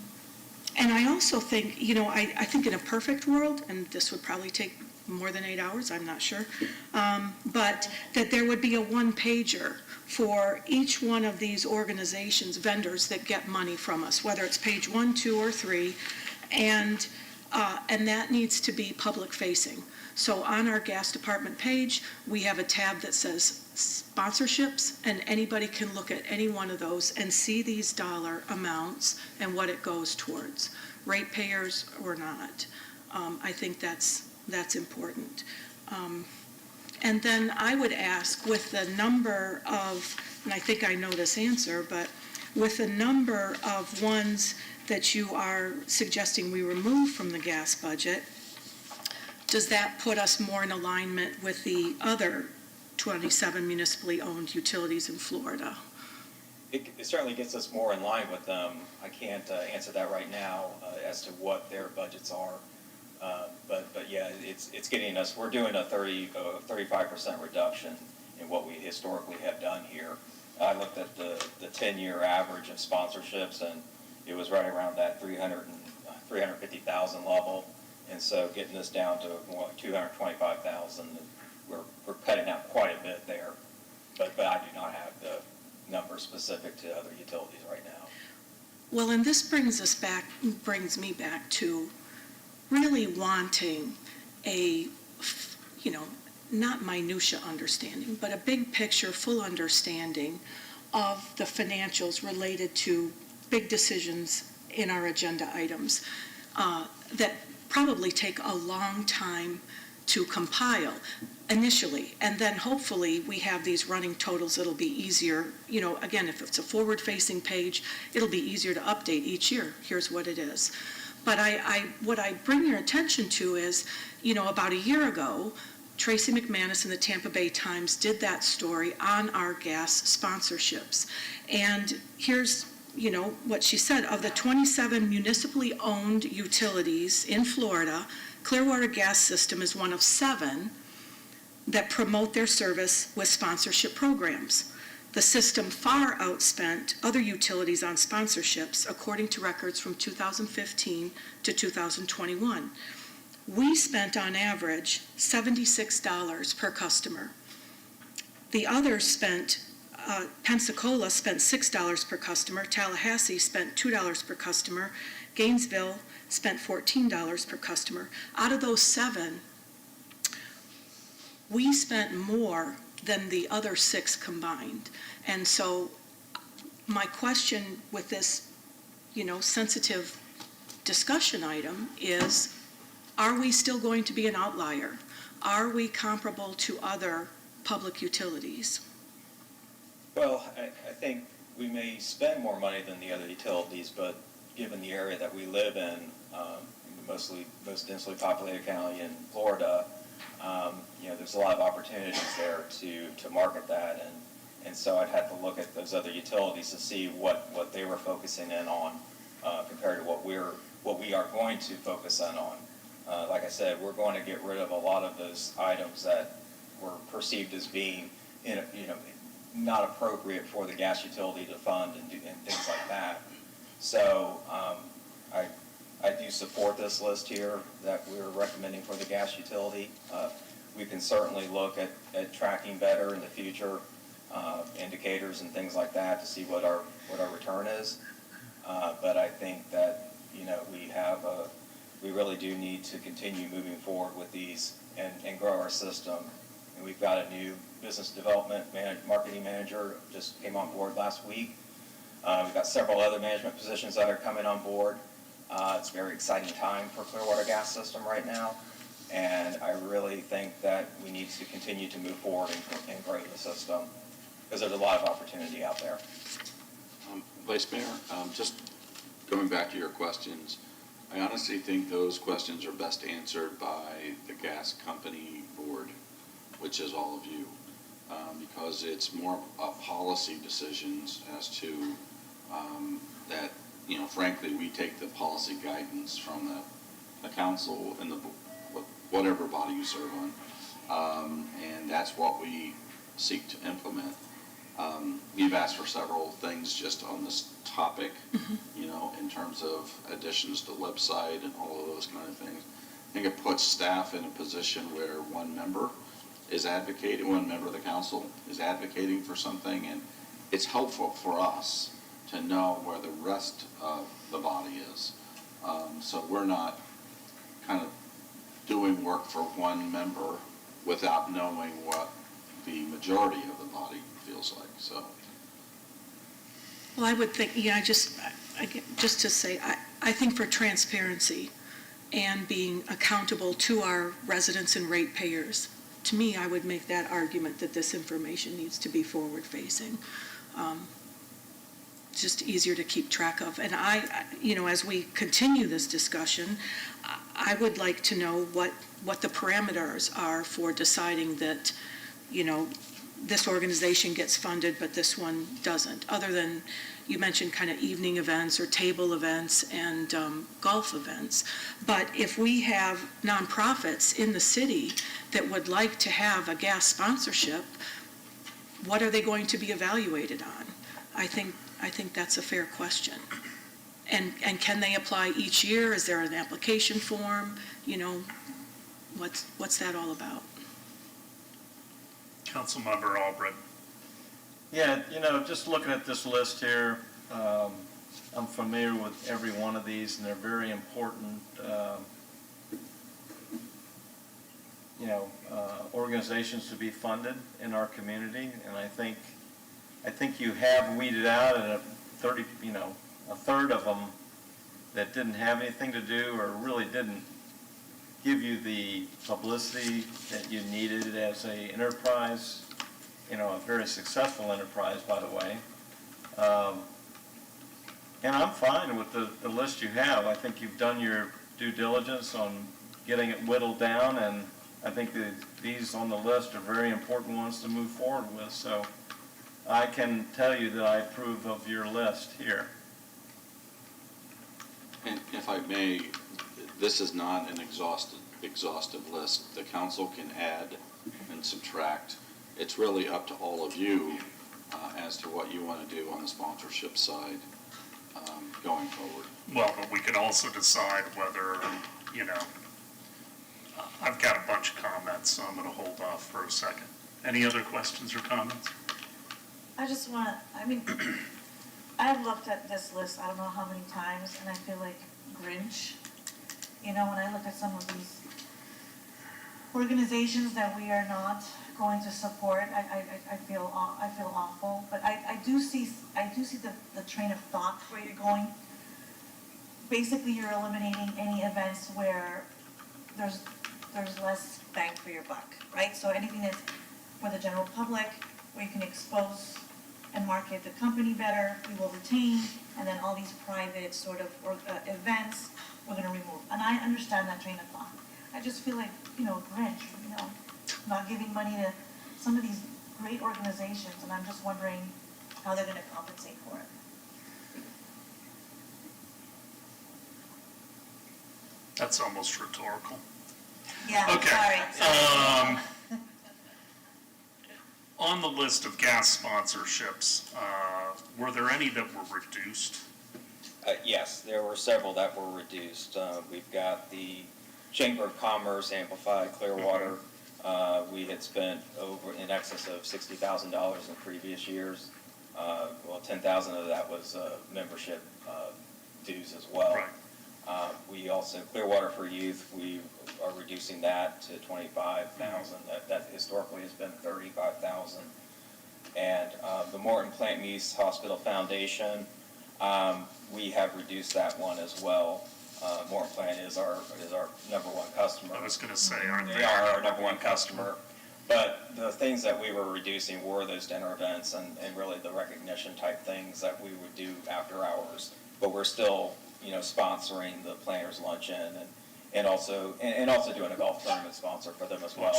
I also think, I think in a perfect world, and this would probably take more than 8 hours, I'm not sure, but that there would be a one-pager for each one of these organizations, vendors that get money from us, whether it's page 1, 2, or 3, and that needs to be public-facing. So on our gas department page, we have a tab that says sponsorships, and anybody can look at any one of those and see these dollar amounts and what it goes towards, ratepayers or not. I think that's important. And then I would ask, with the number of, and I think I know this answer, but with the number of ones that you are suggesting we remove from the gas budget, does that put us more in alignment with the other 27 municipally owned utilities in Florida?
It certainly gets us more in line with them. I can't answer that right now as to what their budgets are. But yeah, it's getting us, we're doing a 35% reduction in what we historically have done here. I looked at the 10-year average of sponsorships, and it was right around that 350,000 level. And so getting this down to more like 225,000, we're cutting out quite a bit there. But I do not have the numbers specific to other utilities right now.
Well, and this brings me back to really wanting a, not minutia understanding, but a big picture, full understanding of the financials related to big decisions in our agenda items that probably take a long time to compile initially, and then hopefully we have these running totals. It'll be easier, again, if it's a forward-facing page, it'll be easier to update each year. Here's what it is. But what I bring your attention to is, about a year ago, Tracy McManus in the Tampa Bay Times did that story on our gas sponsorships. And here's, what she said. Of the 27 municipally owned utilities in Florida, Clearwater Gas System is one of 7 that promote their service with sponsorship programs. The system far outspent other utilities on sponsorships, according to records from 2015 to 2021. We spent on average $76 per customer. The others spent, Pensacola spent $6 per customer, Tallahassee spent $2 per customer, Gainesville spent $14 per customer. Out of those 7, we spent more than the other 6 combined. And so my question with this, sensitive discussion item is, are we still going to be an outlier? Are we comparable to other public utilities?
Well, I think we may spend more money than the other utilities, but given the area that we live in, most densely populated county in Florida, there's a lot of opportunities there to market that, and so I'd have to look at those other utilities to see what they were focusing in on compared to what we are going to focus in on. Like I said, we're going to get rid of a lot of those items that were perceived as being, not appropriate for the gas utility to fund and things like that. So I do support this list here that we're recommending for the gas utility. We can certainly look at tracking better in the future, indicators and things like that to see what our return is. But I think that we really do need to continue moving forward with these and grow our system. And we've got a new business development marketing manager just came on board last week. We've got several other management positions that are coming on board. It's a very exciting time for Clearwater Gas System right now, and I really think that we need to continue to move forward and grow the system because there's a lot of opportunity out there.
Vice Mayor, just going back to your questions, I honestly think those questions are best answered by the gas company board, which is all of you, because it's more of policy decisions as to that, frankly, we take the policy guidance from the council and whatever body you serve on, and that's what we seek to implement. You've asked for several things just on this topic, in terms of additions to the website and all of those kind of things. I think it puts staff in a position where one member of the council is advocating for something, and it's helpful for us to know where the rest of the body is. So we're not kind of doing work for one member without knowing what the majority of the body feels like, so.
Well, I would think, just to say, I think for transparency and being accountable to our residents and ratepayers, to me, I would make that argument that this information needs to be forward-facing. Just easier to keep track of. And as we continue this discussion, I would like to know what the parameters are for deciding that, this organization gets funded, but this one doesn't, other than, you mentioned kind of evening events or table events and golf events. But if we have nonprofits in the city that would like to have a gas sponsorship, what are they going to be evaluated on? I think that's a fair question. And can they apply each year? Is there an application form? What's that all about?
Councilmember Albrecht.
Yeah, just looking at this list here, I'm familiar with every one of these, and they're very important, organizations to be funded in our community. And I think you have weeded out a third of them that didn't have anything to do or really didn't give you the publicity that you needed as a enterprise, a very successful enterprise, by the way. And I'm fine with the list you have. I think you've done your due diligence on getting it whittled down, and I think that these on the list are very important ones to move forward with. So I can tell you that I approve of your list here.
And if I may, this is not an exhaustive list. The council can add and subtract. It's really up to all of you as to what you want to do on the sponsorship side going forward.
Well, but we can also decide whether, I've got a bunch of comments, so I'm going to hold off for a second. Any other questions or comments?
I've looked at this list, I don't know how many times, and I feel like Grinch. When I look at some of these organizations that we are not going to support, I feel awful. But I do see the train of thought where you're going. Basically, you're eliminating any events where there's less bang for your buck, right? So anything that's for the general public, where you can expose and market the company better, we will retain, and then all these private sort of events, we're going to remove. And I understand that train of thought. I just feel like, Grinch, not giving money to some of these great organizations, and I'm just wondering how they're going to compensate for it.
That's almost rhetorical.
Yeah,
Okay.
sorry.
On the list of gas sponsorships, were there any that were reduced?
Yes, there were several that were reduced. We've got the Chamber of Commerce, Amplified, Clearwater. We had spent over in excess of $60,000 in previous years. Well, $10,000 of that was membership dues as well.
Right.
We also, Clearwater for Youth, we are reducing that to $25,000. That historically has been $35,000. And the Morton Plant Mease Hospital Foundation, we have reduced that one as well. Morton Plant is our number one customer.
I was going to say, aren't
They are our number one customer. But the things that we were reducing were those dinner events and really the recognition type things that we would do after hours. But we're still, sponsoring the Planners Luncheon and also doing a golf tournament sponsor for them as well.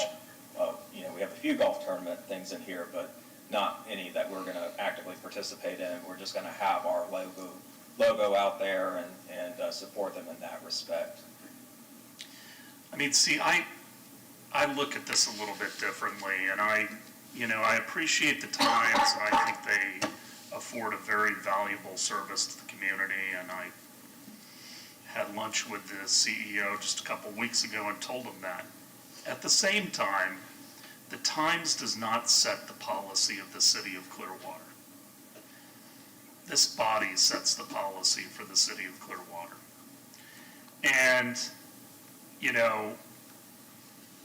We have a few golf tournament things in here, but not any that we're going to actively participate in. We're just going to have our logo out there and support them in that respect.
I look at this a little bit differently, and I appreciate the times. I think they afford a very valuable service to the community, and I had lunch with the CEO just a couple weeks ago and told him that. At the same time, the Times does not set the policy of the city of Clearwater. This body sets the policy for the city of Clearwater. And,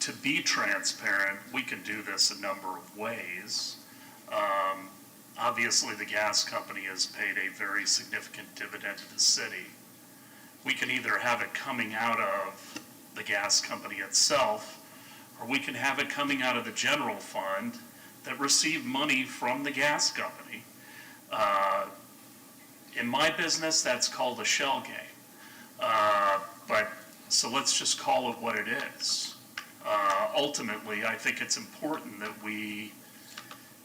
to be transparent, we can do this a number of ways. Obviously, the gas company has paid a very significant dividend to the city. We can either have it coming out of the gas company itself, or we can have it coming out of the general fund that received money from the gas company. In my business, that's called a shell game. But So let's just call it what it is. Ultimately, I think it's important that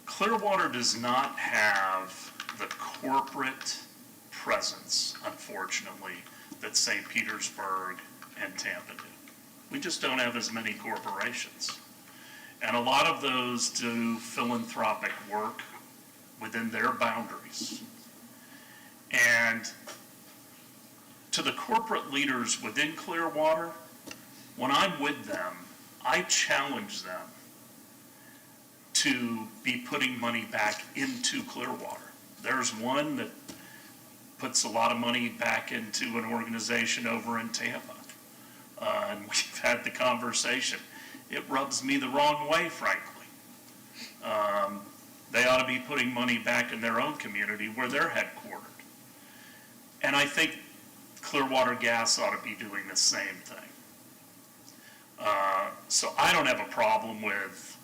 Clearwater does not have the corporate presence, unfortunately, that St. Petersburg and Tampa do. We just don't have as many corporations. And a lot of those do philanthropic work within their boundaries. And to the corporate leaders within Clearwater, when I'm with them, I challenge them to be putting money back into Clearwater. There's one that puts a lot of money back into an organization over in Tampa. And we've had the conversation. It rubs me the wrong way, frankly. They ought to be putting money back in their own community where they're headquartered. And I think Clearwater Gas ought to be doing the same thing. So I don't have a problem with,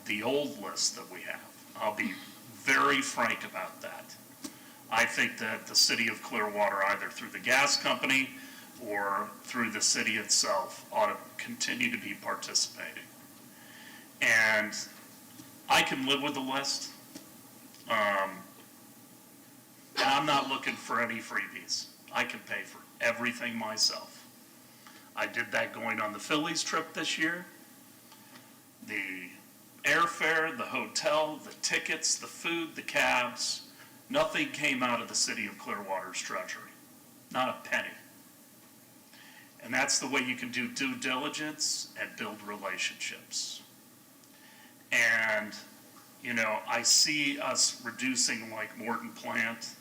the old list that we have. I'll be very frank about that. I think that the city of Clearwater, either through the gas company or through the city itself, ought to continue to be participating. And I can live with the list. And I'm not looking for any freebies. I can pay for everything myself. I did that going on the Phillies trip this year. The airfare, the hotel, the tickets, the food, the cabs, nothing came out of the city of Clearwater's treasury. Not a penny. And that's the way you can do due diligence and build relationships. And, I see us reducing like Morton Plant.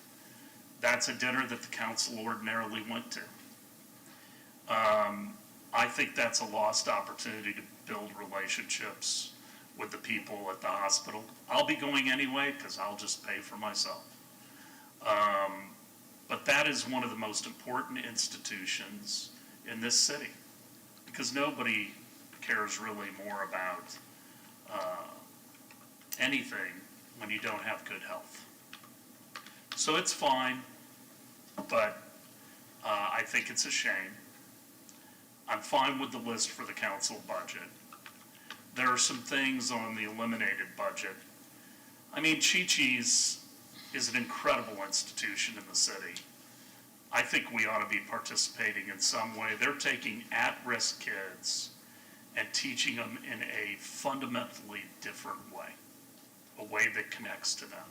That's a dinner that the council ordinarily went to. I think that's a lost opportunity to build relationships with the people at the hospital. I'll be going anyway because I'll just pay for myself. But that is one of the most important institutions in this city because nobody cares really more about anything when you don't have good health. So it's fine, but I think it's a shame. I'm fine with the list for the council budget. There are some things on the eliminated budget. I mean, Chi-Chi's is an incredible institution in the city. I think we ought to be participating in some way. They're taking at-risk kids and teaching them in a fundamentally different way, a way that connects to them.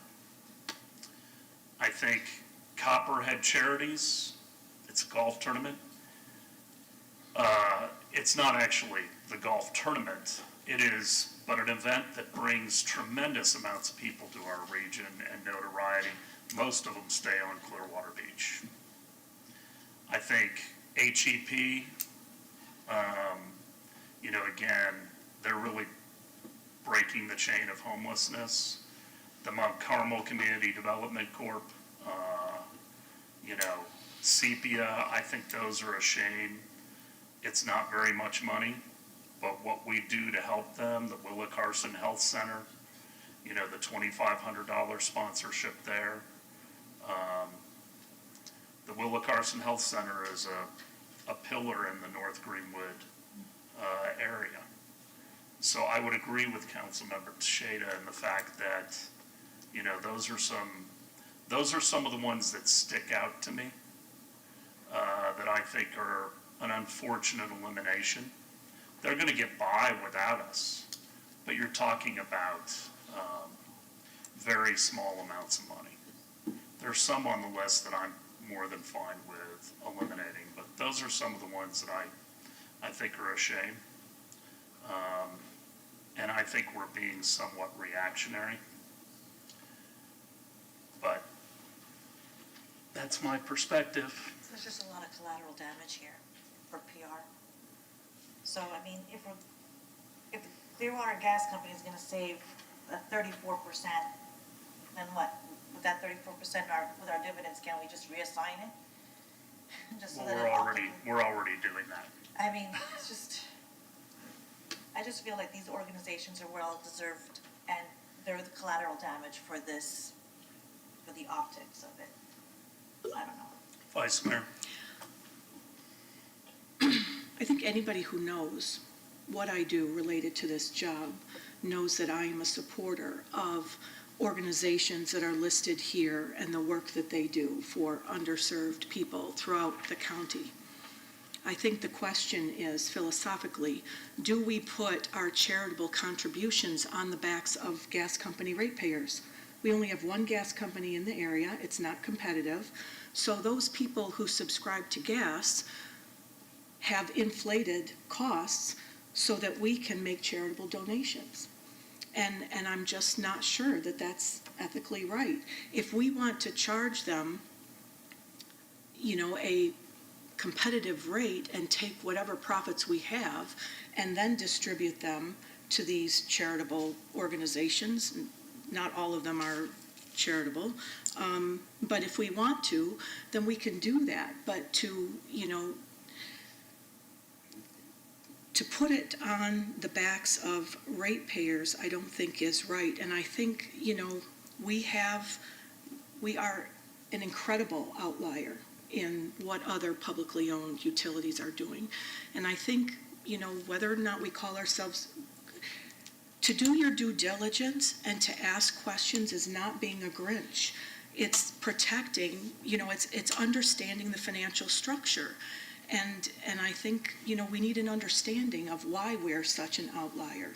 I think Copperhead Charities, it's a golf tournament. It's not actually the golf tournament. It is but an event that brings tremendous amounts of people to our region and notoriety. Most of them stay on Clearwater Beach. I think HEP, again, they're really breaking the chain of homelessness. The Mount Carmel Community Development Corp, Sepia, I think those are a shame. It's not very much money, but what we do to help them, the Willa Carson Health Center, the $2,500 sponsorship there. The Willa Carson Health Center is a pillar in the North Greenwood area. So I would agree with Councilmember Teixeira in the fact that, those are some of the ones that stick out to me, that I think are an unfortunate elimination. They're going to get by without us, but you're talking about very small amounts of money. There's some on the list that I'm more than fine with eliminating, but those are some of the ones that I think are a shame. And I think we're being somewhat reactionary. But that's my perspective.
There's just a lot of collateral damage here for PR. So, I mean, if the Clearwater Gas Company is gonna save 34%, then what? With that 34% with our dividends, can we just reassign it? Just so
Well,
that
we're already doing that.
I mean, it's just, I just feel like these organizations are well deserved and they're the collateral damage for this, for the optics of it. I don't know.
Vice Mayor.
I think anybody who knows what I do related to this job knows that I am a supporter of organizations that are listed here and the work that they do for underserved people throughout the county. I think the question is, philosophically, do we put our charitable contributions on the backs of gas company ratepayers? We only have one gas company in the area. It's not competitive. So those people who subscribe to gas have inflated costs so that we can make charitable donations. And I'm just not sure that that's ethically right. If we want to charge them, a competitive rate and take whatever profits we have and then distribute them to these charitable organizations, not all of them are charitable, but if we want to, then we can do that. But to put it on the backs of ratepayers, I don't think is right. And I think, we are an incredible outlier in what other publicly owned utilities are doing. And I think, whether or not we call ourselves, to do your due diligence and to ask questions is not being a Grinch. It's protecting, it's understanding the financial structure. And I think, we need an understanding of why we're such an outlier.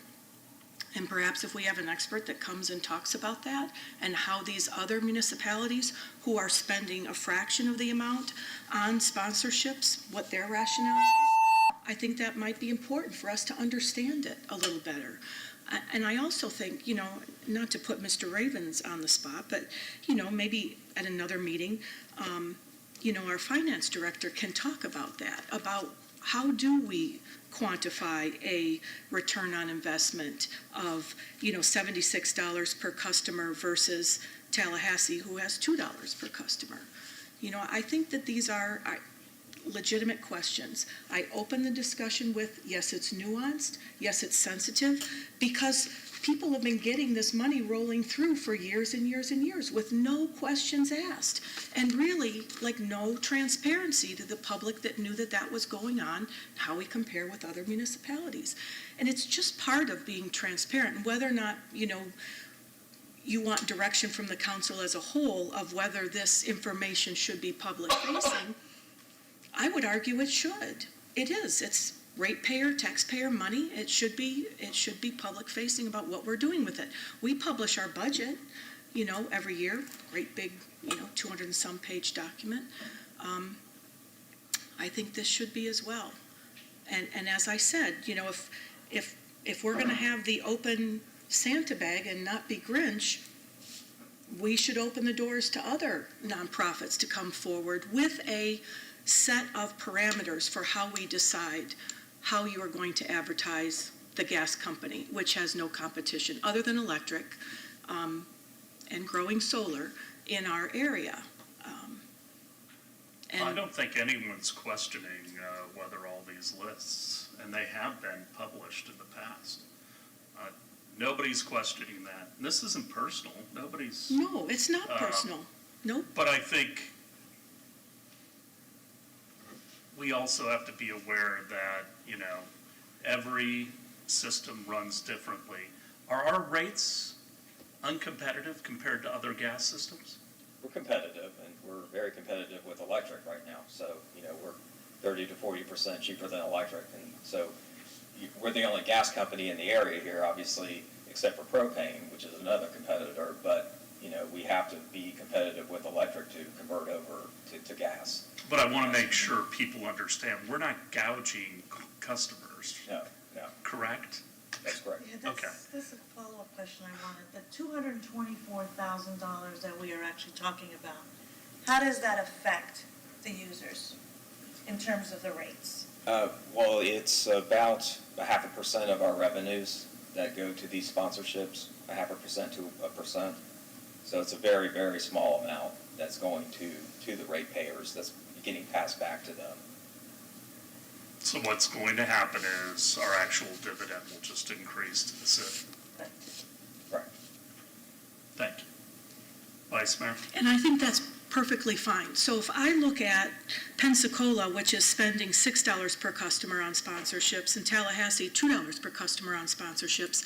And perhaps if we have an expert that comes and talks about that and how these other municipalities who are spending a fraction of the amount on sponsorships, what their rationale is, I think that might be important for us to understand it a little better. And I also think, not to put Mr. Ravens on the spot, but, maybe at another meeting, our finance director can talk about that, about how do we quantify a return on investment of, $76 per customer versus Tallahassee, who has $2 per customer. I think that these are legitimate questions. I open the discussion with, yes, it's nuanced, yes, it's sensitive, because people have been getting this money rolling through for years and years and years with no questions asked, and really no transparency to the public that knew that that was going on, how we compare with other municipalities. And it's just part of being transparent. And whether or not you want direction from the council as a whole of whether this information should be public facing, I would argue it should. It is. It's ratepayer, taxpayer money. It should be public facing about what we're doing with it. We publish our budget, every year, great big, 200 and some page document. I think this should be as well. And as I said, if we're going to have the open Santa bag and not be Grinch, we should open the doors to other nonprofits to come forward with a set of parameters for how we decide how you are going to advertise the gas company, which has no competition other than electric and growing solar in our area.
I don't think anyone's questioning whether all these lists, and they have been published in the past. Nobody's questioning that. And this isn't personal. Nobody's...
No, it's not personal. Nope.
But I think we also have to be aware that, every system runs differently. Are our rates uncompetitive compared to other gas systems?
We're competitive, and we're very competitive with electric right now. So, we're 30 to 40% cheaper than electric. And so we're the only gas company in the area here, obviously, except for propane, which is another competitor. But, we have to be competitive with electric to convert over to gas.
But I want to make sure people understand, we're not gouging customers.
No.
Correct?
That's correct.
Yeah,
Okay.
that's a follow-up question I wanted. The $224,000 that we are actually talking about, how does that affect the users in terms of the rates?
Well, it's about 0.5% of our revenues that go to these sponsorships, 0.5% to 1%. So it's a very, very small amount that's going to the ratepayers that's getting passed back to them.
So what's going to happen is our actual dividend will just increase to the city.
Right.
Thank you. Vice Mayor?
And I think that's perfectly fine. So if I look at Pensacola, which is spending $6 per customer on sponsorships, and Tallahassee, $2 per customer on sponsorships,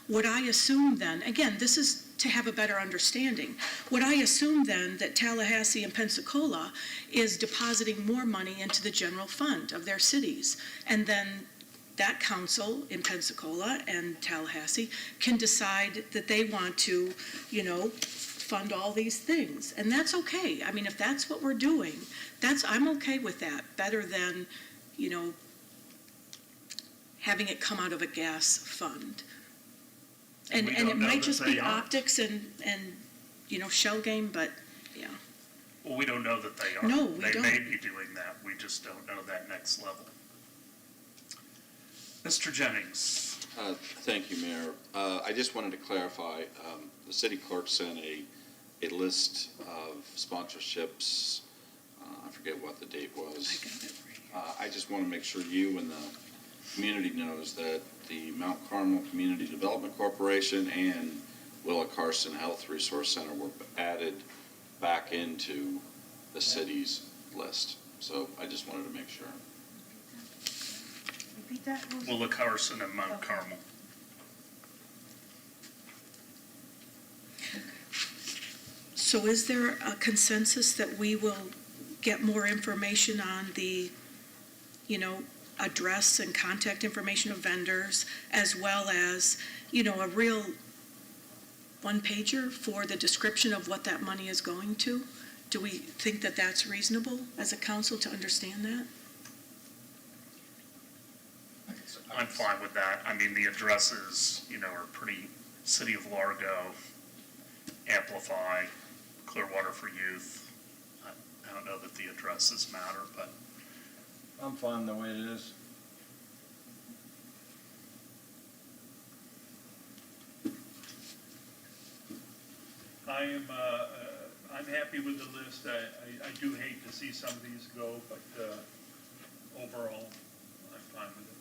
would I assume then, again, this is to have a better understanding, would I assume then that Tallahassee and Pensacola is depositing more money into the general fund of their cities? And then that council in Pensacola and Tallahassee can decide that they want to, fund all these things. And that's okay. I mean, if that's what we're doing, I'm okay with that. Better than, having it come out of a gas fund. And
We don't
it
know
might
that
just
they
be
are.
optics and shell game, but yeah.
Well, we don't know that they are.
No, we
They
don't.
may be doing that, we just don't know that next level. Mr. Jennings?
Thank you, Mayor. I just wanted to clarify, the city clerk sent a list of sponsorships. I forget what the date was. I just want to make sure you and the community knows that the Mount Carmel Community Development Corporation and Willa Carson Health Resource Center were added back into the city's list. So I just wanted to make sure.
Repeat that?
Willa Carson and Mount Carmel.
So is there a consensus that we will get more information on the, address and contact information of vendors, as well as, a real one-pager for the description of what that money is going to? Do we think that that's reasonable as a council to understand that?
I'm fine with that. I mean, the addresses, are pretty, City of Largo, Amplify, Clearwater for Youth. I don't know that the addresses matter, but
I'm fine the way it is.
I'm happy with the list. I do hate to see some of these go, but overall, I'm fine with it.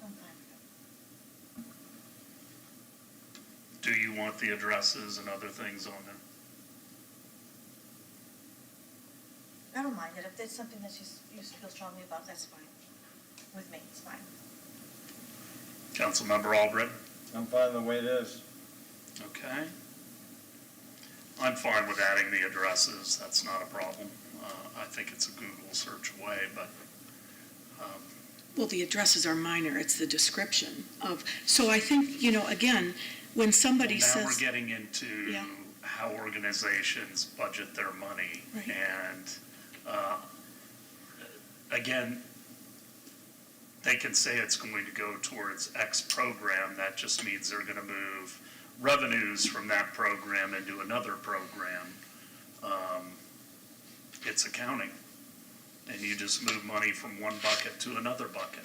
I'm fine.
do you want the addresses and other things on there?
I don't mind it. If there's something that you feel strongly about, that's fine. With me, it's fine.
Councilmember Albrecht?
I'm fine the way it is.
Okay. I'm fine with adding the addresses. That's not a problem. I think it's a Google search away, but
Well, the addresses are minor, it's the description of, so I think, again, when somebody
now
says.
we're getting into
Yeah.
how organizations budget their money.
Right.
And again, they can say it's going to go towards X program. That just means they're going to move revenues from that program into another program. It's accounting. And you just move money from one bucket to another bucket.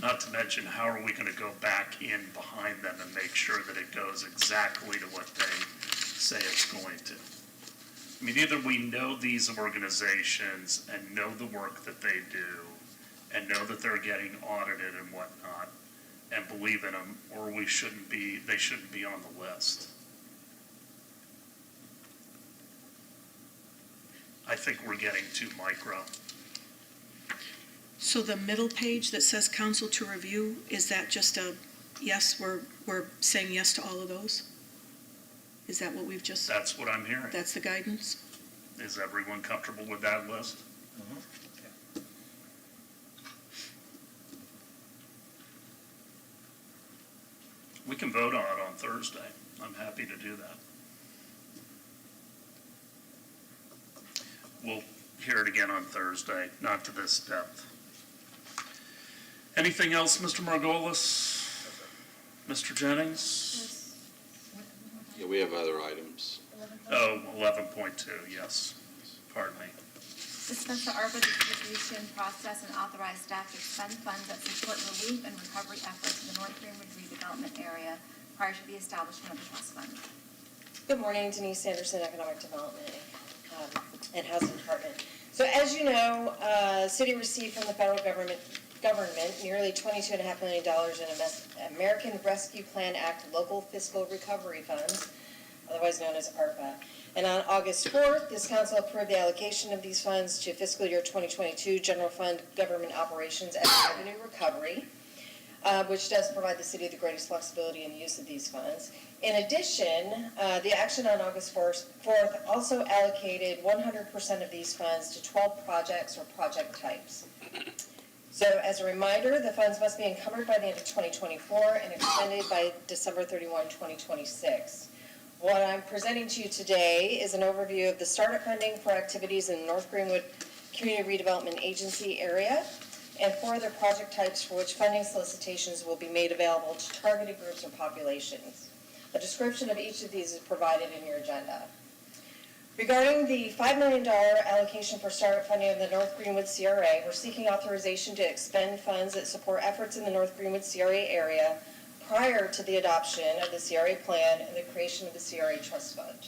Not to mention, how are we going to go back in behind them and make sure that it goes exactly to what they say it's going to? I mean, either we know these organizations and know the work that they do and know that they're getting audited and whatnot and believe in them, or they shouldn't be on the list. I think we're getting too micro.
So the middle page that says council to review, is that just a, yes, we're saying yes to all of those? Is that what we've just,
That's what I'm hearing.
that's the guidance?
Is everyone comfortable with that list? We can vote on it on Thursday. I'm happy to do that. We'll hear it again on Thursday, not to this depth. Anything else, Mr. Margolis? Mr. Jennings?
Yeah, we have other items.
Oh, 11.2, yes. Pardon me.
Discuss the ARPA distribution process and authorize staff to expend funds that support relief and recovery efforts in the North Greenwood redevelopment area prior to the establishment of the trust fund.
Good morning, Denise Anderson, Economic Development and Housing Department. So as you know, city received from the federal government nearly $22.5 million in American Rescue Plan Act local fiscal recovery funds, otherwise otherwise known as ARPA. And on August 4th, this council approved the allocation of these funds to fiscal year 2022 general fund government operations as revenue recovery, which does provide the city the greatest flexibility in the use of these funds. In addition, the action on August 4th also allocated 100% of these funds to 12 projects or project types. So as a reminder, the funds must be encumbered by the end of 2024 and expended by December 31, 2026. What I'm presenting to you today is an overview of the startup funding for activities in the North Greenwood Community Redevelopment Agency area and 4 other project types for which funding solicitations will be made available to targeted groups or populations. A description of each of these is provided in your agenda. Regarding the $5 million allocation for startup funding of the North Greenwood CRA, we're seeking authorization to expend funds that support efforts in the North Greenwood CRA area prior to the adoption of the CRA plan and the creation of the CRA trust fund.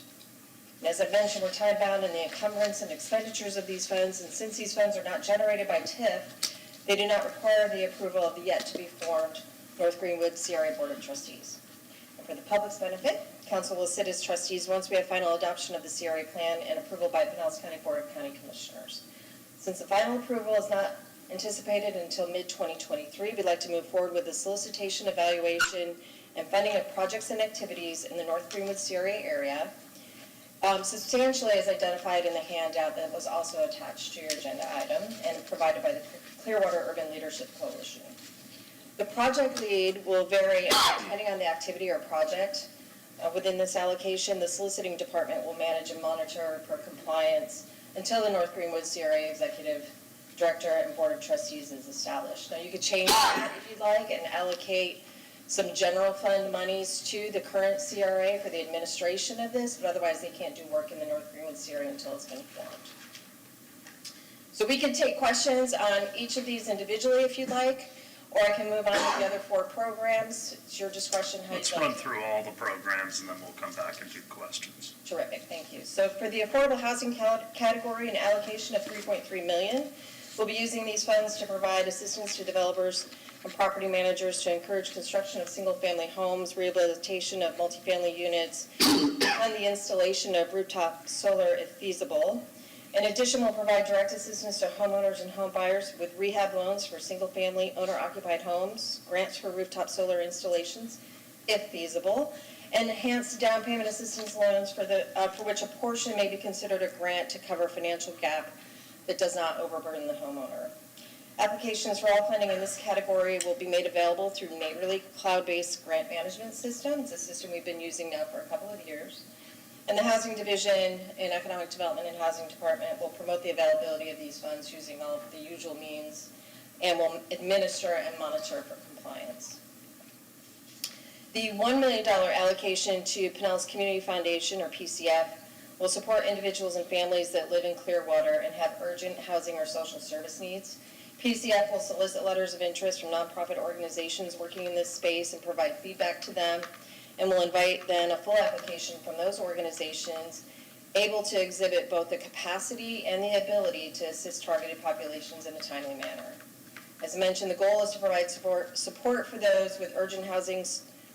And as I mentioned, we're time-bound in the encumbrance and expenditures of these funds, and since these funds are not generated by TIF, they do not require the approval of the yet-to-be-formed North Greenwood CRA Board of Trustees. And for the public's benefit, Council will sit as trustees once we have final adoption of the CRA plan and approval by Pinellas County Board of County Commissioners. Since the final approval is not anticipated until mid-2023, we'd like to move forward with the solicitation, evaluation, and funding of projects and activities in the North Greenwood CRA area, substantially as identified in the handout that was also attached to your agenda item and provided by the Clearwater Urban Leadership Coalition. The project lead will vary depending on the activity or project. Within this allocation, the soliciting department will manage and monitor for compliance until the North Greenwood CRA Executive Director and Board of Trustees is established. Now, you could change that if you'd like and allocate some general fund monies to the current CRA for the administration of this, but otherwise they can't do work in the North Greenwood CRA until it's been formed. So we can take questions on each of these individually if you'd like, or I can move on to the other 4 programs. It's your discretion how
Let's
you'd
run
like.
through all the programs and then we'll come back and do questions.
Terrific, thank you. So for the affordable housing category, an allocation of $3.3 million. We'll be using these funds to provide assistance to developers and property managers to encourage construction of single-family homes, rehabilitation of multifamily units, and the installation of rooftop solar if feasible. In addition, we'll provide direct assistance to homeowners and home buyers with rehab loans for single-family owner-occupied homes, grants for rooftop solar installations if feasible, and enhanced down payment assistance loans for which a portion may be considered a grant to cover financial gap that does not overburden the homeowner. Applications for all funding in this category will be made available through Neighborly cloud-based grant management system. It's a system we've been using now for a couple of years. And the Housing Division in Economic Development and Housing Department will promote the availability of these funds using all of the usual means and will administer and monitor for compliance. The $1 million allocation to Pinellas Community Foundation, or PCF, will support individuals and families that live in Clearwater and have urgent housing or social service needs. PCF will solicit letters of interest from nonprofit organizations working in this space and provide feedback to them, and will invite then a full application from those organizations able to exhibit both the capacity and the ability to assist targeted populations in a timely manner. As I mentioned, the goal is to provide support for those with urgent housing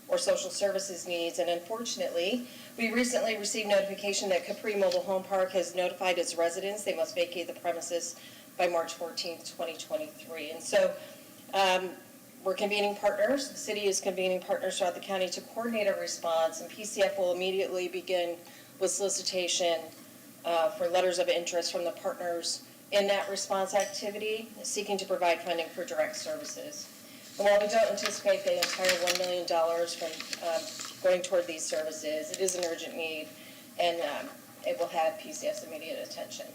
or social services needs, and unfortunately, we recently received notification that Capri Mobile Home Park has notified its residents they must vacate the premises by March 14th, 2023. And so we're convening partners. The city is convening partners throughout the county to coordinate a response, and PCF will immediately begin with solicitation for letters of interest from the partners in that response activity, seeking to provide funding for direct services. And while we don't anticipate the entire $1 million from going toward these services, it is an urgent need, and it will have PCF's immediate attention.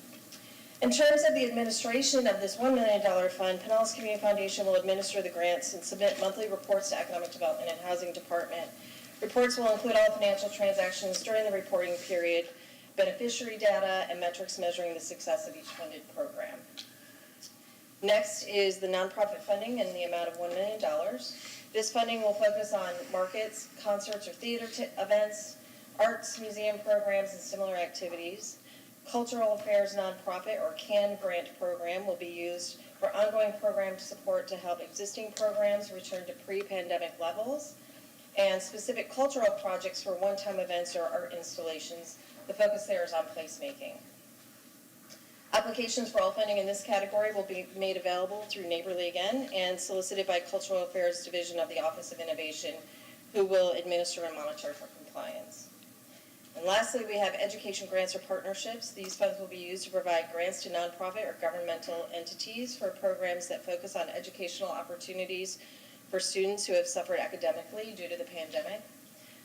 In terms of the administration of this $1 million fund, Pinellas Community Foundation will administer the grants and submit monthly reports to Economic Development and Housing Department. Reports will include all financial transactions during the reporting period, beneficiary data, and metrics measuring the success of each funded program. Next is the nonprofit funding in the amount of $1 million. This funding will focus on markets, concerts or theater events, arts, museum programs, and similar activities. Cultural Affairs Nonprofit, or CAN grant program, will be used for ongoing program support to help existing programs return to pre-pandemic levels and specific cultural projects for one-time events or art installations. The focus there is on placemaking. Applications for all funding in this category will be made available through Neighborly again and solicited by Cultural Affairs Division of the Office of Innovation, who will administer and monitor for compliance. And lastly, we have education grants or partnerships. These funds will be used to provide grants to nonprofit or governmental entities for programs that focus on educational opportunities for students who have suffered academically due to the pandemic.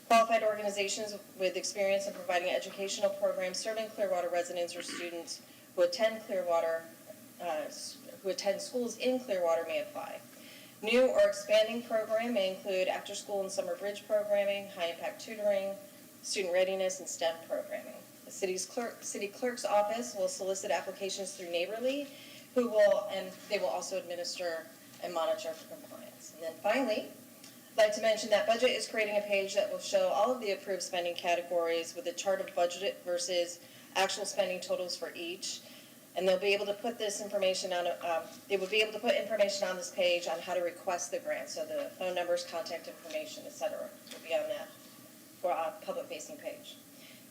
Qualified organizations with experience in providing educational programs serving Clearwater residents or students who attend schools in Clearwater may apply. New or expanding program may include after-school and summer bridge programming, high-impact tutoring, student readiness, and STEM programming. The city clerk's office will solicit applications through Neighborly, and they will also administer and monitor for compliance. And then finally, I'd like to mention that Budget is creating a page that will show all of the approved spending categories with a chart of budget versus actual spending totals for each. And they'll be able to put this information on, they will be able to put information on this page on how to request the grant. So the phone numbers, contact information, et cetera, will be on that public-facing page.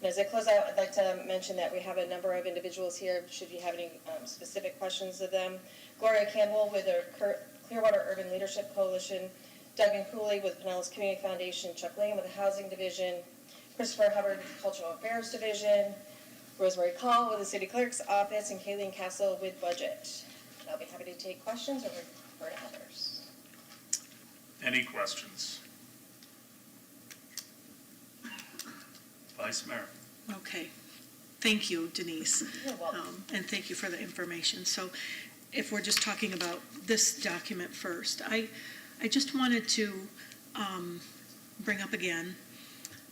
And as I close out, I'd like to mention that we have a number of individuals here, should you have any specific questions of them. Gloria Campbell with the Clearwater Urban Leadership Coalition, Doug Cooley with Pinellas Community Foundation, Chuck Lane with the Housing Division, Christopher Hubbard with the Cultural Affairs Division, Rosemary Call with the City Clerk's Office, and Kayleen Castle with Budget. I'll be happy to take questions or refer to others.
Any questions? Vice Mayor.
Okay. Thank you, Denise.
You're welcome.
And thank you for the information. So if we're just talking about this document first, I just wanted to bring up again,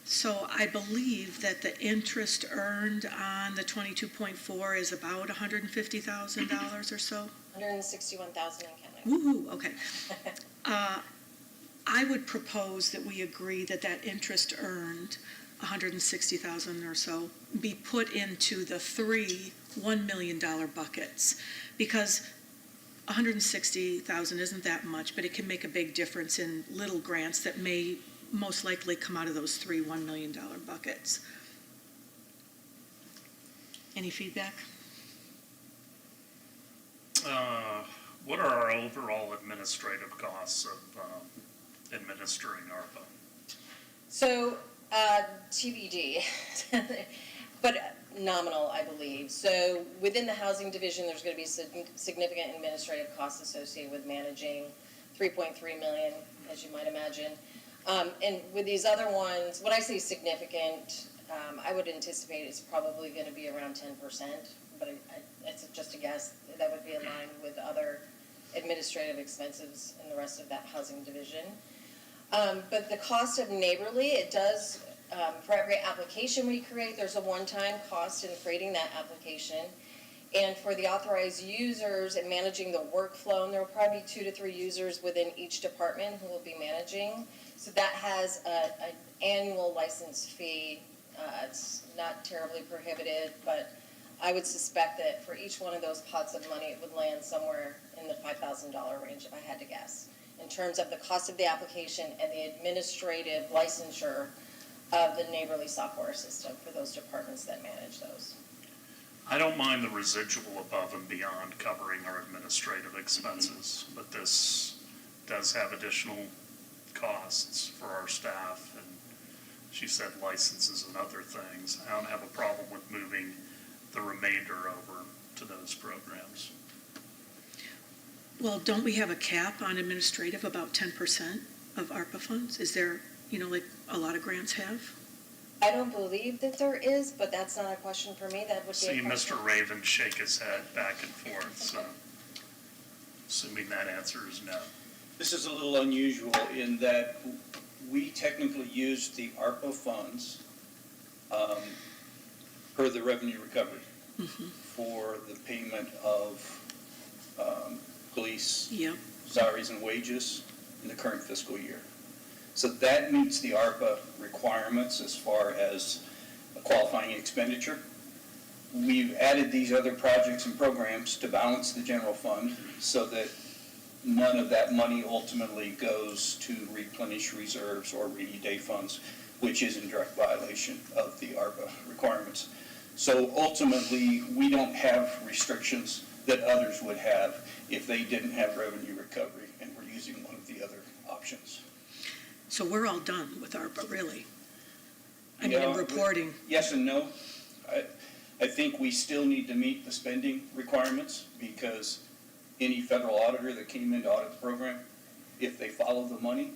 so I believe that the interest earned on the 22.4 is about $150,000 or so?
$161,000 and counting.
Woo-hoo, okay. I would propose that we agree that that interest earned, $160,000 or so, be put into the three $1 million buckets, because $160,000 isn't that much, but it can make a big difference in little grants that may most likely come out of those three $1 million buckets. Any feedback?
What are our overall administrative costs of administering ARPA?
So, TBD, but nominal, I believe. So within the Housing Division, there's going to be significant administrative costs associated with managing $3.3 million, as you might imagine. And with these other ones, when I say significant, I would anticipate it's probably going to be around 10%, but it's just a guess. That would be in line with other administrative expenses in the rest of that Housing Division. But the cost of Neighborly, it does, for every application we create, there's a one-time cost in creating that application. And for the authorized users and managing the workflow, and there will probably be 2 to 3 users within each department who will be managing. So that has an annual license fee. It's not terribly prohibitive, but I would suspect that for each one of those pots of money, it would land somewhere in the $5,000 range, if I had to guess, in terms of the cost of the application and the administrative licensure of the Neighborly software system for those departments that manage those.
I don't mind the residual above and beyond covering our administrative expenses, but this does have additional costs for our staff, and she said licenses and other things. I don't have a problem with moving the remainder over to those programs.
Well, don't we have a cap on administrative, about 10% of ARPA funds? Is there, like a lot of grants have?
I don't believe that there is, but that's not a question for me. That would be
See Mr. Raven shake his head back and forth, so assuming that answer is no.
This is a little unusual in that we technically used the ARPA funds per the revenue recovery for the payment of police salaries and wages in the current fiscal year. So that meets the ARPA requirements as far as a qualifying expenditure. We've added these other projects and programs to balance the general fund so that none of that money ultimately goes to replenish reserves or rainy day funds, which is in direct violation of the ARPA requirements. So ultimately, we don't have restrictions that others would have if they didn't have revenue recovery and were using one of the other options.
So we're all done with ARPA, really? I mean,
Yeah,
in reporting.
Yes and no. I think we still need to meet the spending requirements because any federal auditor that came in to audit the program, if they follow the money,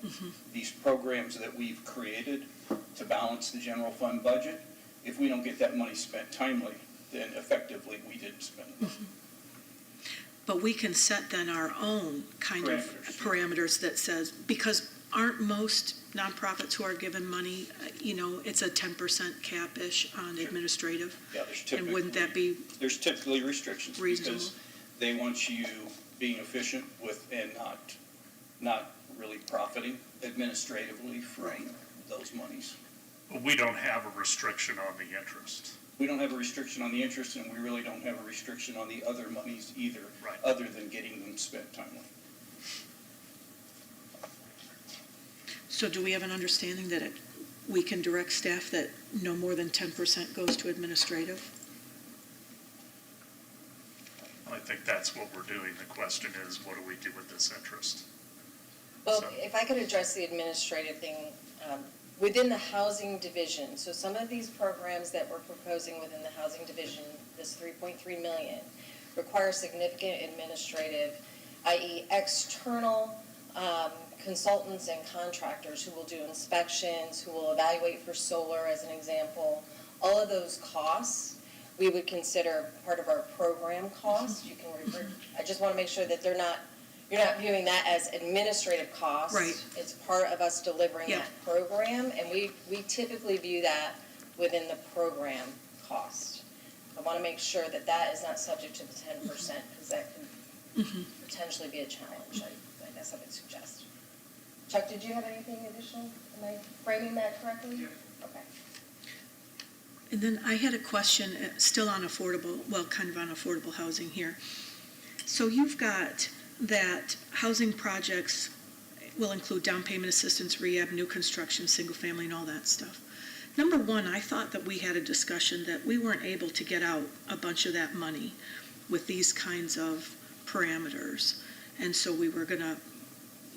these programs that we've created to balance the general fund budget, if we don't get that money spent timely, then effectively we didn't spend it.
But we can set then our own kind of parameters that says, because aren't most nonprofits who are given money, it's a 10% cap-ish on administrative?
Yeah, there's typically.
And wouldn't that be
There's typically restrictions
reasonable?
because they want you being efficient and not really profiting administratively from those monies.
But we don't have a restriction on the interest.
We don't have a restriction on the interest, and we really don't have a restriction on the other monies either, other than getting them spent timely.
So do we have an understanding that we can direct staff that no more than 10% goes to administrative?
I think that's what we're doing. The question is, what do we do with this interest?
Well, if I could address the administrative thing, within the housing division, so some of these programs that we're proposing within the housing division, this $3.3 million, require significant administrative, i.e. external consultants and contractors who will do inspections, who will evaluate for solar as an example. All of those costs we would consider part of our program costs. You can refer, I just want to make sure that you're not viewing that as administrative costs.
Right.
It's part of us delivering
Yeah.
that program, and we typically view that within the program cost. I want to make sure that that is not subject to the 10%, because that can potentially be a challenge, I guess I would suggest. Chuck, did you have anything additional? Am I framing that correctly? Yeah. Okay.
And then I had a question, still on affordable, well, kind of on affordable housing here. So you've got that housing projects will include down payment assistance, rehab, new construction, single family, and all that stuff. Number one, I thought that we had a discussion that we weren't able to get out a bunch of that money with these kinds of parameters. And so we were gonna,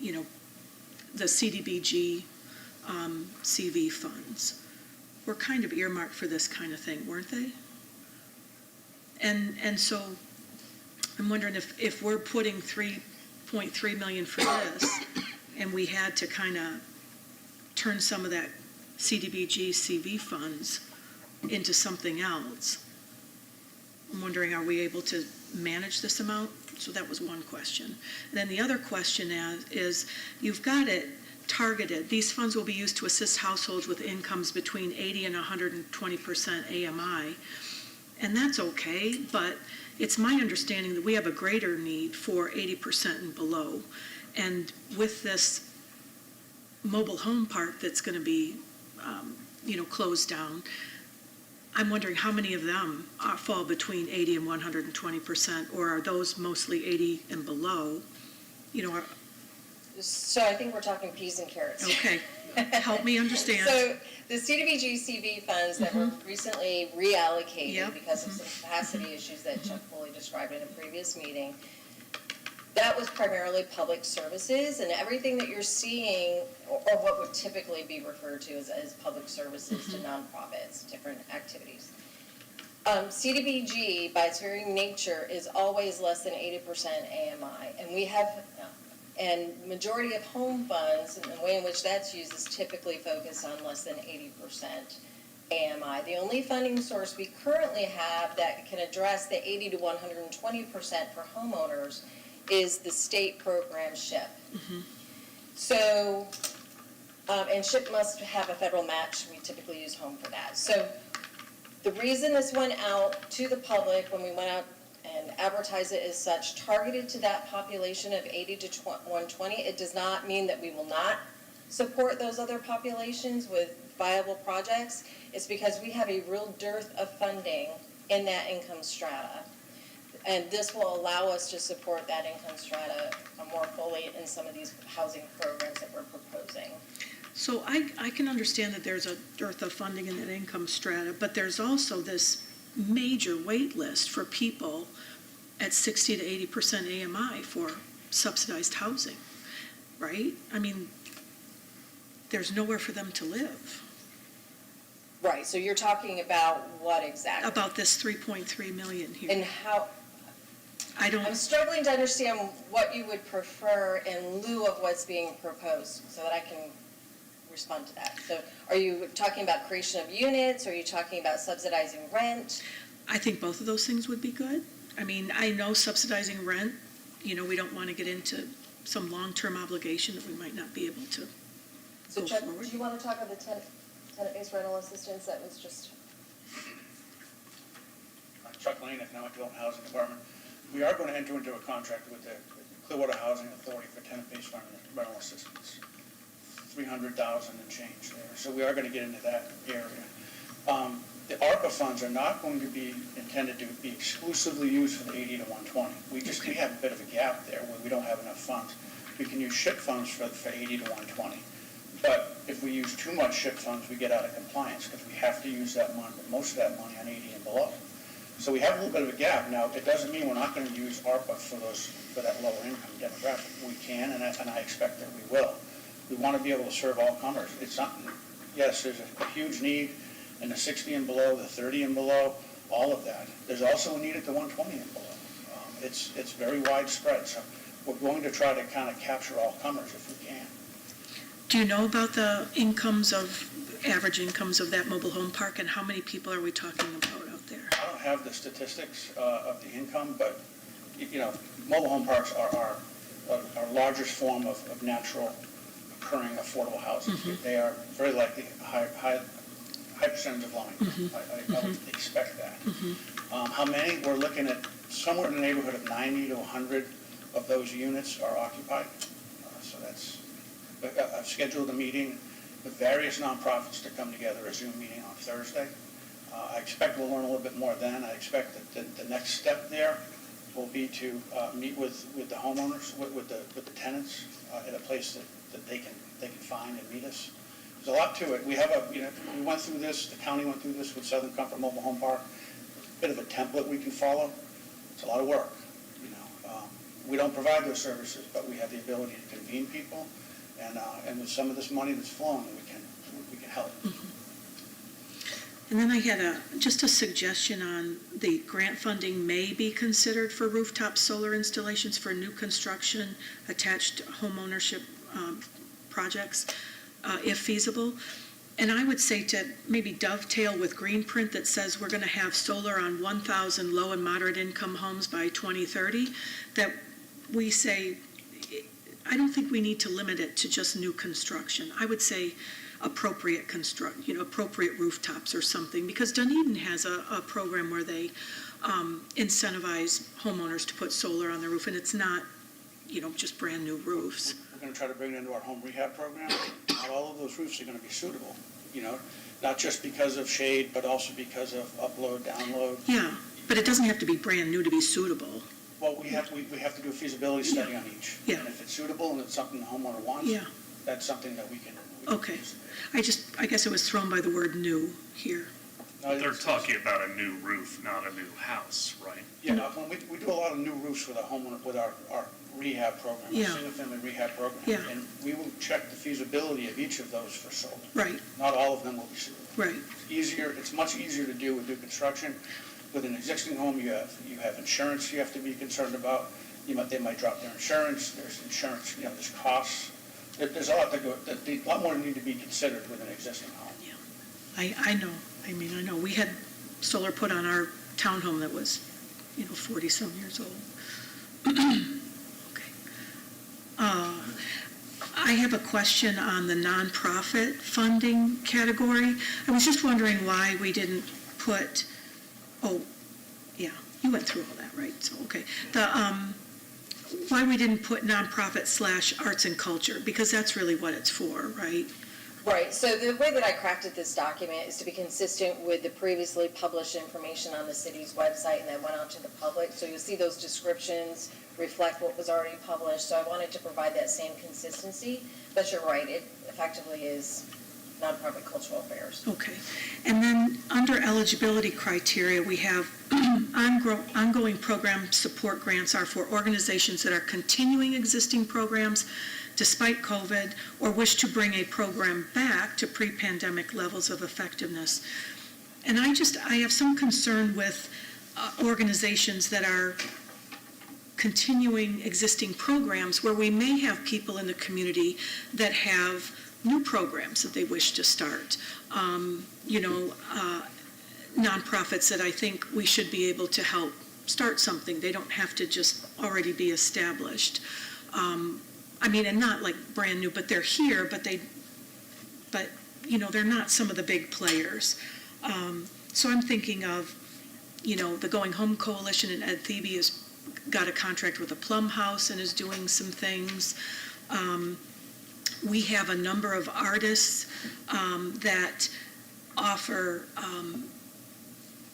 the CDBG CV funds were kind of earmarked for this kind of thing, weren't they? And so I'm wondering if we're putting $3.3 million for this, and we had to kind of turn some of that CDBG CV funds into something else, I'm wondering, are we able to manage this amount? So that was one question. And then the other question is you've got it targeted. These funds will be used to assist households with incomes between 80 and 120% AMI. And that's okay, but it's my understanding that we have a greater need for 80% and below. And with this mobile home park that's going to be, closed down, I'm wondering how many of them fall between 80 and 120%, or are those mostly 80 and below?
So I think we're talking peas and carrots.
Okay, help me understand.
So the CDBG CV funds that were recently reallocated because of some capacity issues that Chuck fully described in a previous meeting, that was primarily public services, and everything that you're seeing, or what would typically be referred to as public services to nonprofits, different activities. CDBG, by its very nature, is always less than 80% AMI, and majority of home funds, and the way in which that's used is typically focused on less than 80% AMI. The only funding source we currently have that can address the 80 to 120% for homeowners is the state program SHIP. So, and SHIP must have a federal match. We typically use home for that. So the reason this went out to the public when we went out and advertised it as such, targeted to that population of 80 to 120, it does not mean that we will not support those other populations with viable projects. It's because we have a real dearth of funding in that income strata. And this will allow us to support that income strata more fully in some of these housing programs that we're proposing.
So I can understand that there's a dearth of funding in that income strata, but there's also this major wait list for people at 60 to 80% AMI for subsidized housing, right? I mean, there's nowhere for them to live.
Right, so you're talking about what exactly?
About this 3.3 million here.
And how, I'm struggling to understand what you would prefer in lieu of what's being proposed, so that I can respond to that. So are you talking about creation of units? Are you talking about subsidizing rent?
I think both of those things would be good. I mean, I know subsidizing rent, we don't want to get into some long-term obligation that we might not be able to
So
go
Chuck,
forward.
do you want to talk about the tenant-based rental assistance that was just?
Chuck Lane, Economic Development Housing Department. We are going to enter into a contract with the Clearwater Housing Authority for tenant-based rental assistance. $300,000 and change there. So we are going to get into that area. The ARPA funds are not going to be intended to be exclusively used for the 80 to 120. We have a bit of a gap there where we don't have enough funds. We can use SHIP funds for 80 to 120. But if we use too much SHIP funds, we get out of compliance because we have to use that money, most of that money on 80 and below. So we have a little bit of a gap. Now, it doesn't mean we're not going to use ARPA for that lower income demographic. We can, and I expect that we will. We want to be able to serve all comers. It's not, yes, there's a huge need in the 60 and below, the 30 and below, all of that. There's also a need at the 120 and below. It's very widespread. So we're going to try to kind of capture all comers if we can.
Do you know about the average incomes of that mobile home park, and how many people are we talking about out there?
I don't have the statistics of the income, but, mobile home parks are our largest form of natural occurring affordable housing. They are very likely high percentage of low income. I would expect that. How many? We're looking at somewhere in the neighborhood of 90 to 100 of those units are occupied. So that's, I've scheduled a meeting with various nonprofits to come together, a Zoom meeting on Thursday. I expect we'll learn a little bit more then. I expect that the next step there will be to meet with the homeowners, with the tenants at a place that they can find and meet us. There's a lot to it. We have we went through this, the county went through this with Southern Comfort Mobile Home Park. A bit of a template we can follow. It's a lot of work, We don't provide those services, but we have the ability to convene people, and with some of this money that's flowing, we can help.
And then I had just a suggestion on the grant funding may be considered for rooftop solar installations for new construction, attached home ownership projects, if feasible. And I would say to maybe dovetail with Greenprint that says we're going to have solar on 1,000 low and moderate income homes by 2030, that we say, I don't think we need to limit it to just new construction. I would say appropriate appropriate rooftops or something, because Dunedin has a program where they incentivize homeowners to put solar on their roof, and it's not, just brand new roofs.
We're going to try to bring it into our home rehab program. Not all of those roofs are going to be suitable, not just because of shade, but also because of upload, download.
Yeah, but it doesn't have to be brand new to be suitable.
Well, we have to do a feasibility study on each.
Yeah.
And if it's suitable and it's something the homeowner wants,
Yeah.
that's something that we can.
Okay. I guess it was thrown by the word new here.
But they're talking about a new roof, not a new house, right?
Yeah, when we do a lot of new roofs with our homeowner, with our rehab program,
Yeah.
our single-family rehab program.
Yeah.
And we will check the feasibility of each of those for solar.
Right.
Not all of them will be suitable.
Right.
It's much easier to do with new construction. With an existing home, you have insurance you have to be concerned about. They might drop their insurance. There's insurance, there's costs. There's a lot a lot more need to be considered with an existing home.
Yeah. I know. I know. We had solar put on our townhome that was, 40-some years old. Okay. I have a question on the nonprofit funding category. I was just wondering why we didn't put, yeah, you went through all that, right? So, okay. Why we didn't put nonprofit / arts and culture, because that's really what it's for, right?
Right, so the way that I crafted this document is to be consistent with the previously published information on the city's website and that went out to the public. So you'll see those descriptions reflect what was already published. So I wanted to provide that same consistency. But you're right, it effectively is nonprofit cultural affairs.
Okay. And then under eligibility criteria, we have ongoing program support grants are for organizations that are continuing existing programs despite COVID or wish to bring a program back to pre-pandemic levels of effectiveness. And I have some concern with organizations that are continuing existing programs where we may have people in the community that have new programs that they wish to start. Nonprofits that I think we should be able to help start something. They don't have to just already be established. And not like brand new, but they're here, but they're not some of the big players. So I'm thinking of, the Going Home Coalition, and Ed Thebe has got a contract with a Plum House and is doing some things. We have a number of artists that offer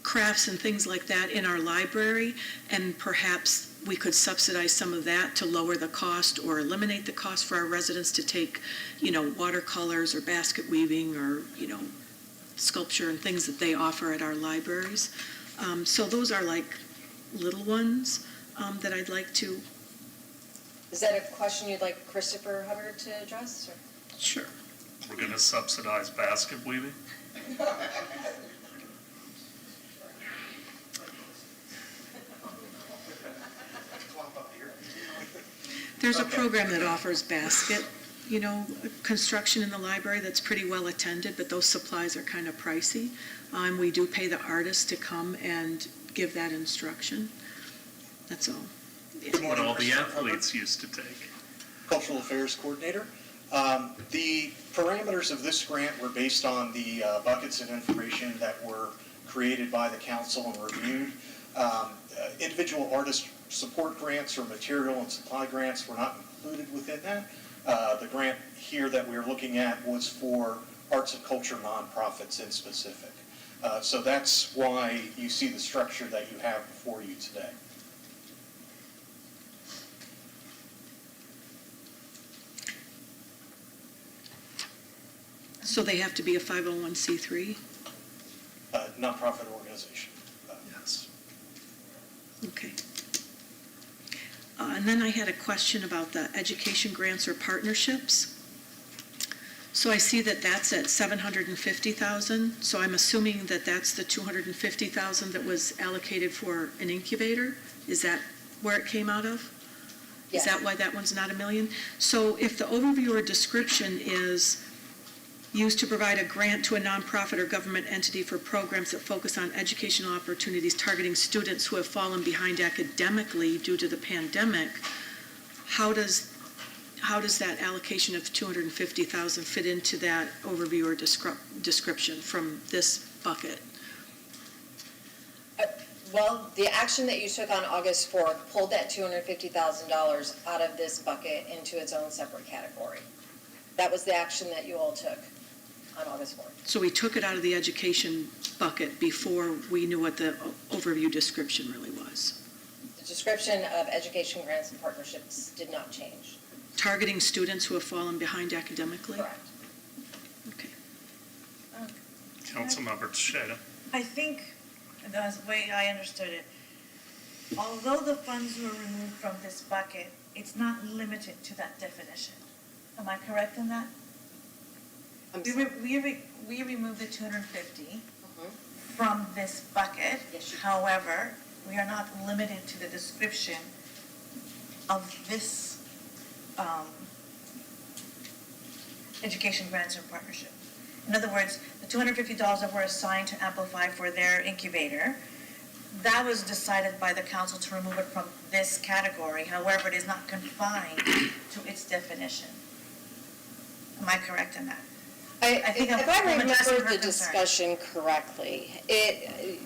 crafts and things like that in our library, and perhaps we could subsidize some of that to lower the cost or eliminate the cost for our residents to take, watercolors or basket weaving or, sculpture and things that they offer at our libraries. So those are like little ones that I'd like to.
Is that a question you'd like Christopher Hubbard to address? Or?
Sure.
We're going to subsidize basket weaving?
There's a program that offers basket, construction in the library that's pretty well attended, but those supplies are kind of pricey. We do pay the artists to come and give that instruction. That's all.
What all the athletes used to take.
Cultural Affairs Coordinator. The parameters of this grant were based on the buckets of information that were created by the council and reviewed. Individual artist support grants or material and supply grants were not included within that. The grant here that we're looking at was for arts and culture nonprofits in specific. So that's why you see the structure that you have before you today.
So they have to be a 501c3?
Nonprofit organization.
Yes.
Okay. And then I had a question about the education grants or partnerships. So I see that that's at $750,000. So I'm assuming that that's the $250,000 that was allocated for an incubator. Is that where it came out of?
Yes.
Is that why that one's not $1 million? So if the overview or description is used to provide a grant to a nonprofit or government entity for programs that focus on educational opportunities targeting students who have fallen behind academically due to the pandemic, how does that allocation of $250,000 fit into that overview or description from this bucket?
Well, the action that you took on August 4th pulled that $250,000 out of this bucket into its own separate category. That was the action that you all took on August 4th.
So we took it out of the education bucket before we knew what the overview description really was.
The description of education grants and partnerships did not change.
Targeting students who have fallen behind academically?
Correct.
Okay.
Councilmember Teixeira.
I think, the way I understood it, although the funds were removed from this bucket, it's not limited to that definition. Am I correct in that? We removed the 250 from this bucket.
Yes,
However, we are not limited to the description of this education grants or partnership. In other words, the $250 that were assigned to Amplify for their incubator, that was decided by the council to remove it from this category. However, it is not confined to its definition. Am I correct in that?
If I remember the discussion correctly, if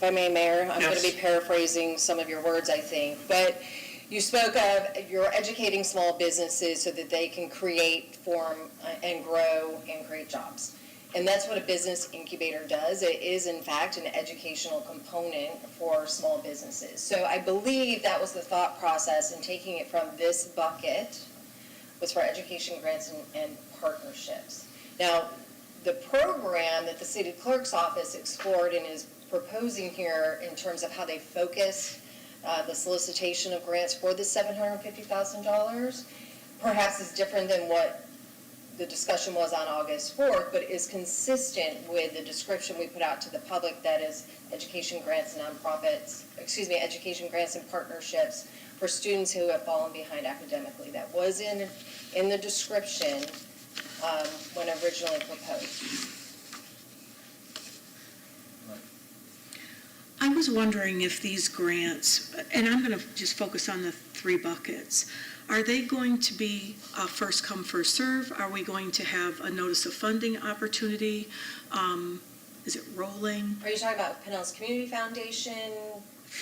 I may, Mayor, I'm going to be paraphrasing some of your words, I think, but You spoke of you're educating small businesses so that they can create, form, and grow and create jobs. And that's what a business incubator does. It is, in fact, an educational component for small businesses. So I believe that was the thought process in taking it from this bucket, was for education grants and partnerships. Now, the program that the city clerk's office explored and is proposing here in terms of how they focus the solicitation of grants for the $750,000 perhaps is different than what the discussion was on August 4th, but is consistent with the description we put out to the public, that is education grants and education grants and partnerships for students who have fallen behind academically. That was in the description when originally proposed.
I was wondering if these grants, and I'm going to just focus on the 3 buckets, are they going to be a first come, first serve? Are we going to have a notice of funding opportunity? Is it rolling?
Are you talking about Pinellas Community Foundation,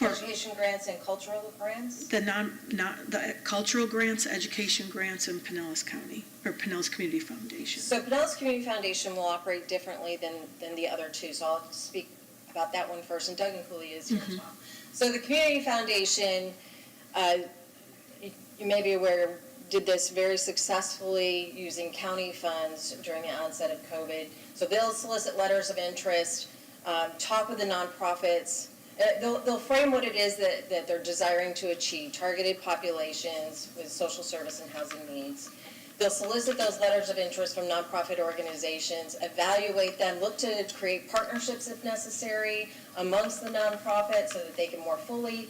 education grants and cultural grants?
The cultural grants, education grants, and Pinellas County, or Pinellas Community Foundation.
So Pinellas Community Foundation will operate differently than the other 2, so I'll speak about that one first, and Doug and Cooley is here as well. So the Community Foundation, you may be aware, did this very successfully using county funds during the onset of COVID. So they'll solicit letters of interest, talk with the nonprofits. They'll frame what it is that they're desiring to achieve, targeted populations with social service and housing needs. They'll solicit those letters of interest from nonprofit organizations, evaluate them, look to create partnerships if necessary amongst the nonprofits so that they can more fully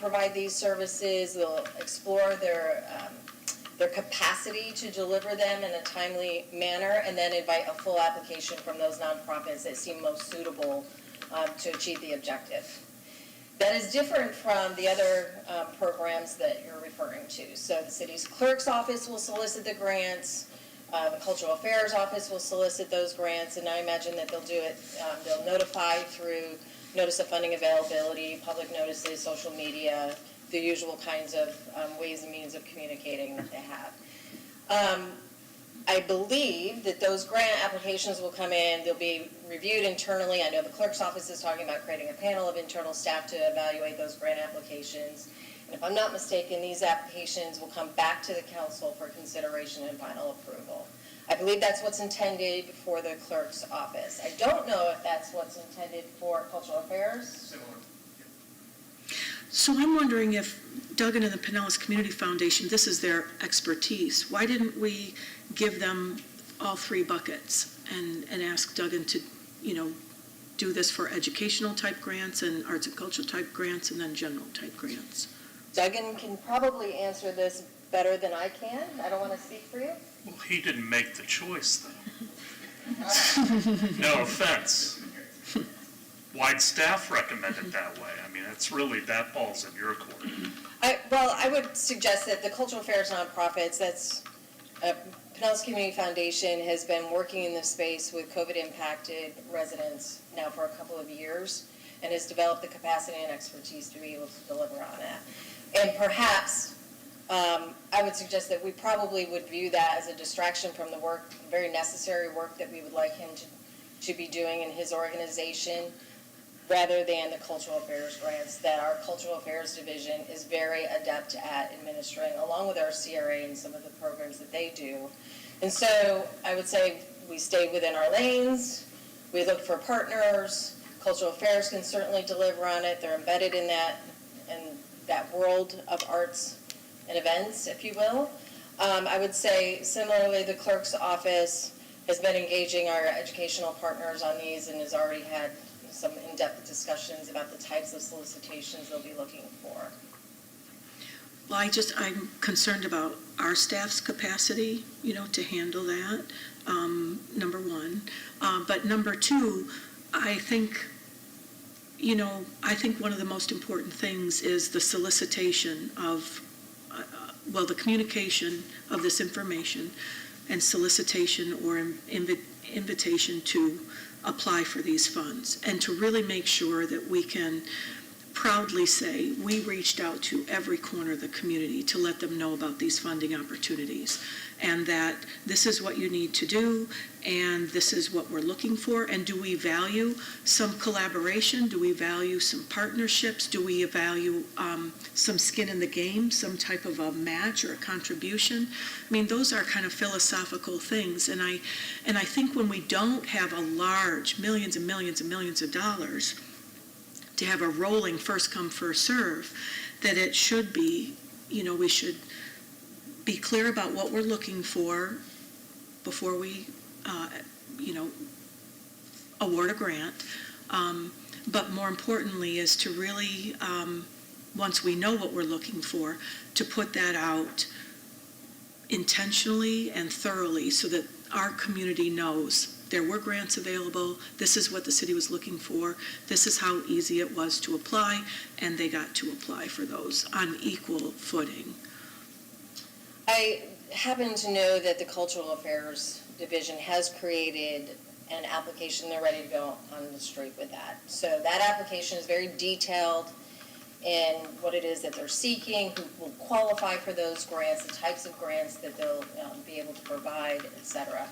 provide these services. They'll explore their capacity to deliver them in a timely manner, and then invite a full application from those nonprofits that seem most suitable to achieve the objective. That is different from the other programs that you're referring to. So the city's clerk's office will solicit the grants, the cultural affairs office will solicit those grants, and I imagine that they'll do it, they'll notify through notice of funding availability, public notices, social media, the usual kinds of ways and means of communicating that they have. I believe that those grant applications will come in, they'll be reviewed internally. I know the clerk's office is talking about creating a panel of internal staff to evaluate those grant applications. And if I'm not mistaken, these applications will come back to the council for consideration and final approval. I believe that's what's intended for the clerk's office. I don't know if that's what's intended for cultural affairs.
Similar.
So I'm wondering if Duggan and the Pinellas Community Foundation, this is their expertise. Why didn't we give them all 3 buckets and ask Duggan to, do this for educational type grants and arts and culture type grants and then general type grants?
Duggan can probably answer this better than I can. I don't want to speak for you.
Well, he didn't make the choice, though. No offense. Why'd staff recommend it that way? I mean, it's really, that ball's in your court.
I would suggest that the cultural affairs nonprofits, Pinellas Community Foundation has been working in this space with COVID-impacted residents now for a couple of years and has developed the capacity and expertise to be able to deliver on that. And perhaps, I would suggest that we probably would view that as a distraction from the work, very necessary work that we would like him to be doing in his organization, rather than the cultural affairs grants that our cultural affairs division is very adept at administering, along with our CRA and some of the programs that they do. And so I would say we stayed within our lanes, we looked for partners. Cultural affairs can certainly deliver on it. They're embedded in that world of arts and events, if you will. I would say similarly, the clerk's office has been engaging our educational partners on these and has already had some in-depth discussions about the types of solicitations they'll be looking for.
Well, I'm concerned about our staff's capacity, to handle that, number one. But number two, I think one of the most important things is the solicitation of, the communication of this information and solicitation or invitation to apply for these funds, and to really make sure that we can proudly say we reached out to every corner of the community to let them know about these funding opportunities, and that this is what you need to do, and this is what we're looking for. And do we value some collaboration? Do we value some partnerships? Do we value some skin in the game, some type of a match or a contribution? I mean, those are kind of philosophical things. And I think when we don't have a large millions and millions and millions of dollars to have a rolling first come, first serve, that it should be, we should be clear about what we're looking for before we, award a grant. But more importantly is to really, once we know what we're looking for, to put that out intentionally and thoroughly so that our community knows there were grants available, this is what the city was looking for, this is how easy it was to apply, and they got to apply for those on equal footing.
I happen to know that the Cultural Affairs Division has created an application. They're ready to go on the street with that. So that application is very detailed in what it is that they're seeking, who will qualify for those grants, the types of grants that they'll be able to provide, et cetera.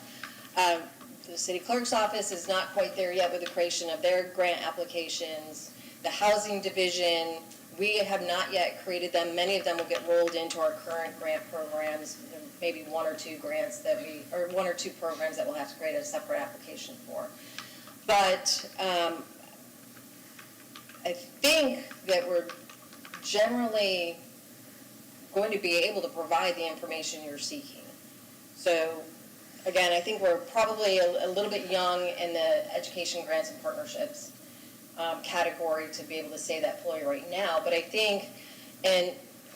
The city clerk's office is not quite there yet with the creation of their grant applications. The housing division, we have not yet created them. Many of them will get rolled into our current grant programs, maybe one or two programs that we'll have to create a separate application for. But I think that we're generally going to be able to provide the information you're seeking. So again, I think we're probably a little bit young in the education grants and partnerships category to be able to say that fully right now. But I think, and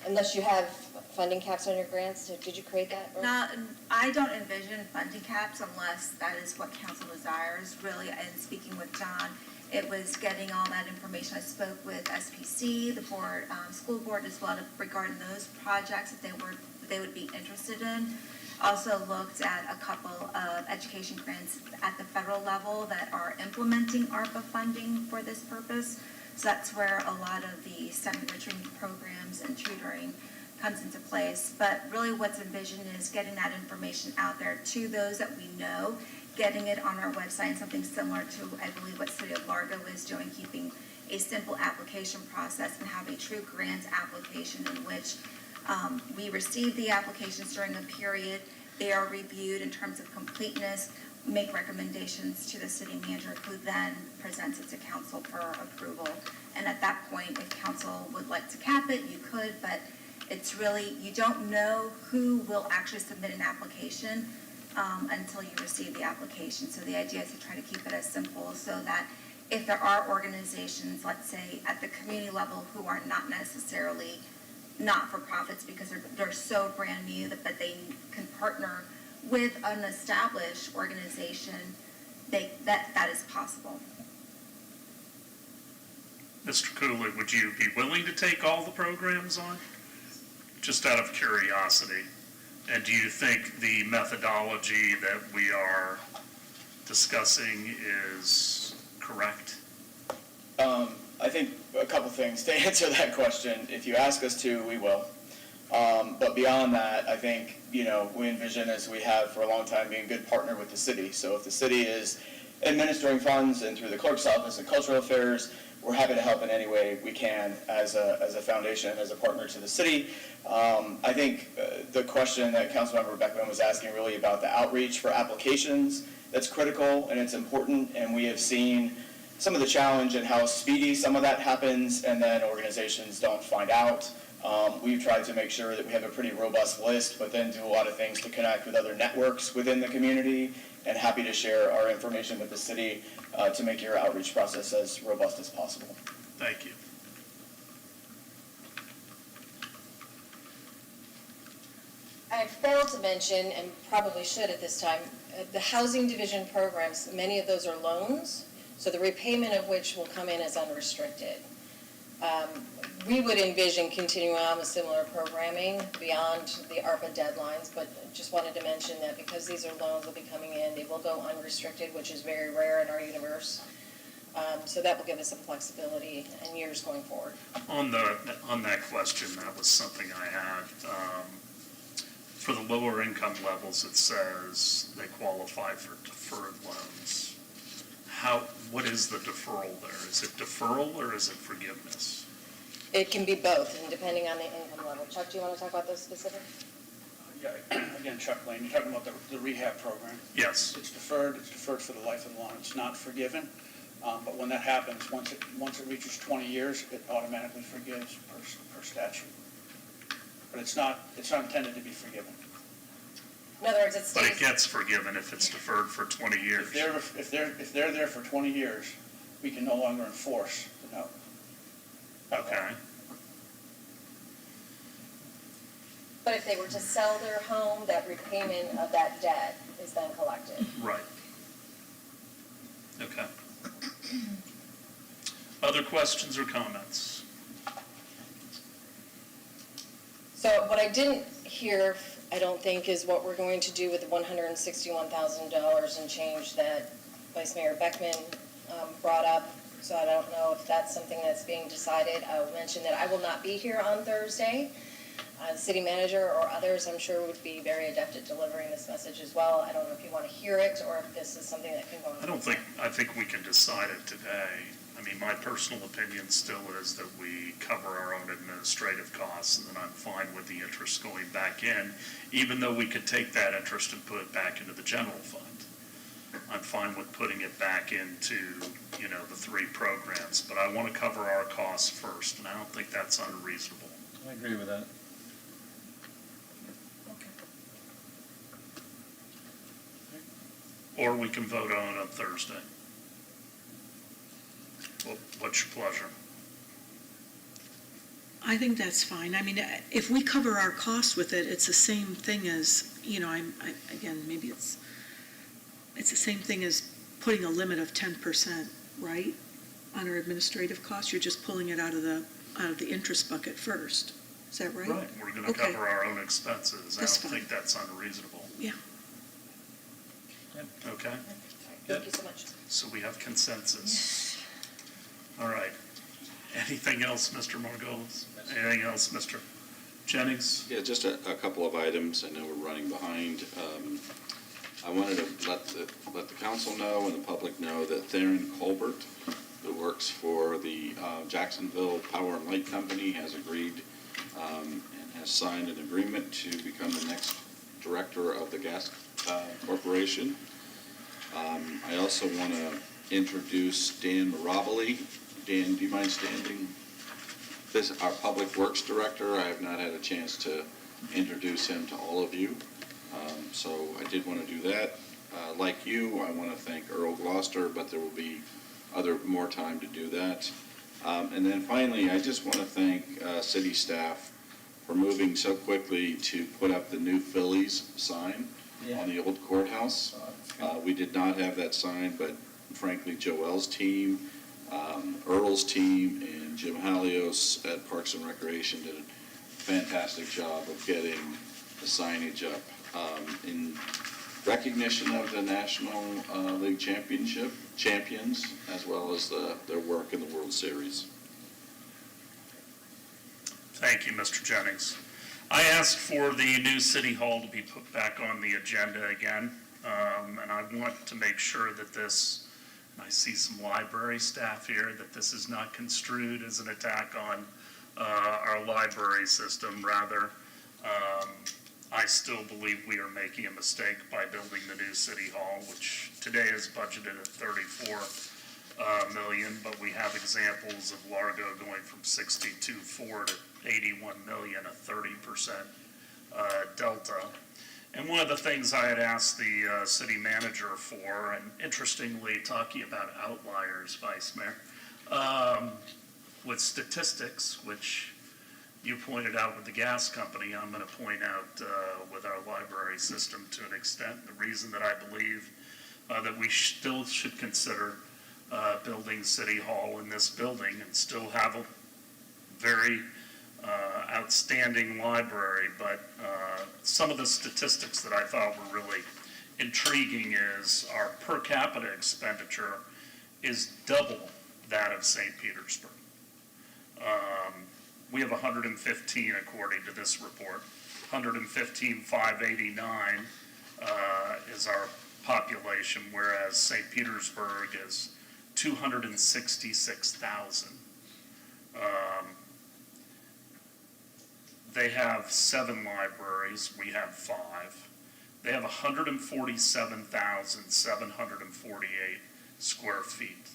unless you have funding caps on your grants, did you create that? Rose?
No, I don't envision funding caps unless that is what council desires, really. And speaking with John, it was getting all that information. I spoke with SPC, the board, school board as well, regarding those projects that they would be interested in. Also looked at a couple of education grants at the federal level that are implementing ARPA funding for this purpose. So that's where a lot of the STEM enrichment programs and tutoring comes into place. But really what's envisioned is getting that information out there to those that we know, getting it on our website, and something similar to, I believe, what City of Largo is doing, keeping a simple application process and have a true grant application in which we receive the applications during a period. They are reviewed in terms of completeness, make recommendations to the city manager, who then presents it to council for approval. And at that point, if council would like to cap it, you could, but it's really, you don't know who will actually submit an application until you receive the application. So the idea is to try to keep it as simple so that if there are organizations, let's say at the community level, who are not necessarily not-for-profits because they're so brand new, but they can partner with an established organization, that is possible.
Mr. Cooley, would you be willing to take all the programs on? Just out of curiosity. And do you think the methodology that we are discussing is correct?
I think a couple things to answer that question. If you ask us to, we will. But beyond that, I think, we envision, as we have for a long time, being a good partner with the city. So if the city is administering funds and through the clerk's office and cultural affairs, we're happy to help in any way we can as a foundation, as a partner to the city. I think the question that Councilmember Beckman was asking really about the outreach for applications, that's critical and it's important, and we have seen some of the challenge in how speedy some of that happens, and then organizations don't find out. We've tried to make sure that we have a pretty robust list, but then do a lot of things to connect with other networks within the community, and happy to share our information with the city to make your outreach process as robust as possible.
Thank you.
I failed to mention, and probably should at this time, the housing division programs, many of those are loans, so the repayment of which will come in as unrestricted. We would envision continuing on with similar programming beyond the ARPA deadlines, but just wanted to mention that because these are loans that will be coming in, they will go unrestricted, which is very rare in our universe. So that will give us some flexibility in years going forward.
On that question, that was something I had. For the lower income levels, it says they qualify for deferred loans. What is the deferral there? Is it deferral or is it forgiveness?
It can be both, and depending on the income level. Chuck, do you want to talk about those specifics?
Yeah, again, Chuck Lane, you're talking about the rehab program.
Yes.
It's deferred for the life of the loan. It's not forgiven. But when that happens, once it reaches 20 years, it automatically forgives per statute. But it's not intended to be forgiven.
In other words, it stays.
But it gets forgiven if it's deferred for 20 years.
If they're there for 20 years, we can no longer enforce the note.
Okay.
But if they were to sell their home, that repayment of that debt is then collected.
Right. Okay. Other questions or comments?
So what I didn't hear, I don't think, is what we're going to do with the $161,000 and change that Vice Mayor Beckman brought up. So I don't know if that's something that's being decided. I will mention that I will not be here on Thursday. The city manager or others, I'm sure, would be very adept at delivering this message as well. I don't know if you want to hear it or if this is something that can go on.
I think we can decide it today. I mean, my personal opinion still is that we cover our own administrative costs, and then I'm fine with the interest going back in, even though we could take that interest and put it back into the general fund. I'm fine with putting it back into, the 3 programs, but I want to cover our costs first, and I don't think that's unreasonable.
I agree with that.
Or we can vote on it on Thursday. Well, what's your pleasure?
I think that's fine. I mean, if we cover our costs with it, it's the same thing as, again, maybe it's the same thing as putting a limit of 10%, right? On our administrative costs, you're just pulling it out of the interest bucket first. Is that right?
Right, we're gonna cover our own expenses.
That's
I don't think that's unreasonable.
Yeah.
Okay?
Thank you so much.
So we have consensus. All right. Anything else, Mr. Margolis? Anything else, Mr. Jennings?
Yeah, just a couple of items. I know we're running behind. I wanted to let the council know and the public know that Theron Colbert, who works for the Jacksonville Power and Light Company, has agreed and has signed an agreement to become the next director of the gas corporation. I also want to introduce Dan Mirabili. Dan, do you mind standing? This is our Public Works Director. I have not had a chance to introduce him to all of you. So I did want to do that. Like you, I want to thank Earl Gloucester, but there will be more time to do that. And then finally, I just want to thank city staff for moving so quickly to put up the new Phillies sign on the old courthouse. We did not have that sign, but frankly, Joel's team, Earl's team, and Jim Halios at Parks and Recreation did a fantastic job of getting the signage up in recognition of the National League champions, as well as their work in the World Series.
Thank you, Mr. Jennings. I asked for the new City Hall to be put back on the agenda again, and I want to make sure that this, and I see some library staff here, that this is not construed as an attack on our library system. Rather, I still believe we are making a mistake by building the new City Hall, which today is budgeted at $34 million, but we have examples of Largo going from 62.4 to 81 million, a 30% delta. And one of the things I had asked the city manager for, and interestingly, talking about outliers, Vice Mayor, with statistics, which you pointed out with the gas company, I'm going to point out with our library system to an extent. The reason that I believe that we still should consider building City Hall in this building and still have a very outstanding library, but some of the statistics that I thought were really intriguing is our per capita expenditure is double that of St. Petersburg. We have 115 according to this report. 115,589 is our population, whereas St. Petersburg is 266,000. They have 7 libraries, we have 5. They have 147,748 square feet.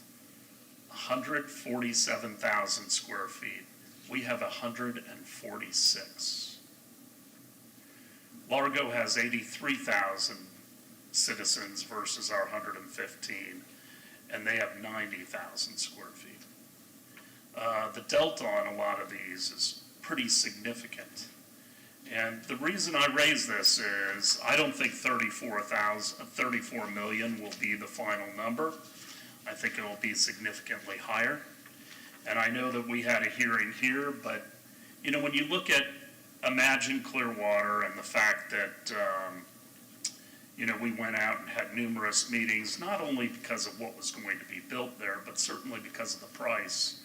147,000 square feet. We have 146. Largo has 83,000 citizens versus our 115, and they have 90,000 square feet. The delta on a lot of these is pretty significant. And the reason I raise this is I don't think 34 million will be the final number. I think it will be significantly higher. And I know that we had a hearing here, but you know, when you look at Imagine Clearwater and the fact that you know, we went out and had numerous meetings, not only because of what was going to be built there, but certainly because of the price.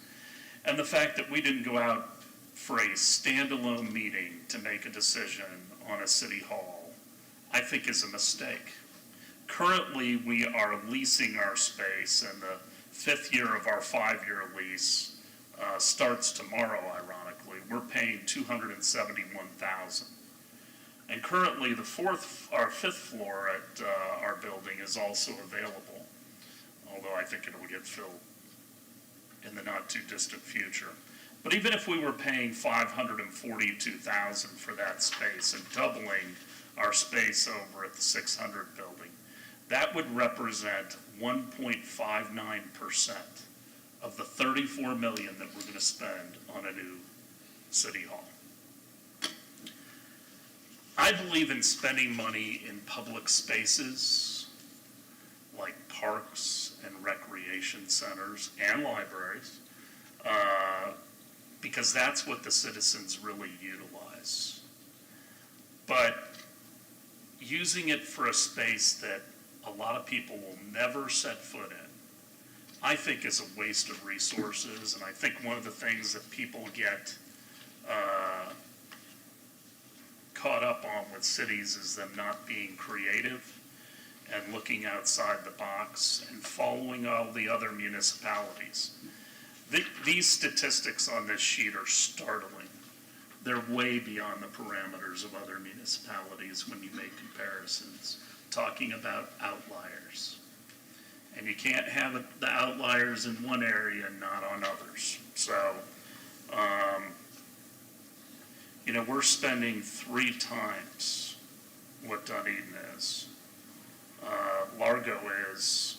And the fact that we didn't go out for a standalone meeting to make a decision on a city hall, I think is a mistake. Currently, we are leasing our space, and the 5th year of our 5-year lease starts tomorrow, ironically. We're paying $271,000. And currently, our 5th floor at our building is also available, although I think it will get filled in the not too distant future. But even if we were paying $542,000 for that space and doubling our space over at the 600 building, that would represent 1.59% of the $34 million that we're going to spend on a new city hall. I believe in spending money in public spaces like parks and recreation centers and libraries, because that's what the citizens really utilize. But using it for a space that a lot of people will never set foot in, I think is a waste of resources. And I think one of the things that people get caught up on with cities is them not being creative and looking outside the box and following all the other municipalities. These statistics on this sheet are startling. They're way beyond the parameters of other municipalities when you make comparisons, talking about outliers. And you can't have the outliers in one area and not on others. So, you know, we're spending 3 times what Dunedin is. Largo is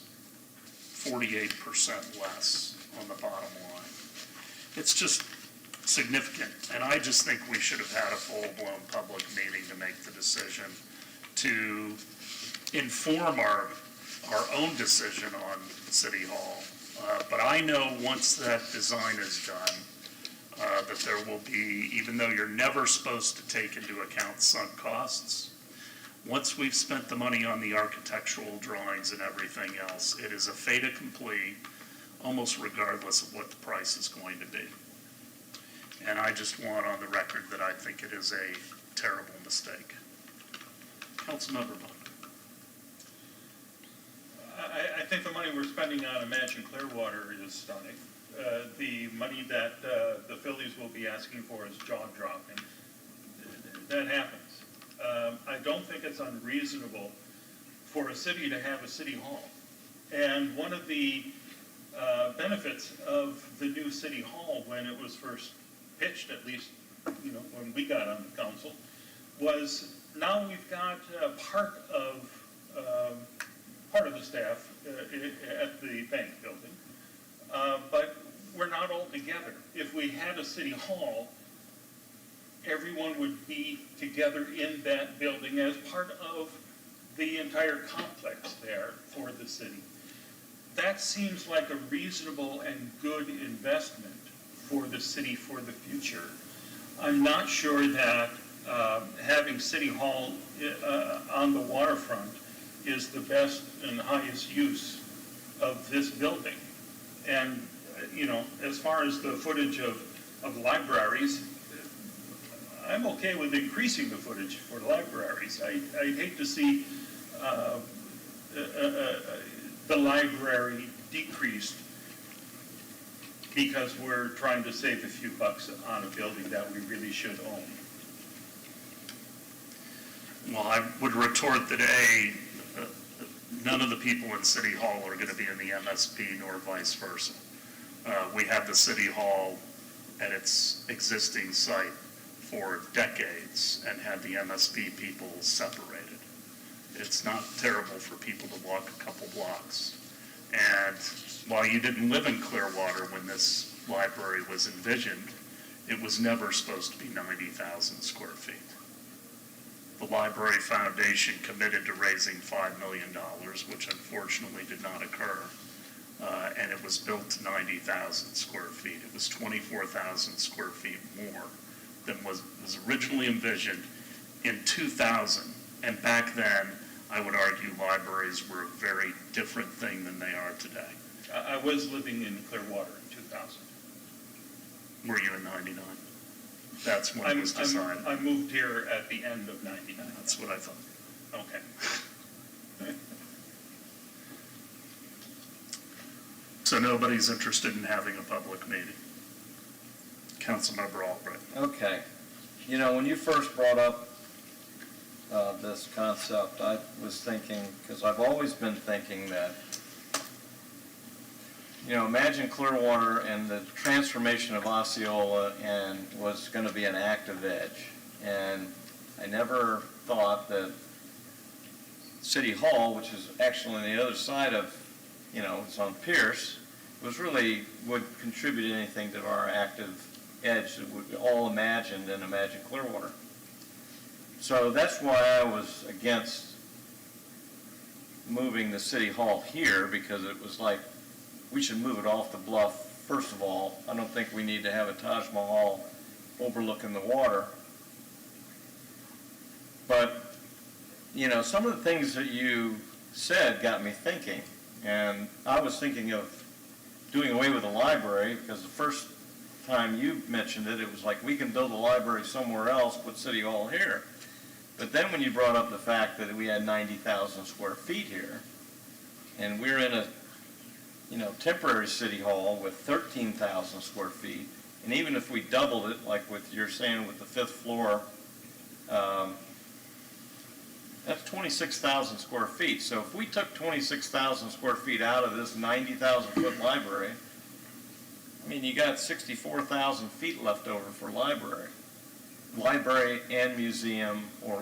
48% less on the bottom line. It's just significant, and I just think we should have had a full-blown public meeting to make the decision to inform our own decision on City Hall. But I know once that design is done, that there will be, even though you're never supposed to take into account sunk costs, once we've spent the money on the architectural drawings and everything else, it is a fait accompli, almost regardless of what the price is going to be. And I just want on the record that I think it is a terrible mistake. Councilmember Buck.
I think the money we're spending on Imagine Clearwater is stunning. The money that the Phillies will be asking for is jaw-dropping. That happens. I don't think it's unreasonable for a city to have a city hall. And one of the benefits of the new city hall when it was first pitched, at least, you know, when we got on the council, was now we've got part of the staff at the bank building, but we're not all together. If we had a city hall, everyone would be together in that building as part of the entire complex there for the city. That seems like a reasonable and good investment for the city for the future. I'm not sure that having City Hall on the waterfront is the best and highest use of this building. And, as far as the footage of libraries, I'm okay with increasing the footage for libraries. I'd hate to see the library decreased because we're trying to save a few bucks on a building that we really should own.
Well, I would retort that none of the people in City Hall are going to be in the MSP nor vice versa. We had the City Hall at its existing site for decades and had the MSP people separated. It's not terrible for people to walk a couple blocks. And while you didn't live in Clearwater when this library was envisioned, it was never supposed to be 90,000 square feet. The Library Foundation committed to raising $5 million, which unfortunately did not occur. And it was built to 90,000 square feet. It was 24,000 square feet more than was originally envisioned in 2000. And back then, I would argue libraries were a very different thing than they are today.
I was living in Clearwater in 2000.
Were you in 99? That's when it was designed.
I moved here at the end of 99.
That's what I thought.
Okay.
So nobody's interested in having a public meeting? Councilmember Albright.
Okay. When you first brought up this concept, I was thinking, because I've always been thinking that, imagine Clearwater and the transformation of Osceola and was going to be an active edge. And I never thought that City Hall, which is actually on the other side of, it's on Pierce, would contribute anything to our active edge that we all imagined and imagined Clearwater. So that's why I was against moving the City Hall here, because it was like, we should move it off the bluff. First of all, I don't think we need to have a Taj Mahal overlooking the water. But, some of the things that you said got me thinking. And I was thinking of doing away with the library, because the first time you mentioned it, it was like, we can build a library somewhere else, put City Hall here. But then when you brought up the fact that we had 90,000 square feet here, and we're in a temporary City Hall with 13,000 square feet, and even if we doubled it, like you're saying with the 5th floor, that's 26,000 square feet. So if we took 26,000 square feet out of this 90,000 foot library, you got 64,000 feet left over for library and museum, or,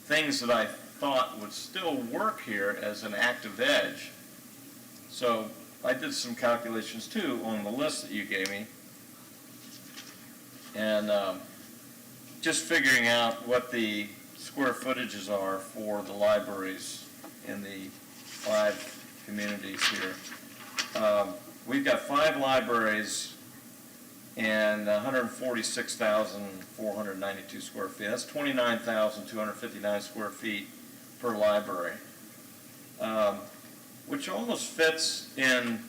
things that I thought would still work here as an active edge. So I did some calculations too on the list that you gave me, and just figuring out what the square footages are for the libraries in the 5 communities here. We've got 5 libraries and 146,492 square feet. That's 29,259 square feet per library, which almost fits in.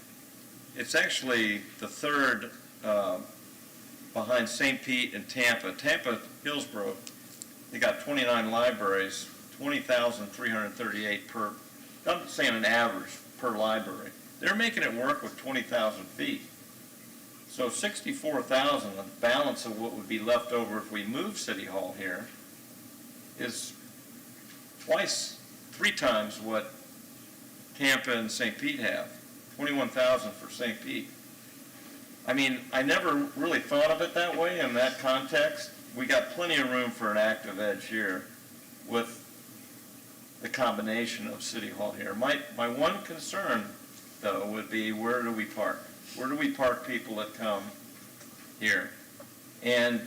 It's actually the third behind St. Pete and Tampa. Tampa, Hillsborough, they got 29 libraries, 20,338 per, I'm saying an average per library. They're making it work with 20,000 feet. So 64,000, the balance of what would be left over if we move City Hall here, is 3 times what Tampa and St. Pete have. 21,000 for St. Pete. I never really thought of it that way in that context. We got plenty of room for an active edge here with the combination of City Hall here. My one concern, though, would be, where do we park? Where do we park people that come here? And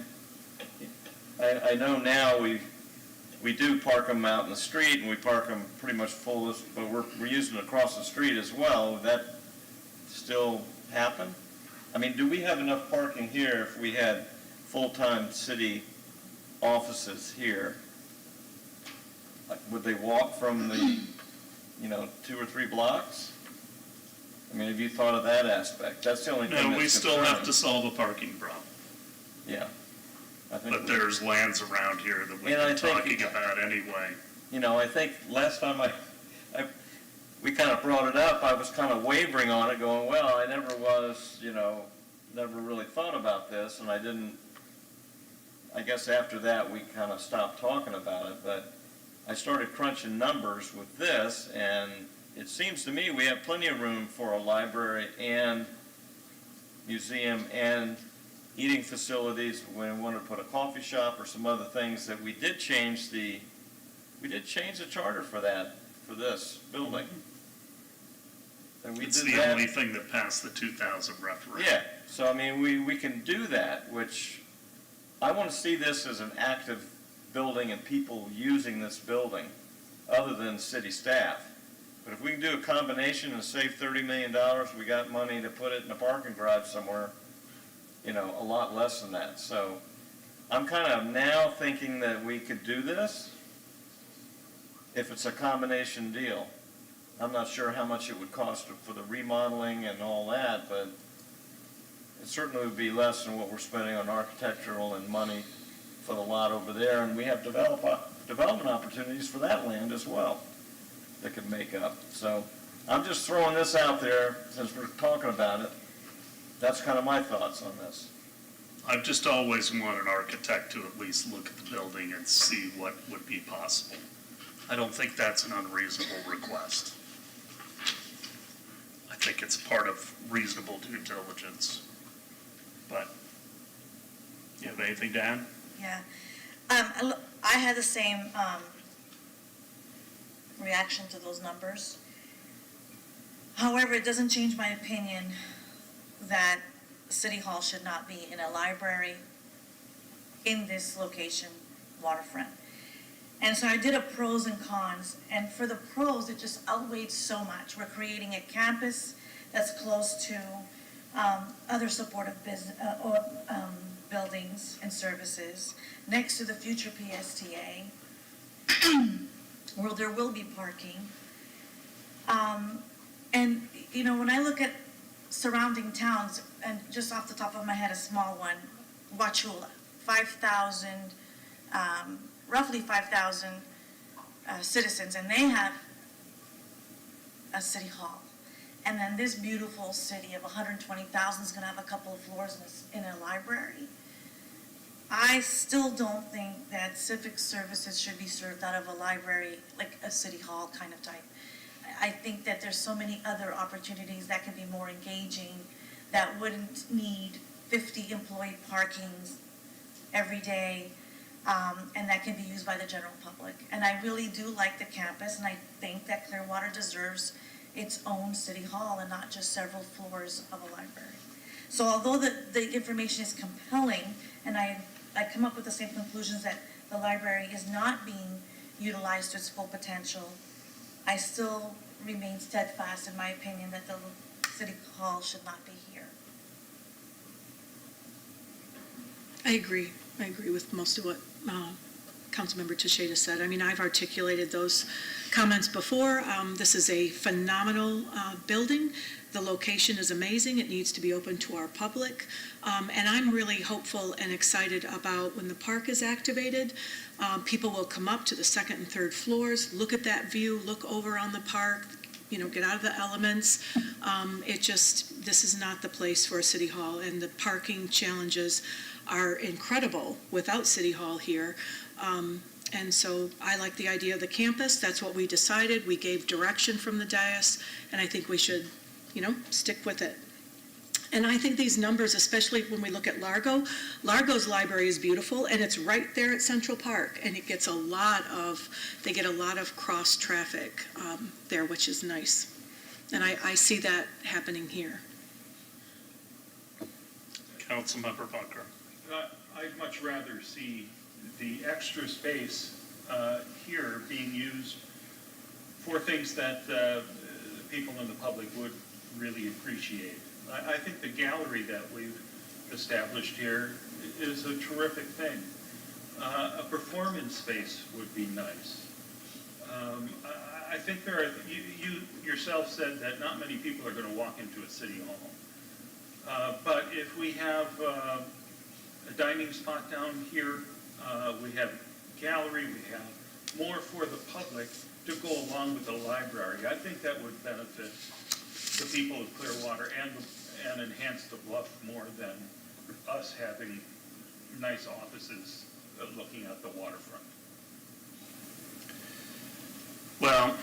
I know now we do park them out in the street, and we park them pretty much full, but we're using it across the street as well. Would that still happen? Do we have enough parking here if we had full-time city offices here? Would they walk from the, 2 or 3 blocks? I mean, have you thought of that aspect? That's the only thing
No,
that's
we still have
concerning.
to solve a parking problem.
Yeah. I think
But
we-
there's lands around here that we've
And I
been
think
talking about anyway.
You know, I think last time we kind of brought it up, I was kind of wavering on it, going, well, I never was, never really thought about this, and I guess after that, we kind of stopped talking about it, but I started crunching numbers with this, and it seems to me we have plenty of room for a library and museum and eating facilities. When we wanted to put a coffee shop or some other things, that we did change the charter for that, for this building. And we
It's
did
the
that.
only thing that passed the 2000 referendum.
Yeah, so I mean, we can do that, which I want to see this as an active building and people using this building, other than city staff. But if we can do a combination and save $30 million, we got money to put it in a parking garage somewhere, a lot less than that. So I'm kind of now thinking that we could do this if it's a combination deal. I'm not sure how much it would cost for the remodeling and all that, but it certainly would be less than what we're spending on architectural and money for the lot over there. And we have development opportunities for that land as well that could make up. So I'm just throwing this out there since we're talking about it. That's kind of my thoughts on this.
I've just always wanted an architect to at least look at the building and see what would be possible. I don't think that's an unreasonable request. I think it's part of reasonable due diligence. But, you have anything, Dan?
Yeah. I had the same reaction to those numbers. However, it doesn't change my opinion that City Hall should not be in a library in this location, waterfront. And so I did a pros and cons, and for the pros, it just outweighed so much. We're creating a campus that's close to other supportive buildings and services next to the future PSTA, where there will be parking. And, when I look at surrounding towns, and just off the top of my head, a small one, Wauchula, 5,000, roughly 5,000 citizens, and they have a city hall. And then this beautiful city of 120,000 is going to have a couple of floors in a library. I still don't think that civic services should be served out of a library, like a city hall kind of type. I think that there's so many other opportunities that can be more engaging, that wouldn't need 50 employee parkings every day, and that can be used by the general public. And I really do like the campus, and I think that Clearwater deserves its own city hall and not just several floors of a library. So although the information is compelling, and I come up with the same conclusions that the library is not being utilized to its full potential, I still remain steadfast in my opinion that the city hall should not be here.
I agree with most of what Councilmember Teixeira said. I mean, I've articulated those comments before. This is a phenomenal building. The location is amazing. It needs to be open to our public. And I'm really hopeful and excited about when the park is activated. People will come up to the second and third floors, look at that view, look over on the park, get out of the elements. This is not the place for a city hall, and the parking challenges are incredible without City Hall here. And so I like the idea of the campus. That's what we decided. We gave direction from the dais, and I think we should, stick with it. And I think these numbers, especially when we look at Largo's library is beautiful, and it's right there at Central Park, and it gets they get a lot of cross traffic there, which is nice. And I see that happening here.
Councilmember Bunker.
I'd much rather see the extra space here being used for things that people in the public would really appreciate. I think the gallery that we've established here is a terrific thing. A performance space would be nice. I think there are, you yourself said that not many people are going to walk into a city hall. But if we have a dining spot down here, we have gallery, we have more for the public to go along with the library, I think that would benefit the people of Clearwater and enhance the bluff more than us having nice offices looking at the waterfront.
Well,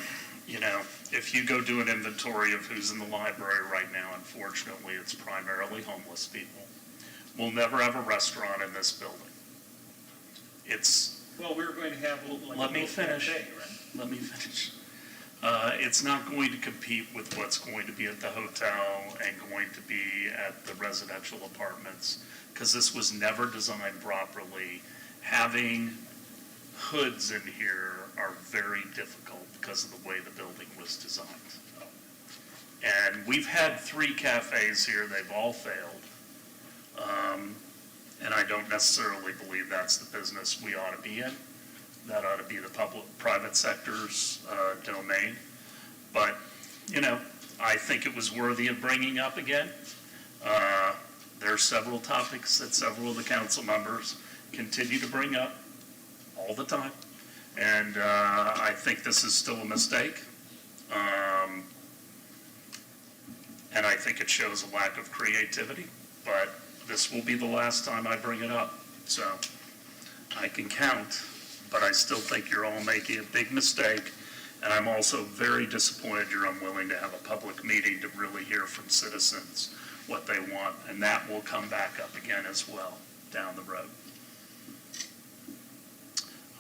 you know, if you go do an inventory of who's in the library right now, unfortunately, it's primarily homeless people. We'll never have a restaurant in this building.
Well, we're going to have like
Let me finish.
cafe, right?
Let me finish. It's not going to compete with what's going to be at the hotel and going to be at the residential apartments, because this was never designed properly. Having hoods in here are very difficult because of the way the building was designed. And we've had 3 cafes here, they've all failed. And I don't necessarily believe that's the business we ought to be in. That ought to be the private sector's domain. But, you know, I think it was worthy of bringing up again. There are several topics that several of the council members continue to bring up all the time. And I think this is still a mistake. And I think it shows a lack of creativity. But this will be the last time I bring it up. So I can count, but I still think you're all making a big mistake. And I'm also very disappointed you're unwilling to have a public meeting to really hear from citizens what they want. And that will come back up again as well down the road.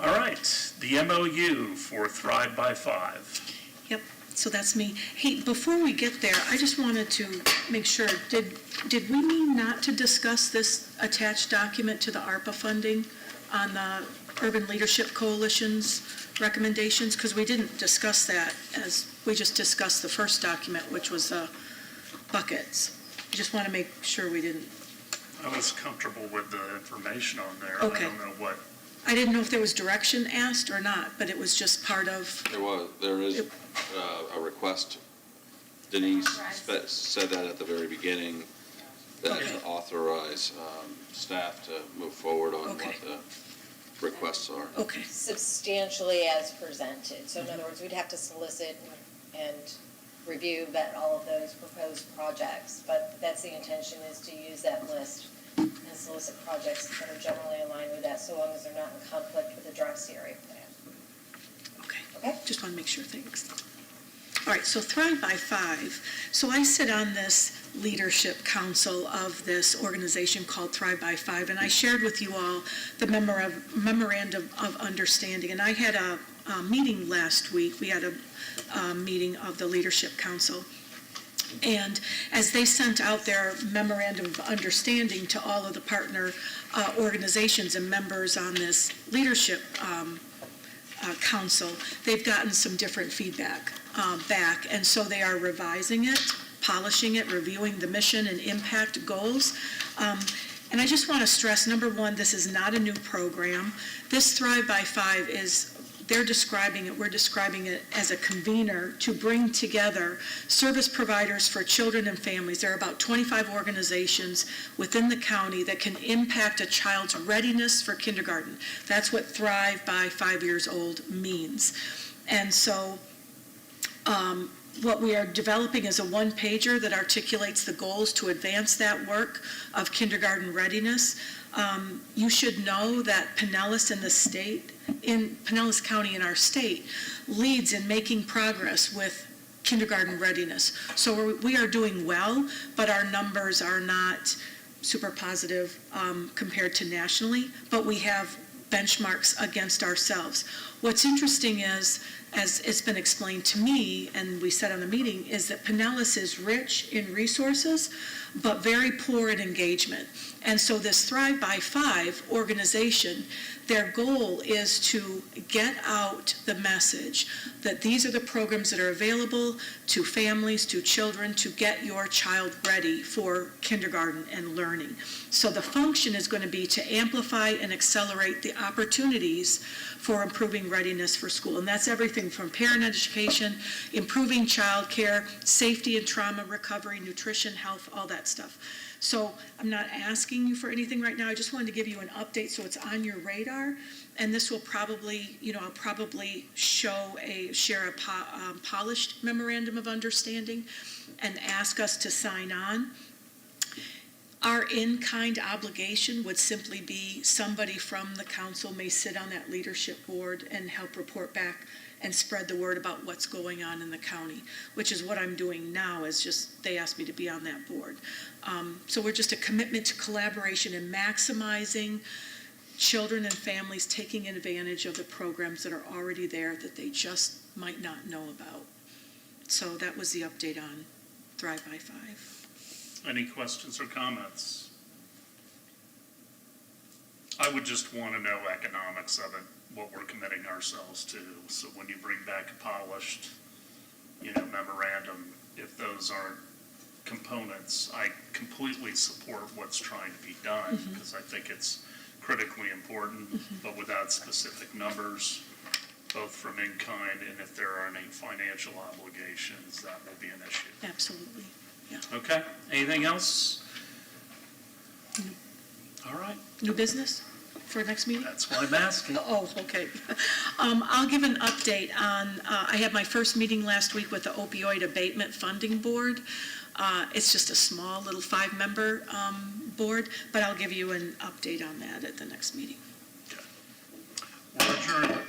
All right, the MOU for Thrive by 5.
Yep, so that's me. Hey, before we get there, I just wanted to make sure, did we mean not to discuss this attached document to the ARPA funding on the Urban Leadership Coalition's recommendations? Because we didn't discuss that, as we just discussed the first document, which was the buckets. I just want to make sure we didn't.
I was comfortable with the information on there.
Okay.
I don't know what.
I didn't know if there was direction asked or not, but it was just part of.
There is a request. Denise said that at the very beginning, that to authorize staff to move forward on what the requests are.
Okay.
Substantially as presented. So in other words, we'd have to solicit and review all of those proposed projects. But that's the intention, is to use that list and solicit projects that are generally aligned with that, so long as they're not in conflict with the dry area plan.
Okay. Just want to make sure, thanks. All right, so Thrive by 5. So I sit on this leadership council of this organization called Thrive by 5, and I shared with you all the memorandum of understanding. And I had a meeting last week. We had a meeting of the leadership council. And as they sent out their memorandum of understanding to all of the partner organizations and members on this leadership council, they've gotten some different feedback back. And so they are revising it, polishing it, reviewing the mission and impact goals. And I just want to stress, number one, this is not a new program. This Thrive by 5 is, we're describing it as a convener to bring together service providers for children and families. There are about 25 organizations within the county that can impact a child's readiness for kindergarten. That's what Thrive by 5 years old means. And so what we are developing is a one-pager that articulates the goals to advance that work of kindergarten readiness. You should know that Pinellas in the state, in Pinellas County in our state, leads in making progress with kindergarten readiness. So we are doing well, but our numbers are not super positive compared to nationally, but we have benchmarks against ourselves. What's interesting is, as it's been explained to me, and we said on the meeting, is that Pinellas is rich in resources, but very poor in engagement. And so this Thrive by Five organization, their goal is to get out the message that these are the programs that are available to families, to children, to get your child ready for kindergarten and learning. So the function is going to be to amplify and accelerate the opportunities for improving readiness for school. And that's everything from parent education, improving childcare, safety and trauma recovery, nutrition, health, all that stuff. So I'm not asking you for anything right now. I just wanted to give you an update so it's on your radar. And this will probably, I'll probably share a polished memorandum of understanding and ask us to sign on. Our in-kind obligation would simply be somebody from the council may sit on that leadership board and help report back and spread the word about what's going on in the county, which is what I'm doing now, is just, they asked me to be on that board. So we're just a commitment to collaboration and maximizing children and families taking advantage of the programs that are already there that they just might not know about. So that was the update on Thrive by Five.
Any questions or comments? I would just want to know economics of it, what we're committing ourselves to. So when you bring back a polished, memorandum, if those aren't components, I completely support what's trying to be done, because I think it's critically important, but without specific numbers, both from in-kind and if there are any financial obligations, that will be an issue.
Absolutely. Yeah.
Okay, anything else? All right.
New business for next meeting?
That's why I'm asking.
Oh, okay. I'll give an update on, I had my first meeting last week with the Opioid Abatement Funding Board. It's just a small little 5-member board, but I'll give you an update on that at the next meeting.
Okay. We're adjourned.